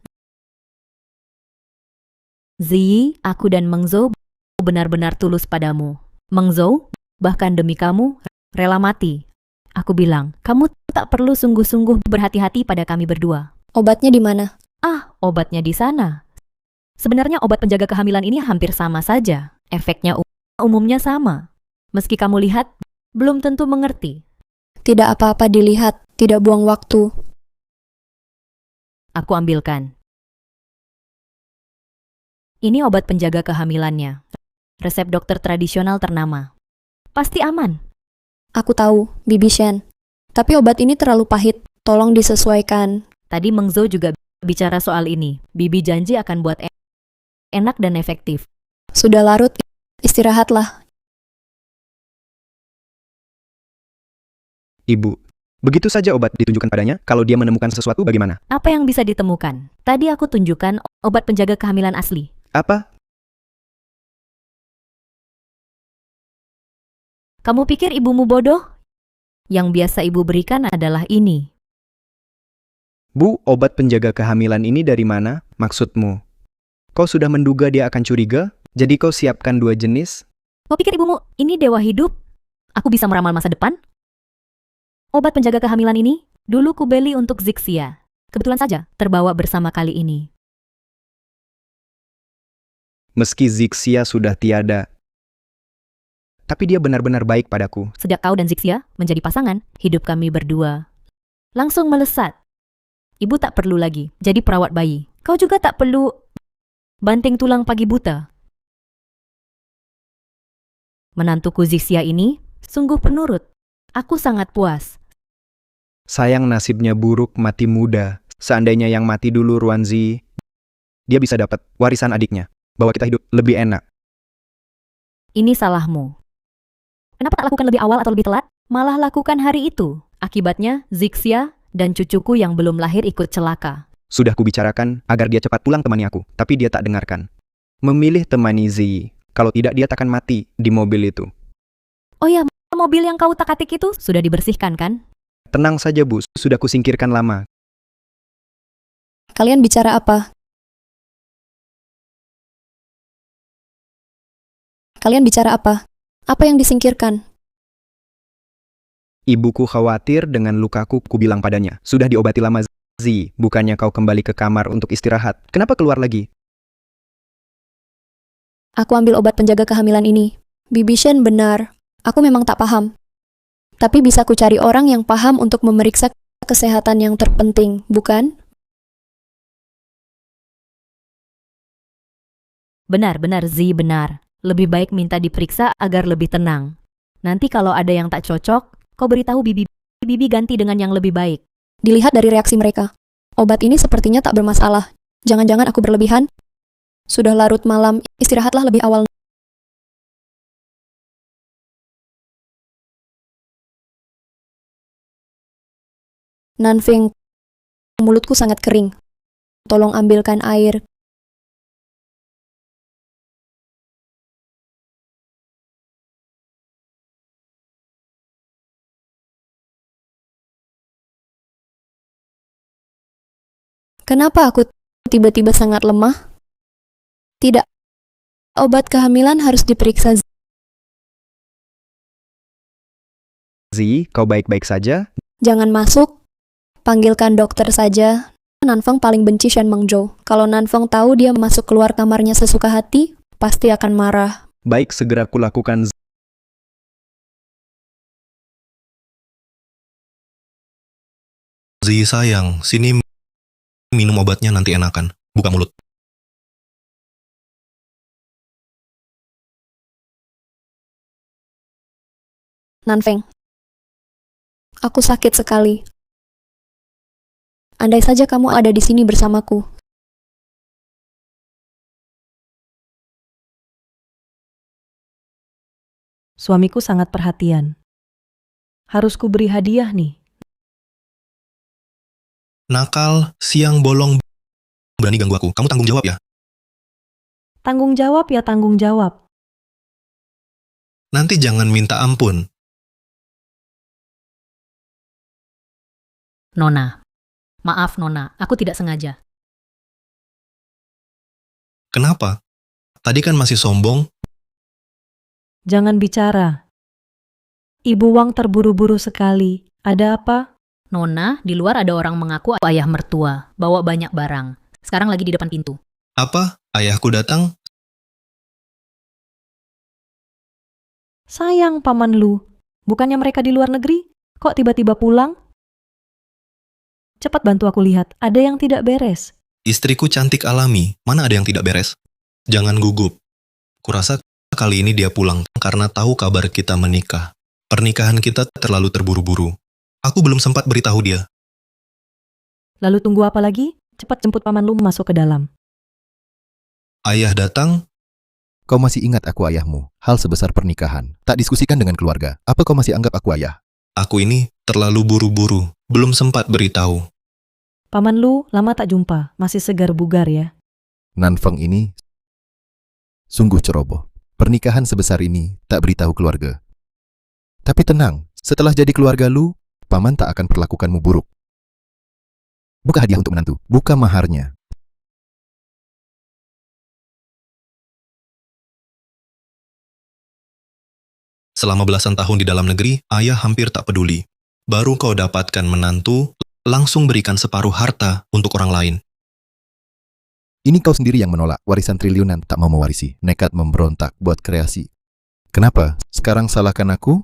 Zi, aku dan Meng Zhou benar-benar tulus padamu. Meng Zhou, bahkan demi kamu, rela mati. Aku bilang, kamu tak perlu sungguh-sungguh berhati-hati pada kami berdua. Obatnya di mana? Ah, obatnya di sana. Sebenarnya obat penjaga kehamilan ini hampir sama saja. Efeknya umumnya sama. Meski kamu lihat, belum tentu mengerti. Tidak apa-apa dilihat, tidak buang waktu. Aku ambilkan. Ini obat penjaga kehamilannya. Resep dokter tradisional ternama. Pasti aman. Aku tahu, Bibi Shen. Tapi obat ini terlalu pahit. Tolong disesuaikan. Tadi Meng Zhou juga bicara soal ini. Bibi janji akan buat enak dan efektif. Sudah larut, istirahatlah. Ibu, begitu saja obat ditunjukkan padanya, kalau dia menemukan sesuatu bagaimana? Apa yang bisa ditemukan? Tadi aku tunjukkan obat penjaga kehamilan asli. Apa? Kamu pikir ibumu bodoh? Yang biasa ibu berikan adalah ini. Bu, obat penjaga kehamilan ini dari mana? Maksudmu? Kau sudah menduga dia akan curiga? Jadi kau siapkan 2 jenis? Kau pikir ibumu ini dewa hidup? Aku bisa meramal masa depan? Obat penjaga kehamilan ini dulu kubeli untuk Zixia. Kebetulan saja terbawa bersama kali ini. Meski Zixia sudah tiada, tapi dia benar-benar baik padaku. Sejak kau dan Zixia menjadi pasangan, hidup kami berdua langsung melesat. Ibu tak perlu lagi jadi perawat bayi. Kau juga tak perlu banting tulang pagi buta. Menantuku Zixia ini sungguh penurut. Aku sangat puas. Sayang nasibnya buruk mati muda. Seandainya yang mati dulu Ruanzi, dia bisa dapat warisan adiknya. Bahwa kita hidup lebih enak. Ini salahmu. Kenapa tak lakukan lebih awal atau lebih telat? Malah lakukan hari itu. Akibatnya, Zixia dan cucuku yang belum lahir ikut celaka. Sudah kubicarakan agar dia cepat pulang temani aku, tapi dia tak dengarkan. Memilih temani Zi. Kalau tidak dia takkan mati di mobil itu. Oh ya, mobil yang kau tak-atik itu sudah dibersihkan kan? Tenang saja Bu, sudah kusingkirkan lama. Kalian bicara apa? Kalian bicara apa? Apa yang disingkirkan? Ibuku khawatir dengan lukaku, ku bilang padanya. Sudah diobati lama Zi, bukannya kau kembali ke kamar untuk istirahat. Kenapa keluar lagi? Aku ambil obat penjaga kehamilan ini. Bibi Shen benar. Aku memang tak paham. Tapi bisa ku cari orang yang paham untuk memeriksa kesehatan yang terpenting, bukan? Benar-benar Zi benar. Lebih baik minta diperiksa agar lebih tenang. Nanti kalau ada yang tak cocok, kau beritahu Bibi. Bibi ganti dengan yang lebih baik. Dilihat dari reaksi mereka. Obat ini sepertinya tak bermasalah. Jangan-jangan aku berlebihan? Sudah larut malam, istirahatlah lebih awal. Nanfeng, mulutku sangat kering. Tolong ambilkan air. Kenapa aku tiba-tiba sangat lemah? Tidak. Obat kehamilan harus diperiksa. Zi, kau baik-baik saja? Jangan masuk. Panggilkan dokter saja. Nanfeng paling benci Shen Mengzhou. Kalau Nanfeng tahu dia masuk keluar kamarnya sesuka hati, pasti akan marah. Baik, segera kulakukan. Zi sayang, sini minum obatnya nanti enakan. Buka mulut. Nanfeng, aku sakit sekali. Andai saja kamu ada di sini bersamaku. Suamiku sangat perhatian. Harus ku beri hadiah nih. Nakal, siang bolong, berani ganggu aku. Kamu tanggung jawab ya? Tanggung jawab ya tanggung jawab. Nanti jangan minta ampun. Nona. Maaf, Nona. Aku tidak sengaja. Kenapa? Tadi kan masih sombong. Jangan bicara. Ibu Wang terburu-buru sekali. Ada apa? Nona, di luar ada orang mengaku ayah mertua, bawa banyak barang. Sekarang lagi di depan pintu. Apa? Ayahku datang? Sayang Paman Lu. Bukannya mereka di luar negeri? Kok tiba-tiba pulang? Cepat bantu aku lihat. Ada yang tidak beres. Istriku cantik alami. Mana ada yang tidak beres? Jangan gugup. Kurasa kali ini dia pulang karena tahu kabar kita menikah. Pernikahan kita terlalu terburu-buru. Aku belum sempat beritahu dia. Lalu tunggu apa lagi? Cepat jemput Paman Lu masuk ke dalam. Ayah datang? Kau masih ingat aku ayahmu? Hal sebesar pernikahan. Tak diskusikan dengan keluarga. Apa kau masih anggap aku ayah? Aku ini terlalu buru-buru. Belum sempat beritahu. Paman Lu, lama tak jumpa. Masih segar bugar ya. Nanfeng ini sungguh ceroboh. Pernikahan sebesar ini tak beritahu keluarga. Tapi tenang, setelah jadi keluarga Lu, Paman tak akan perlakukanmu buruk. Buka hadiah untuk menantu, buka maharnya. Selama belasan tahun di dalam negeri, ayah hampir tak peduli. Baru kau dapatkan menantu, langsung berikan separuh harta untuk orang lain. Ini kau sendiri yang menolak, warisan triliunan tak mau mewarisi, nekat memberontak buat kreasi. Kenapa? Sekarang salahkan aku?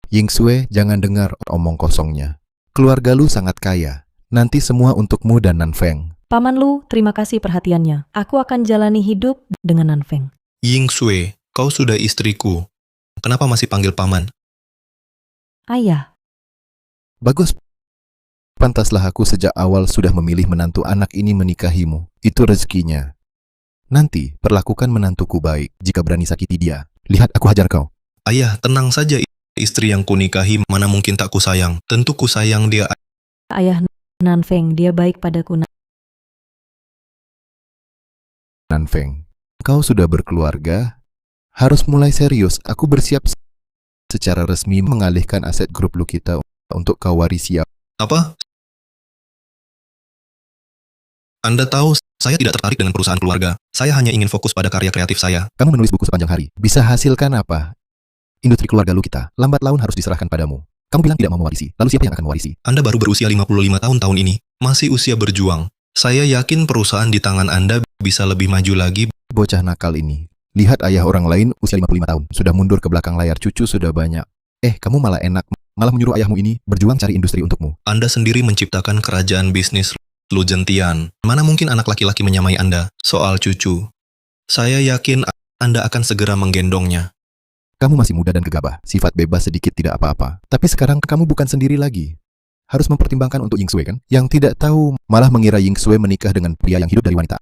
Ying Sui, jangan dengar omong kosongnya. Keluarga Lu sangat kaya. Nanti semua untukmu dan Nanfeng. Paman Lu, terima kasih perhatiannya. Aku akan jalani hidup dengan Nanfeng. Ying Sui, kau sudah istriku. Kenapa masih panggil paman? Ayah, Bagus. Pantaslah aku sejak awal sudah memilih menantu anak ini menikahimu. Itu rezekinya. Nanti perlakukan menantuku baik jika berani sakiti dia. Lihat aku hajar kau. Ayah, tenang saja. Istri yang kunikahi mana mungkin tak kusayang. Tentu kusayang dia. ayah Nanfeng, dia baik padaku. Nanfeng, kau sudah berkeluarga? Harus mulai serius. Aku bersiap secara resmi mengalihkan aset grup Lu kita untuk kau warisi. Apa? Anda tahu, saya tidak tertarik dengan perusahaan keluarga. Saya hanya ingin fokus pada karya kreatif saya. Kamu menulis buku sepanjang hari. Bisa hasilkan apa? Industri keluarga Lu kita, lambat laun harus diserahkan padamu. Kamu bilang tidak mau mewarisi. Lalu siapa yang akan mewarisi? Anda baru berusia 55 tahun ini. Masih usia berjuang. Saya yakin perusahaan di tangan Anda bisa lebih maju lagi. Bocah nakal ini. Lihat ayah orang lain usia 55 tahun. Sudah mundur ke belakang layar, cucu sudah banyak. Kamu malah enak. Malah menyuruh ayahmu ini berjuang cari industri untukmu. Anda sendiri menciptakan kerajaan bisnis Lu Zentian. Mana mungkin anak laki-laki menyamai Anda soal cucu? Saya yakin Anda akan segera menggendongnya. Kamu masih muda dan gegabah. Sifat bebas sedikit tidak apa-apa. Tapi sekarang kamu bukan sendiri lagi. Harus mempertimbangkan untuk Ying Sui kan? Yang tidak tahu malah mengira Ying Sui menikah dengan pria yang hidup dari wanita.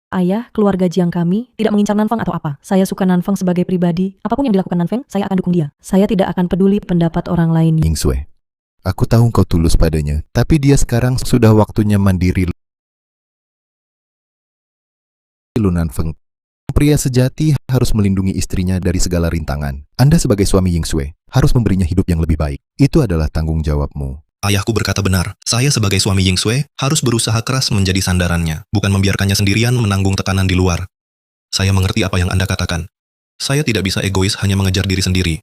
Ayah, keluarga Jiang kami tidak mengincar Nanfeng atau apa. Saya suka Nanfeng sebagai pribadi. Apapun yang dilakukan Nanfeng, saya akan dukung dia. Saya tidak akan peduli pendapat orang lain. Ying Sui, aku tahu kau tulus padanya. Tapi dia sekarang sudah waktunya mandiri. Lu Nanfeng, pria sejati harus melindungi istrinya dari segala rintangan. Anda sebagai suami Ying Sui harus memberinya hidup yang lebih baik. Itu adalah tanggung jawabmu. Ayahku berkata benar. Saya sebagai suami Ying Sui harus berusaha keras menjadi sandarannya, bukan membiarkannya sendirian menanggung tekanan di luar. Saya mengerti apa yang Anda katakan. Saya tidak bisa egois hanya mengejar diri sendiri.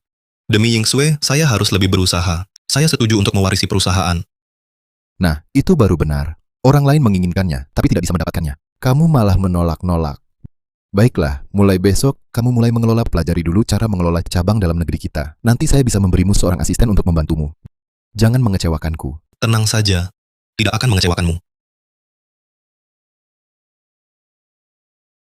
Demi Ying Sui, saya harus lebih berusaha. Saya setuju untuk mewarisi perusahaan. Nah, itu baru benar. Orang lain menginginkannya, tapi tidak bisa mendapatkannya. Kamu malah menolak-nolak. Baiklah, mulai besok, kamu mulai mengelola. Pelajari dulu cara mengelola cabang dalam negeri kita. Nanti saya bisa memberimu seorang asisten untuk membantumu. Jangan mengecewakanku. Tenang saja, tidak akan mengecewakanmu.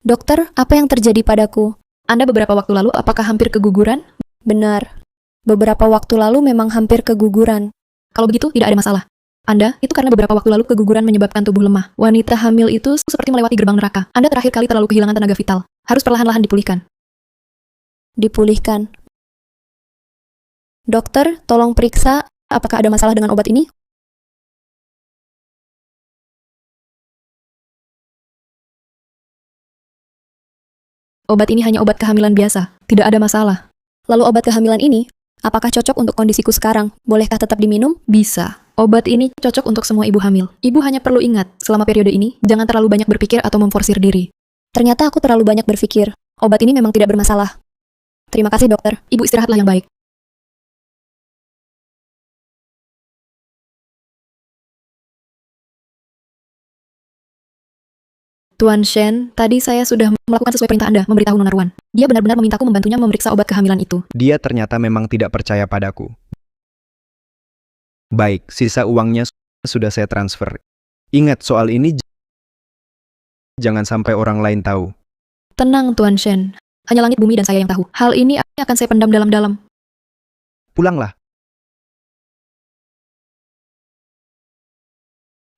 Dokter, apa yang terjadi padaku? Anda beberapa waktu lalu apakah hampir keguguran? Benar. Beberapa waktu lalu memang hampir keguguran. Kalau begitu, tidak ada masalah. Anda, itu karena beberapa waktu lalu keguguran menyebabkan tubuh lemah. Wanita hamil itu seperti melewati gerbang neraka. Anda terakhir kali terlalu kehilangan tenaga vital. Harus perlahan-lahan dipulihkan. Dipulihkan. Dokter, tolong periksa apakah ada masalah dengan obat ini? Obat ini hanya obat kehamilan biasa. Tidak ada masalah. Lalu obat kehamilan ini, apakah cocok untuk kondisiku sekarang? Bolehkah tetap diminum? Bisa. Obat ini cocok untuk semua ibu hamil. Ibu hanya perlu ingat, selama periode ini, jangan terlalu banyak berpikir atau memforsir diri. Ternyata aku terlalu banyak berpikir. Obat ini memang tidak bermasalah. Terima kasih dokter. Ibu istirahatlah yang baik. Tuan Shen, tadi saya sudah melakukan sesuai perintah Anda, memberitahu Nona Ruan. Dia benar-benar memintaku membantunya memeriksa obat kehamilan itu. Dia ternyata memang tidak percaya padaku. Baik, sisa uangnya sudah saya transfer. Ingat soal ini, jangan sampai orang lain tahu. Tenang Tuan Shen, hanya langit bumi dan saya yang tahu. Hal ini akan saya pendam dalam-dalam. Pulanglah.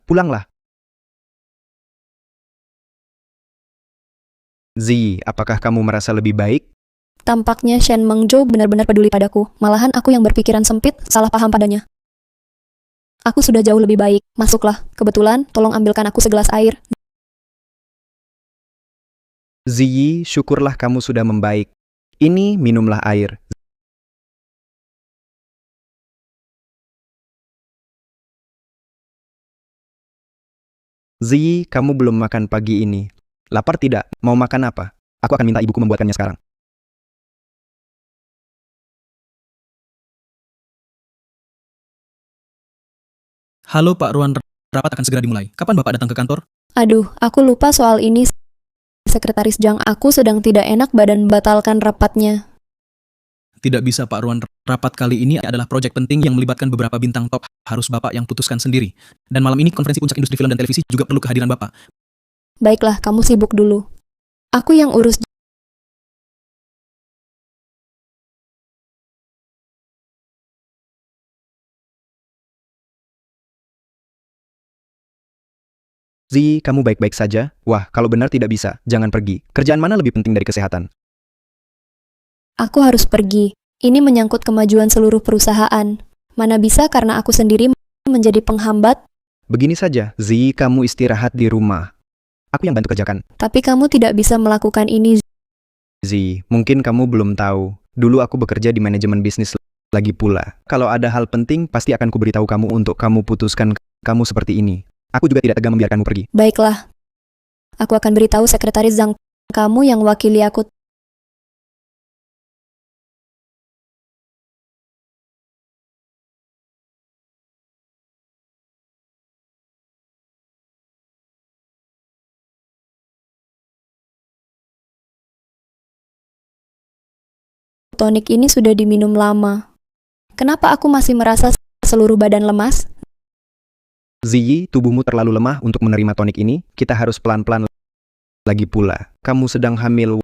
Pulanglah. Zi, apakah kamu merasa lebih baik? Tampaknya Shen Mengzhou benar-benar peduli padaku. Malahan aku yang berpikiran sempit, salah paham padanya. Aku sudah jauh lebih baik. Masuklah. Kebetulan, tolong ambilkan aku segelas air. Ziyi, syukurlah kamu sudah membaik. Ini minumlah air. Ziyi, kamu belum makan pagi ini. Lapar tidak? Mau makan apa? Aku akan minta ibuku membuatkannya sekarang. Halo Pak Ruan, rapat akan segera dimulai. Kapan Bapak datang ke kantor? Aduh, aku lupa soal ini. Sekretaris Jang, aku sedang tidak enak badan batalkan rapatnya. Tidak bisa Pak Ruan, rapat kali ini adalah proyek penting yang melibatkan beberapa bintang top. Harus Bapak yang putuskan sendiri. Dan malam ini konferensi puncak industri film dan televisi juga perlu kehadiran Bapak. Baiklah, kamu sibuk dulu. Aku yang urus. Zi, kamu baik-baik saja? Wah, kalau benar tidak bisa, jangan pergi. Kerjaan mana lebih penting dari kesehatan? Aku harus pergi. Ini menyangkut kemajuan seluruh perusahaan. Mana bisa karena aku sendiri menjadi penghambat. Begini saja, Zi, kamu istirahat di rumah. Aku yang bantu kerjakan. Tapi kamu tidak bisa melakukan ini. Zi, mungkin kamu belum tahu. Dulu aku bekerja di manajemen bisnis lagi pula. Kalau ada hal penting, pasti akan kuberitahu kamu untuk kamu putuskan kamu seperti ini. Aku juga tidak tega membiarkanmu pergi. Baiklah. Aku akan beritahu sekretaris Zhang, kamu yang wakili aku. Tonik ini sudah diminum lama. Kenapa aku masih merasa seluruh badan lemas? Ziyi, tubuhmu terlalu lemah untuk menerima tonik ini. Kita harus pelan-pelan lagi pula. Kamu sedang hamil.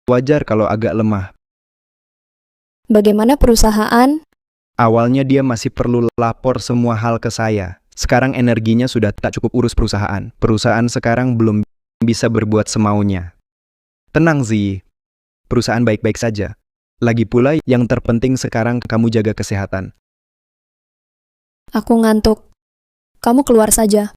Wajar kalau agak lemah. Bagaimana perusahaan? Awalnya dia masih perlu lapor semua hal ke saya. Sekarang energinya sudah tak cukup urus perusahaan. Perusahaan sekarang belum bisa berbuat semaunya. Tenang Ziyi. Perusahaan baik-baik saja. Lagi pula yang terpenting sekarang kamu jaga kesehatan. Aku ngantuk. Kamu keluar saja.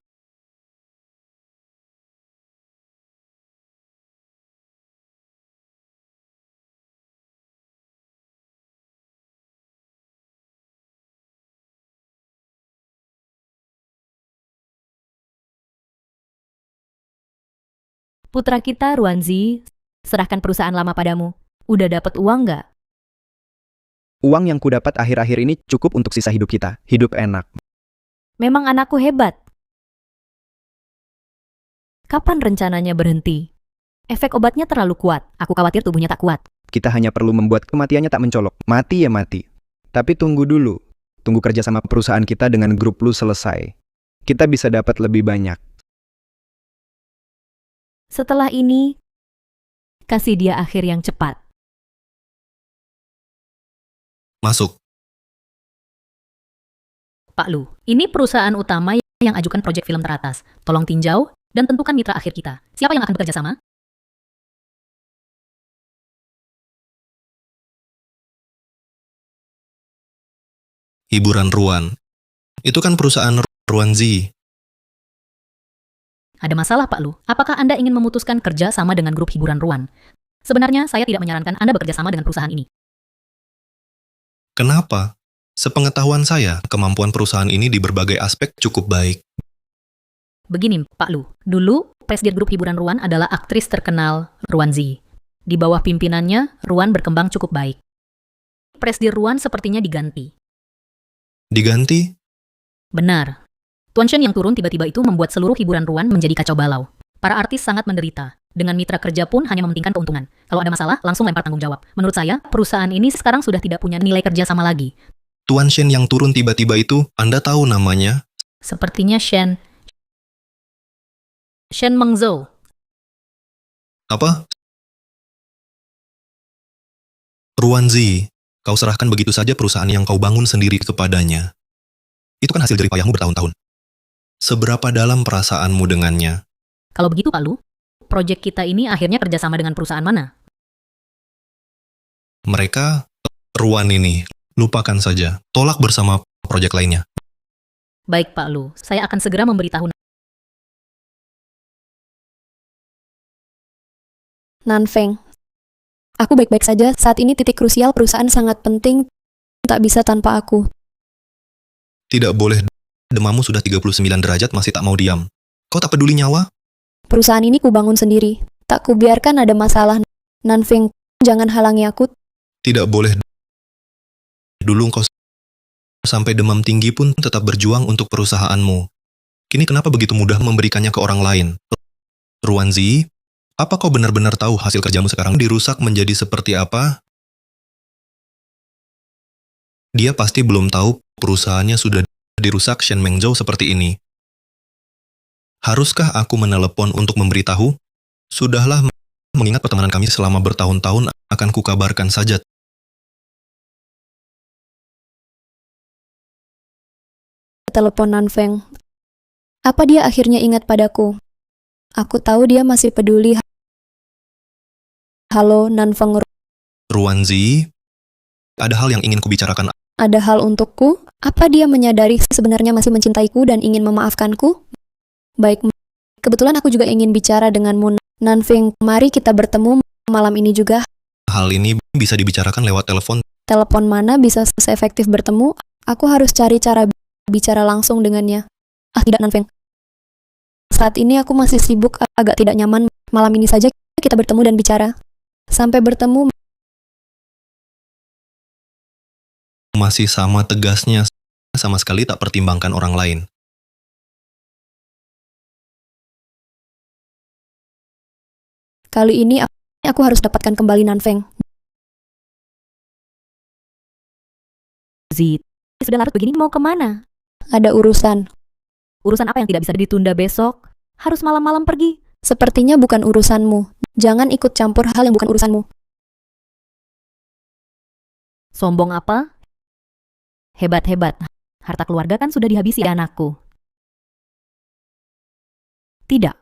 Putra kita, Ruanzi, serahkan perusahaan lama padamu. Udah dapat uang nggak? Uang yang kudapat akhir-akhir ini cukup untuk sisa hidup kita. Hidup enak. Memang anakku hebat. Kapan rencananya berhenti? Efek obatnya terlalu kuat. Aku khawatir tubuhnya tak kuat. Kita hanya perlu membuat kematiannya tak mencolok. Mati ya mati. Tapi tunggu dulu. Tunggu kerja sama perusahaan kita dengan grup lu selesai. Kita bisa dapat lebih banyak. Setelah ini, kasih dia akhir yang cepat. Masuk. Pak Lu, ini perusahaan utama yang ajukan proyek film teratas. Tolong tinjau dan tentukan mitra akhir kita. Siapa yang akan bekerja sama? Hiburan Ruan. Itu kan perusahaan Ruanzi. Ada masalah, Pak Lu. Apakah Anda ingin memutuskan kerja sama dengan grup hiburan Ruan? Sebenarnya saya tidak menyarankan Anda bekerja sama dengan perusahaan ini. Kenapa? Sepengetahuan saya, kemampuan perusahaan ini di berbagai aspek cukup baik. Begini, Pak Lu. Dulu, presiden grup hiburan Ruan adalah aktris terkenal Ruanzi. Di bawah pimpinannya, Ruan berkembang cukup baik. Presiden Ruan sepertinya diganti. Diganti? Benar. Tuan Shen yang turun tiba-tiba itu membuat seluruh hiburan Ruan menjadi kacau balau. Para artis sangat menderita. Dengan mitra kerja pun hanya mementingkan keuntungan. Kalau ada masalah, langsung lempar tanggung jawab. Menurut saya, perusahaan ini sekarang sudah tidak punya nilai kerja sama lagi. Tuan Shen yang turun tiba-tiba itu, Anda tahu namanya? Sepertinya Shen Mengzhou. Apa? Ruanzi, kau serahkan begitu saja perusahaan yang kau bangun sendiri kepadanya. Itu kan hasil jerih payahmu bertahun-tahun. Seberapa dalam perasaanmu dengannya? Kalau begitu, Pak Lu, proyek kita ini akhirnya kerjasama dengan perusahaan mana? Mereka, Ruan ini, lupakan saja. Tolak bersama proyek lainnya. Baik, Pak Lu. Saya akan segera memberitahu. Nanfeng, aku baik-baik saja. Saat ini titik krusial perusahaan sangat penting. Tak bisa tanpa aku. Tidak boleh. Demammu sudah 39 derajat masih tak mau diam. Kau tak peduli nyawa? Perusahaan ini kubangun sendiri. Tak kubiarkan ada masalah. Nanfeng, jangan halangi aku. Tidak boleh. Dulu kau sampai demam tinggi pun tetap berjuang untuk perusahaanmu. Kini kenapa begitu mudah memberikannya ke orang lain? Ruanzi, apa kau benar-benar tahu hasil kerjamu sekarang dirusak menjadi seperti apa? Dia pasti belum tahu perusahaannya sudah dirusak Shen Mengzhou seperti ini. Haruskah aku menelepon untuk memberitahu? Sudahlah, mengingat pertemanan kami selama bertahun-tahun, akan kukabarkan saja. Telepon Nanfeng. Apa dia akhirnya ingat padaku? Aku tahu dia masih peduli. Halo, Nanfeng. Ruanzi, ada hal yang ingin kubicarakan. Ada hal untukku? Apa dia menyadari sebenarnya masih mencintaiku dan ingin memaafkanku? Baik, kebetulan aku juga ingin bicara denganmu, Nanfeng. Mari kita bertemu malam ini juga. Hal ini bisa dibicarakan lewat telepon. Telepon mana bisa seefektif bertemu? Aku harus cari cara bicara langsung dengannya. Ah, tidak, Nanfeng. Saat ini aku masih sibuk, agak tidak nyaman. Malam ini saja kita bertemu dan bicara. Sampai bertemu. Masih sama tegasnya, sama sekali tak pertimbangkan orang lain. Kali ini aku harus dapatkan kembali Nanfeng. Zi, sudah larut begini mau kemana? Ada urusan. Urusan apa yang tidak bisa ditunda besok? Harus malam-malam pergi? Sepertinya bukan urusanmu. Jangan ikut campur hal yang bukan urusanmu. Sombong apa? Hebat-hebat. Harta keluarga kan sudah dihabisi anakku. Tidak.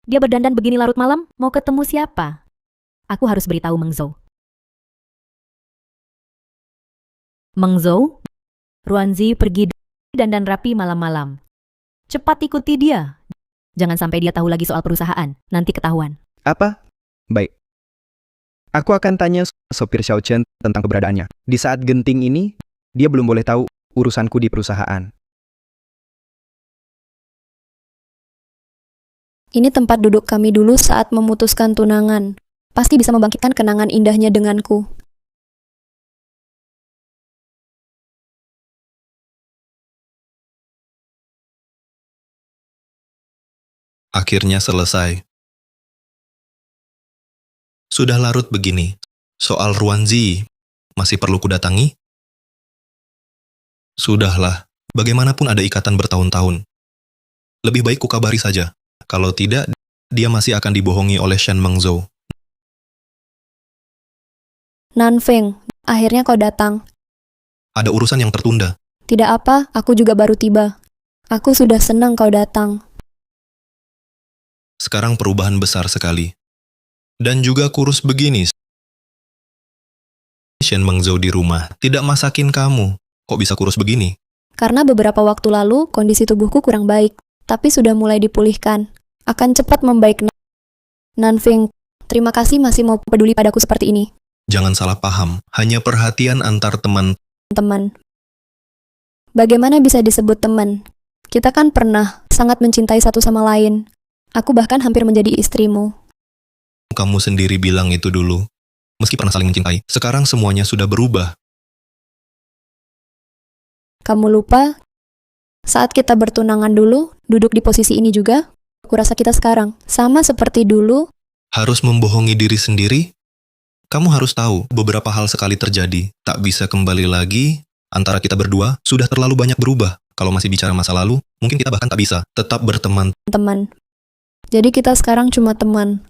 Dia berdandan begini larut malam, mau ketemu siapa? Aku harus beritahu Mengzhou. Mengzhou, Ruanzi pergi dandan rapi malam-malam. Cepat ikuti dia. Jangan sampai dia tahu lagi soal perusahaan, nanti ketahuan. Apa? Baik. Aku akan tanya sopir Xiao Chen tentang keberadaannya. Di saat genting ini, dia belum boleh tahu urusanku di perusahaan. Ini tempat duduk kami dulu saat memutuskan tunangan. Pasti bisa membangkitkan kenangan indahnya denganku. Akhirnya selesai. Sudah larut begini. Soal Ruanzi, masih perlu kudatangi? Sudahlah, bagaimanapun ada ikatan bertahun-tahun. Lebih baik kukabari saja. Kalau tidak, dia masih akan dibohongi oleh Shen Mengzhou. Nanfeng, akhirnya kau datang. Ada urusan yang tertunda. Tidak apa, aku juga baru tiba. Aku sudah senang kau datang. Sekarang perubahan besar sekali. Dan juga kurus begini. Shen Mengzhou di rumah, tidak masakin kamu. Kok bisa kurus begini? Karena beberapa waktu lalu, kondisi tubuhku kurang baik. Tapi sudah mulai dipulihkan. Akan cepat membaik. Nanfeng, terima kasih masih mau peduli padaku seperti ini. Jangan salah paham, hanya perhatian antar teman. Teman. Bagaimana bisa disebut teman? Kita kan pernah sangat mencintai satu sama lain. Aku bahkan hampir menjadi istrimu. Kamu sendiri bilang itu dulu. Meski pernah saling mencintai, sekarang semuanya sudah berubah. Kamu lupa? Saat kita bertunangan dulu, duduk di posisi ini juga, kurasa kita sekarang sama seperti dulu. Harus membohongi diri sendiri? Kamu harus tahu, beberapa hal sekali terjadi. Tak bisa kembali lagi. Antara kita berdua, sudah terlalu banyak berubah. Kalau masih bicara masa lalu, mungkin kita bahkan tak bisa tetap berteman. Teman. Jadi kita sekarang cuma teman.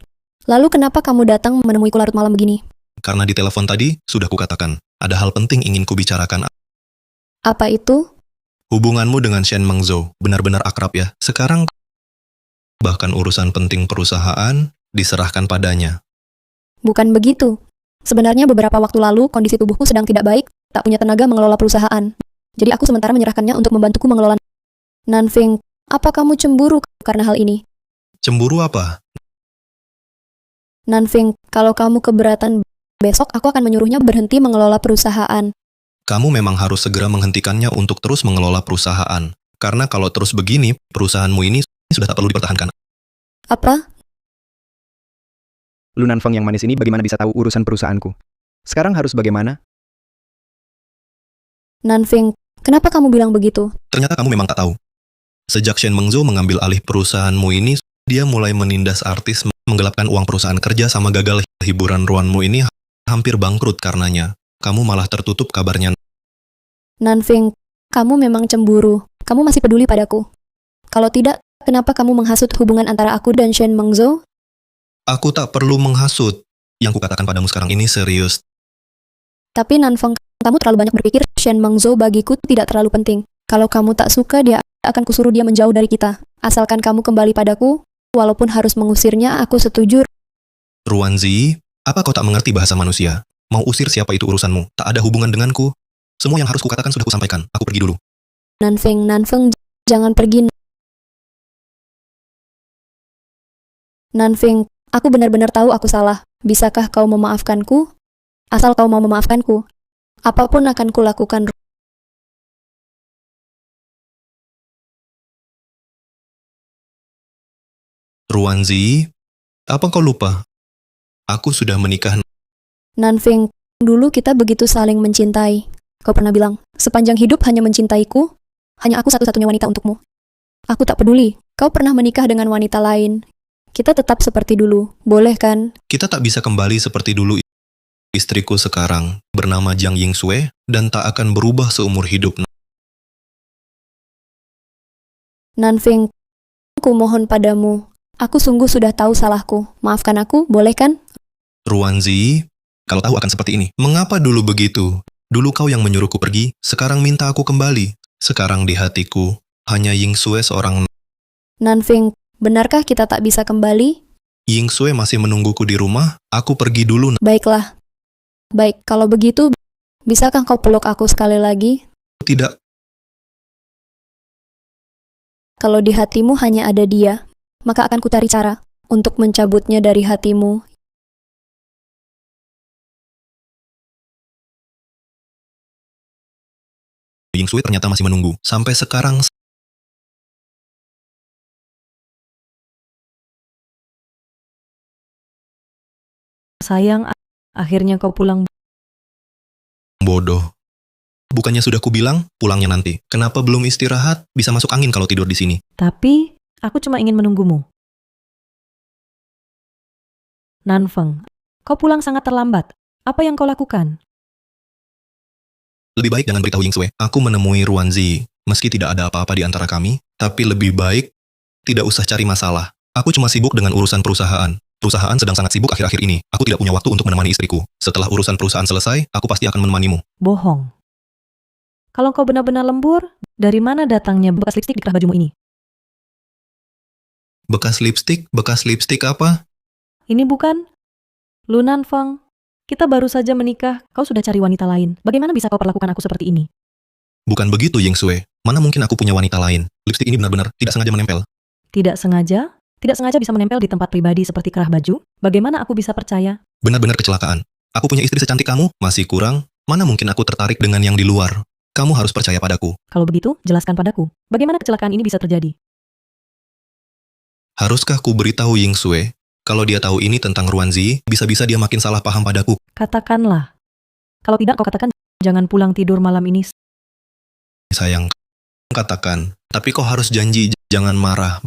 Lalu kenapa kamu datang menemuiku larut malam begini? Karena di telepon tadi, sudah kukatakan, ada hal penting ingin kubicarakan. Apa itu? Hubunganmu dengan Shen Mengzhou benar-benar akrab ya. Sekarang, bahkan urusan penting perusahaan diserahkan padanya. Bukan begitu. Sebenarnya beberapa waktu lalu, kondisi tubuhku sedang tidak baik, tak punya tenaga mengelola perusahaan. Jadi aku sementara menyerahkannya untuk membantuku mengelola. Nanfeng, apa kamu cemburu karena hal ini? Cemburu apa? Nanfeng, kalau kamu keberatan, besok aku akan menyuruhnya berhenti mengelola perusahaan. Kamu memang harus segera menghentikannya untuk terus mengelola perusahaan. Karena kalau terus begini, perusahaanmu ini sudah tak perlu dipertahankan. Apa? Lu Nanfeng yang manis ini bagaimana bisa tahu urusan perusahaanku? Sekarang harus bagaimana? Nanfeng, kenapa kamu bilang begitu? Ternyata kamu memang tak tahu. Sejak Shen Mengzhou mengambil alih perusahaanmu ini, dia mulai menindas artis, menggelapkan uang perusahaan kerja sama gagal hiburan ruanmu ini hampir bangkrut karenanya. Kamu malah tertutup kabarnya. Nanfeng, kamu memang cemburu. Kamu masih peduli padaku. Kalau tidak, kenapa kamu menghasut hubungan antara aku dan Shen Mengzhou? Aku tak perlu menghasut. Yang kukatakan padamu sekarang ini serius. Tapi Nanfeng, kamu terlalu banyak berpikir. Shen Mengzhou bagiku tidak terlalu penting. Kalau kamu tak suka, dia akan kusuruh dia menjauh dari kita. Asalkan kamu kembali padaku, walaupun harus mengusirnya, aku setuju. Ruanzi, apa kau tak mengerti bahasa manusia? Mau usir siapa itu urusanmu? Tak ada hubungan denganku. Semua yang harus kukatakan sudah kusampaikan. Aku pergi dulu. Nanfeng, jangan pergi. Nanfeng, aku benar-benar tahu aku salah. Bisakah kau memaafkanku? Asal kau mau memaafkanku, apapun akan kulakukan. Ruanzi, apa kau lupa? Aku sudah menikah. Nanfeng, dulu kita begitu saling mencintai. Kau pernah bilang, sepanjang hidup hanya mencintaiku, hanya aku satu-satunya wanita untukmu. Aku tak peduli, kau pernah menikah dengan wanita lain. Kita tetap seperti dulu, boleh kan? Kita tak bisa kembali seperti dulu. Istriku sekarang bernama Jiang Yingsue dan tak akan berubah seumur hidup. Nanfeng, aku mohon padamu. Aku sungguh sudah tahu salahku. Maafkan aku, boleh kan? Ruanzi, kalau tahu akan seperti ini, mengapa dulu begitu? Dulu kau yang menyuruhku pergi, sekarang minta aku kembali. Sekarang di hatiku, hanya Yingsue seorang. Nanfeng, benarkah kita tak bisa kembali? Yingsue masih menungguku di rumah, aku pergi dulu. Baiklah. Baik, kalau begitu, bisakah kau peluk aku sekali lagi? Tidak. Kalau di hatimu hanya ada dia, maka akan kutari cara untuk mencabutnya dari hatimu. Yingsue ternyata masih menunggu. Sampai sekarang. Sayang, akhirnya kau pulang. Bodoh. Bukannya sudah kubilang, pulangnya nanti. Kenapa belum istirahat? Bisa masuk angin kalau tidur di sini. Tapi, aku cuma ingin menunggumu. Nanfeng, kau pulang sangat terlambat. Apa yang kau lakukan? Lebih baik jangan beritahu Yingsue. Aku menemui Ruanzi. Meski tidak ada apa-apa di antara kami, tapi lebih baik tidak usah cari masalah. Aku cuma sibuk dengan urusan perusahaan. Perusahaan sedang sangat sibuk akhir-akhir ini. Aku tidak punya waktu untuk menemani istriku. Setelah urusan perusahaan selesai, aku pasti akan menemanimu. Bohong. Kalau kau benar-benar lembur, dari mana datangnya bekas lipstik di kerah bajumu ini? Bekas lipstik apa? Ini bukan? Lu Nanfeng, kita baru saja menikah, kau sudah cari wanita lain. Bagaimana bisa kau perlakukan aku seperti ini? Bukan begitu, Yingsue. Mana mungkin aku punya wanita lain? Lipstik ini benar-benar tidak sengaja menempel. Tidak sengaja? Tidak sengaja bisa menempel di tempat pribadi seperti kerah baju? Bagaimana aku bisa percaya? Benar-benar kecelakaan. Aku punya istri secantik kamu, masih kurang. Mana mungkin aku tertarik dengan yang di luar? Kamu harus percaya padaku. Kalau begitu, jelaskan padaku. Bagaimana kecelakaan ini bisa terjadi? Haruskah ku beritahu Yingsue? Kalau dia tahu ini tentang Ruanzi, bisa-bisa dia makin salah paham padaku. Katakanlah. Kalau tidak, kau katakan jangan pulang tidur malam ini. Sayang, katakan. Tapi kau harus janji, jangan marah.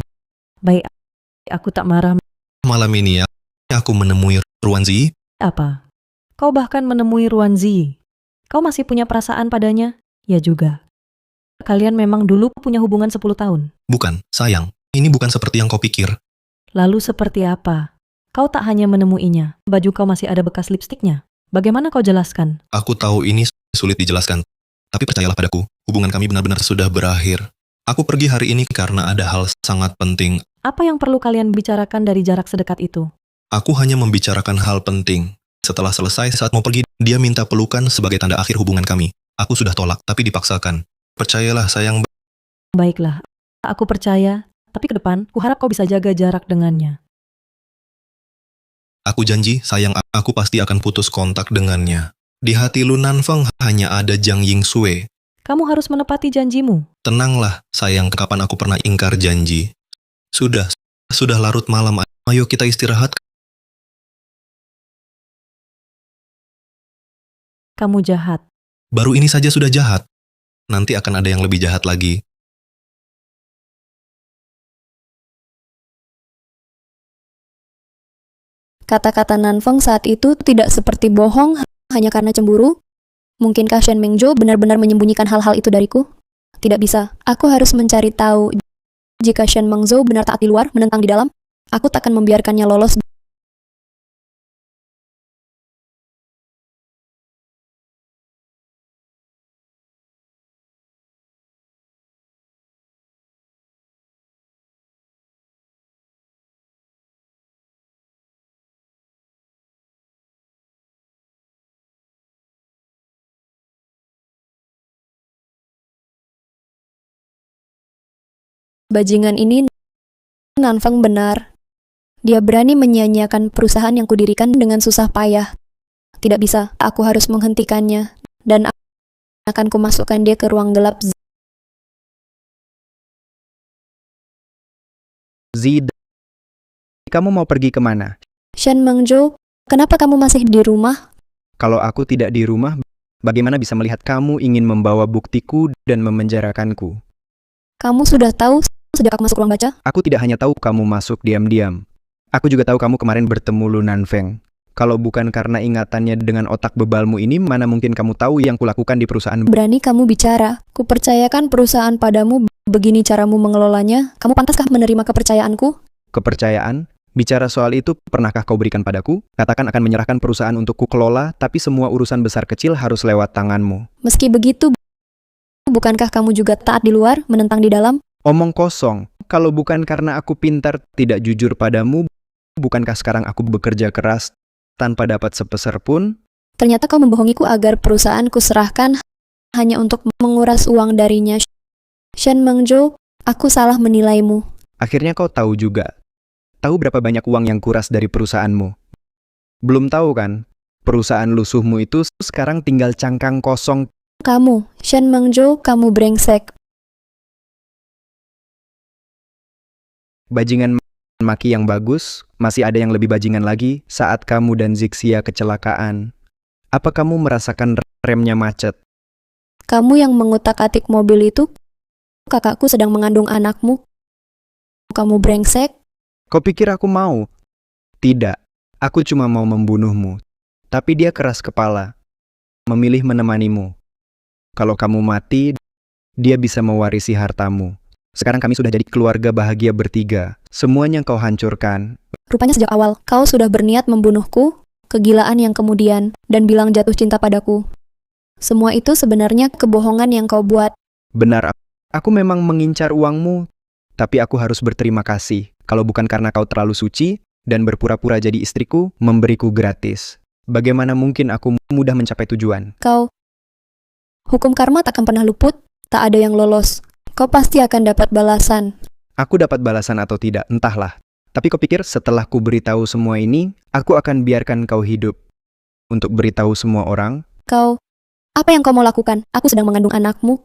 Baik, aku tak marah. Malam ini ya, aku menemui Ruanzi. Apa? Kau bahkan menemui Ruanzi. Kau masih punya perasaan padanya? Ya juga. Kalian memang dulu punya hubungan 10 tahun. Bukan, sayang. Ini bukan seperti yang kau pikir. Lalu seperti apa? Kau tak hanya menemuinya, baju kau masih ada bekas lipstiknya. Bagaimana kau jelaskan? Aku tahu ini sulit dijelaskan. Tapi percayalah padaku, hubungan kami benar-benar sudah berakhir. Aku pergi hari ini karena ada hal sangat penting. Apa yang perlu kalian bicarakan dari jarak sedekat itu? Aku hanya membicarakan hal penting. Setelah selesai, saat mau pergi, dia minta pelukan sebagai tanda akhir hubungan kami. Aku sudah tolak, tapi dipaksakan. Percayalah, sayang. Baiklah, aku percaya. Tapi ke depan, kuharap kau bisa jaga jarak dengannya. Aku janji, sayang, aku pasti akan putus kontak dengannya. Di hati Lu Nanfeng hanya ada Jiang Yingsue. Kamu harus menepati janjimu. Tenanglah, sayang, kapan aku pernah ingkar janji. Sudah larut malam. Ayo kita istirahat. Kamu jahat. Baru ini saja sudah jahat. Nanti akan ada yang lebih jahat lagi. Kata-kata Nanfeng saat itu tidak seperti bohong hanya karena cemburu. Mungkinkah Shen Mengzhou benar-benar menyembunyikan hal-hal itu dariku? Tidak bisa. Aku harus mencari tahu. Jika Shen Mengzhou benar taat di luar, menentang di dalam, aku tak akan membiarkannya lolos. Bajingan ini, Nanfeng benar. Dia berani menyia-nyiakan perusahaan yang kudirikan dengan susah payah. Tidak bisa, aku harus menghentikannya. Dan akan kumasukkan dia ke ruang gelap. Zid, kamu mau pergi kemana? Shen Mengzhou, kenapa kamu masih di rumah? Kalau aku tidak di rumah, bagaimana bisa melihat kamu ingin membawa buktiku dan memenjarakanku? Kamu sudah tahu sejak aku masuk ruang baca? Aku tidak hanya tahu kamu masuk diam-diam. Aku juga tahu kamu kemarin bertemu Lu Nanfeng. Kalau bukan karena ingatannya dengan otak bebalmu ini, mana mungkin kamu tahu yang kulakukan di perusahaan? Berani kamu bicara. Kupercayakan perusahaan padamu, begini caramu mengelolanya. Kamu pantaskah menerima kepercayaanku? Kepercayaan? Bicara soal itu, pernahkah kau berikan padaku? Katakan akan menyerahkan perusahaan untuk kukelola, tapi semua urusan besar kecil harus lewat tanganmu. Meski begitu, bukankah kamu juga taat di luar, menentang di dalam? Omong kosong. Kalau bukan karena aku pintar, tidak jujur padamu, bukankah sekarang aku bekerja keras tanpa dapat sepeser pun? Ternyata kau membohongiku agar perusahaan kuserahkan hanya untuk menguras uang darinya. Shen Mengzhou, aku salah menilaimu. Akhirnya kau tahu juga. Tahu berapa banyak uang yang kuras dari perusahaanmu? Belum tahu kan? Perusahaan lusuhmu itu sekarang tinggal cangkang kosong. Kamu, Shen Mengzhou, kamu brengsek. Bajingan maki yang bagus, masih ada yang lebih bajingan lagi saat kamu dan Zixia kecelakaan. Apa kamu merasakan remnya macet? Kamu yang mengutak-atik mobil itu, kakakku sedang mengandung anakmu. Kamu brengsek. Kau pikir aku mau? Tidak, aku cuma mau membunuhmu. Tapi dia keras kepala, memilih menemanimu. Kalau kamu mati, dia bisa mewarisi hartamu. Sekarang kami sudah jadi keluarga bahagia bertiga. Semuanya kau hancurkan. Rupanya sejak awal, kau sudah berniat membunuhku, kegilaan yang kemudian, dan bilang jatuh cinta padaku. Semua itu sebenarnya kebohongan yang kau buat. Benar, aku memang mengincar uangmu, tapi aku harus berterima kasih. Kalau bukan karena kau terlalu suci dan berpura-pura jadi istriku, memberiku gratis. Bagaimana mungkin aku mudah mencapai tujuan? Kau, hukum karma tak akan pernah luput, tak ada yang lolos. Kau pasti akan dapat balasan. Aku dapat balasan atau tidak, entahlah. Tapi kau pikir setelah ku beritahu semua ini, aku akan biarkan kau hidup untuk beritahu semua orang? Kau, apa yang kau mau lakukan? Aku sedang mengandung anakmu.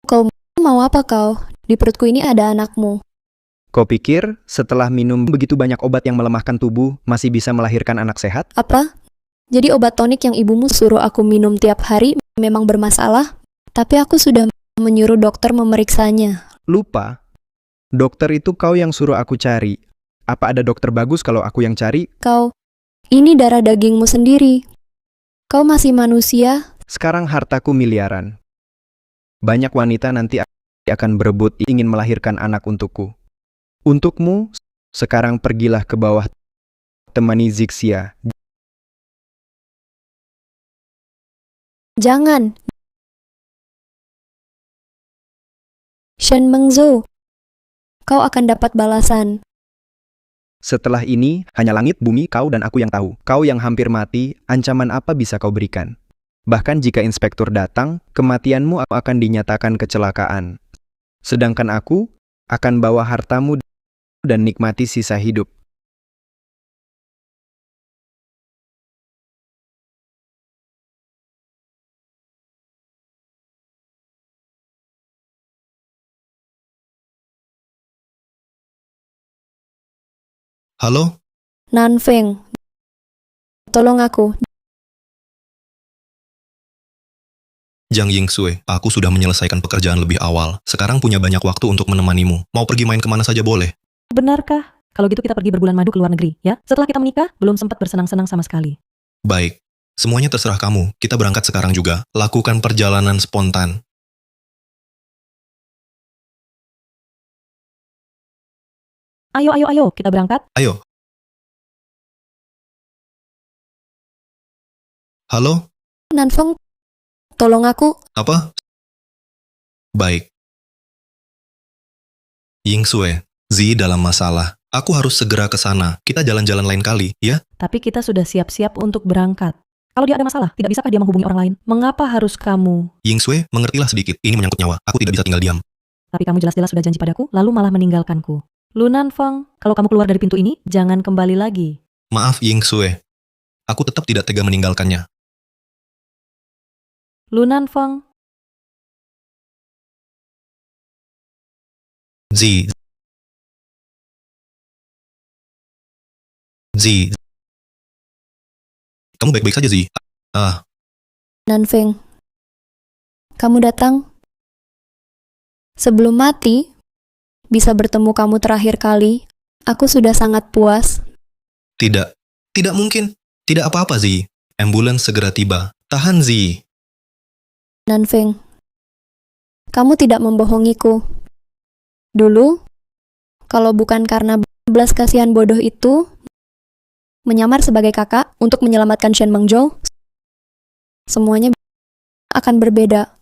Kau mau apa kau? Di perutku ini ada anakmu. Kau pikir setelah minum begitu banyak obat yang melemahkan tubuh, masih bisa melahirkan anak sehat? Apa? Jadi obat tonik yang ibumu suruh aku minum tiap hari memang bermasalah? Tapi aku sudah menyuruh dokter memeriksanya. Lupa. Dokter itu kau yang suruh aku cari. Apa ada dokter bagus kalau aku yang cari? Kau, ini darah dagingmu sendiri. Kau masih manusia. Sekarang hartaku miliaran. Banyak wanita nanti akan berebut ingin melahirkan anak untukku. Untukmu, sekarang pergilah ke bawah, temani Zixia. Jangan. Shen Mengzhou, kau akan dapat balasan. Setelah ini, hanya langit, bumi, kau dan aku yang tahu. Kau yang hampir mati, ancaman apa bisa kau berikan? Bahkan jika inspektur datang, kematianmu akan dinyatakan kecelakaan. Sedangkan aku akan bawa hartamu dan nikmati sisa hidup. Halo? Nanfeng, tolong aku. Jiang Yingsue, aku sudah menyelesaikan pekerjaan lebih awal. Sekarang punya banyak waktu untuk menemanimu. Mau pergi main kemana saja boleh. Benarkah? Kalau gitu kita pergi berbulan madu ke luar negeri, ya? Setelah kita menikah, belum sempat bersenang-senang sama sekali. Baik. Semuanya terserah kamu. Kita berangkat sekarang juga. Lakukan perjalanan spontan. Ayo, kita berangkat. Ayo. Halo? Nanfeng, tolong aku. Apa? Baik. Yingsue, Zi dalam masalah. Aku harus segera ke sana. Kita jalan-jalan lain kali, ya? Tapi kita sudah siap-siap untuk berangkat. Kalau dia ada masalah, tidak bisakah dia menghubungi orang lain? Mengapa harus kamu? Yingsue, mengertilah sedikit. Ini menyangkut nyawa. Aku tidak bisa tinggal diam. Tapi kamu jelas-jelas sudah janji padaku, lalu malah meninggalkanku. Lu Nanfeng, kalau kamu keluar dari pintu ini, jangan kembali lagi. Maaf, Yingsue. Aku tetap tidak tega meninggalkannya. Lu Nanfeng, Zi. Zi. Kamu baik-baik saja, Zi. Nanfeng, kamu datang. Sebelum mati, bisa bertemu kamu terakhir kali, aku sudah sangat puas. Tidak. Tidak mungkin. Tidak apa-apa, Zi. Ambulans segera tiba. Tahan, Zi. Nanfeng, kamu tidak membohongiku. Dulu, kalau bukan karena belas kasihan bodoh itu, menyamar sebagai kakak untuk menyelamatkan Shen Mengzhou, semuanya akan berbeda.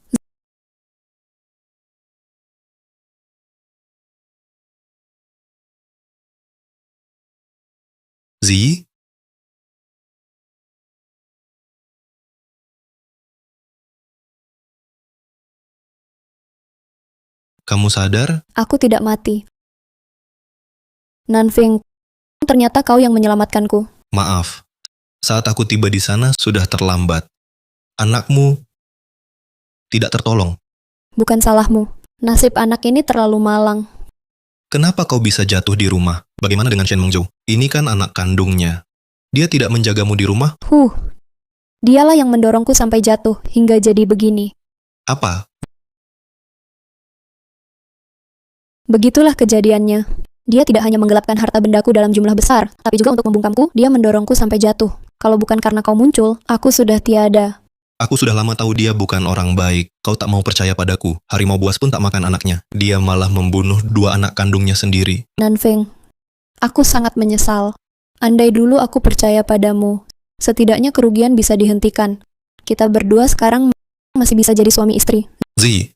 Zi? Kamu sadar? Aku tidak mati. Nanfeng, ternyata kau yang menyelamatkanku. Maaf. Saat aku tiba di sana sudah terlambat. Anakmu tidak tertolong. Bukan salahmu. Nasib anak ini terlalu malang. Kenapa kau bisa jatuh di rumah? Bagaimana dengan Shen Mengzhou? Ini kan anak kandungnya. Dia tidak menjagamu di rumah? Dialah yang mendorongku sampai jatuh hingga jadi begini. Apa? Begitulah kejadiannya. Dia tidak hanya menggelapkan harta bendaku dalam jumlah besar, tapi juga untuk membungkamku, dia mendorongku sampai jatuh. Kalau bukan karena kau muncul, aku sudah tiada. Aku sudah lama tahu dia bukan orang baik. Kau tak mau percaya padaku. Harimau buas pun tak makan anaknya. Dia malah membunuh 2 anak kandungnya sendiri. Nanfeng, aku sangat menyesal. Andai dulu aku percaya padamu, Setidaknya kerugian bisa dihentikan. Kita berdua sekarang masih bisa jadi suami istri. Zi,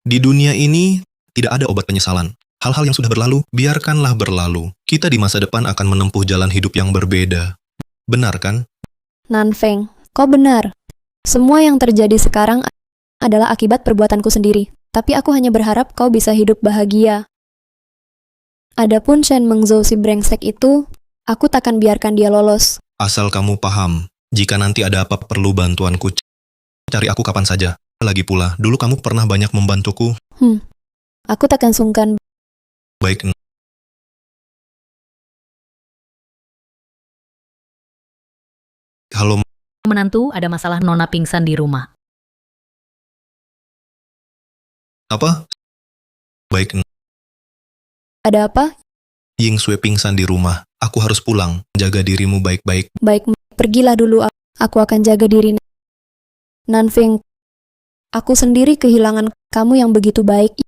di dunia ini tidak ada obat penyesalan. Hal-hal yang sudah berlalu, biarkanlah berlalu. Kita di masa depan akan menempuh jalan hidup yang berbeda. Benar kan? Nanfeng, kau benar. Semua yang terjadi sekarang adalah akibat perbuatanku sendiri. Tapi aku hanya berharap kau bisa hidup bahagia. Adapun Shen Mengzhou si brengsek itu, aku takkan biarkan dia lolos. Asal kamu paham, jika nanti ada apa perlu bantuanku, cari aku kapan saja. Lagi pula, dulu kamu pernah banyak membantuku. Aku takkan sungkan. Baik. Halo, Menantu, ada masalah Nona pingsan di rumah. apa? Baik, Ada apa? Ying Sui pingsan di rumah. Aku harus pulang. Jaga dirimu baik-baik. Baik, pergilah dulu. Aku akan jaga diri. Nanfeng, aku sendiri kehilangan kamu yang begitu baik.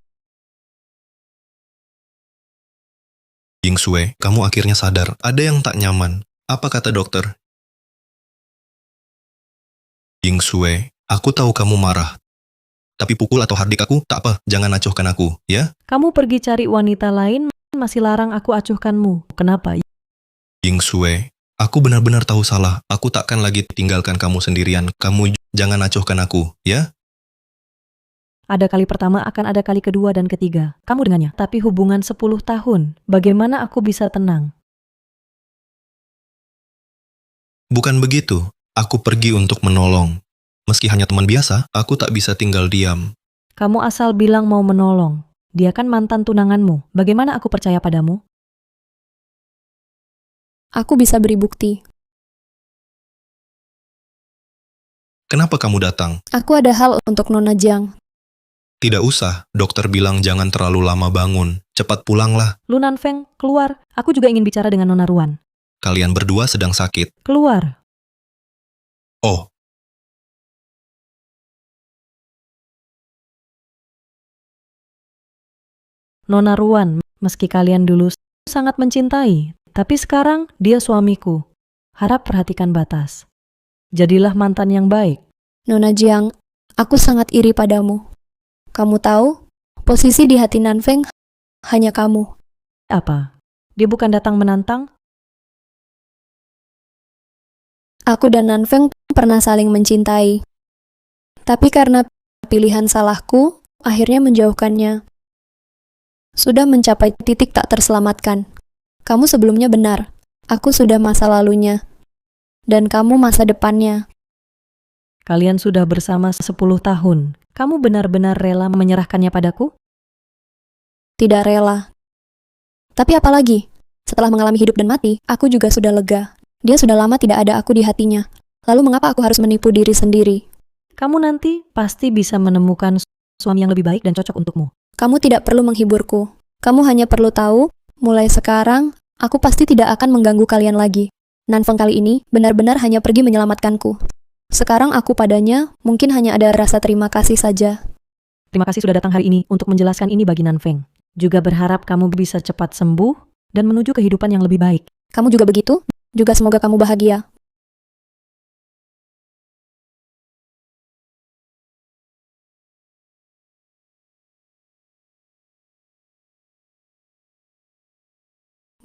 Ying Sui, kamu akhirnya sadar. Ada yang tak nyaman. Apa kata dokter? Ying Sui, aku tahu kamu marah. Tapi pukul atau hardik aku, tak apa. Jangan acuhkan aku, ya? Kamu pergi cari wanita lain, masih larang aku acuhkanmu. Kenapa? Ying Sui, aku benar-benar tahu salah. Aku takkan lagi tinggalkan kamu sendirian. Kamu jangan acuhkan aku, ya? Ada kali pertama, akan ada kali kedua dan ketiga. Kamu dengannya. Tapi hubungan 10 tahun. Bagaimana aku bisa tenang? Bukan begitu. Aku pergi untuk menolong. Meski hanya teman biasa, aku tak bisa tinggal diam. Kamu asal bilang mau menolong. Dia kan mantan tunanganmu. Bagaimana aku percaya padamu? Aku bisa beri bukti. Kenapa kamu datang? Aku ada hal untuk Nona Jiang. Tidak usah. Dokter bilang jangan terlalu lama bangun. Cepat pulanglah. Lu Nanfeng, keluar. Aku juga ingin bicara dengan Nona Ruan. Kalian berdua sedang sakit. Keluar. Oh, Nona Ruan, meski kalian dulu sangat mencintai, tapi sekarang dia suamiku. Harap perhatikan batas. Jadilah mantan yang baik. Nona Jiang, aku sangat iri padamu. Kamu tahu, posisi di hati Nanfeng hanya kamu. Apa? Dia bukan datang menantang? Aku dan Nanfeng pernah saling mencintai. Tapi karena pilihan salahku, akhirnya menjauhkannya. Sudah mencapai titik tak terselamatkan. Kamu sebelumnya benar. Aku sudah masa lalunya. Dan kamu masa depannya. Kalian sudah bersama 10 tahun. Kamu benar-benar rela menyerahkannya padaku? Tidak rela. Tapi apalagi? Setelah mengalami hidup dan mati, aku juga sudah lega. Dia sudah lama tidak ada aku di hatinya. Lalu mengapa aku harus menipu diri sendiri? Kamu nanti pasti bisa menemukan suami yang lebih baik dan cocok untukmu. Kamu tidak perlu menghiburku. Kamu hanya perlu tahu, mulai sekarang, aku pasti tidak akan mengganggu kalian lagi. Nanfeng kali ini benar-benar hanya pergi menyelamatkanku. Sekarang aku padanya mungkin hanya ada rasa terima kasih saja. Terima kasih sudah datang hari ini untuk menjelaskan ini bagi Nanfeng. Juga berharap kamu bisa cepat sembuh dan menuju kehidupan yang lebih baik. Kamu juga begitu? Juga semoga kamu bahagia.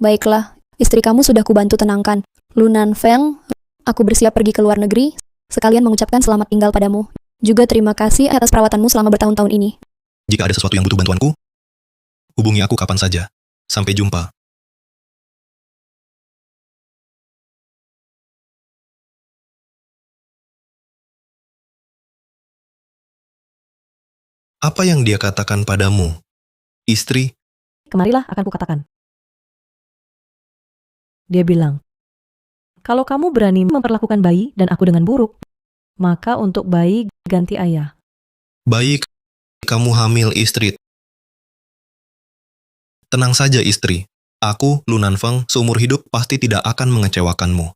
Baiklah, istri kamu sudah kubantu tenangkan. Lu Nanfeng, aku bersiap pergi ke luar negeri, sekalian mengucapkan selamat tinggal padamu. Juga terima kasih atas perawatanmu selama bertahun-tahun ini. jika ada sesuatu yang butuh bantuanku, hubungi aku kapan saja. Sampai jumpa. Apa yang dia katakan padamu? Istri, Kemarilah akan kukatakan. Dia bilang, kalau kamu berani memperlakukan bayi dan aku dengan buruk, maka untuk bayi ganti ayah. baik, kamu hamil istri. Tenang saja istri. Aku, Lu Nanfeng, seumur hidup pasti tidak akan mengecewakanmu.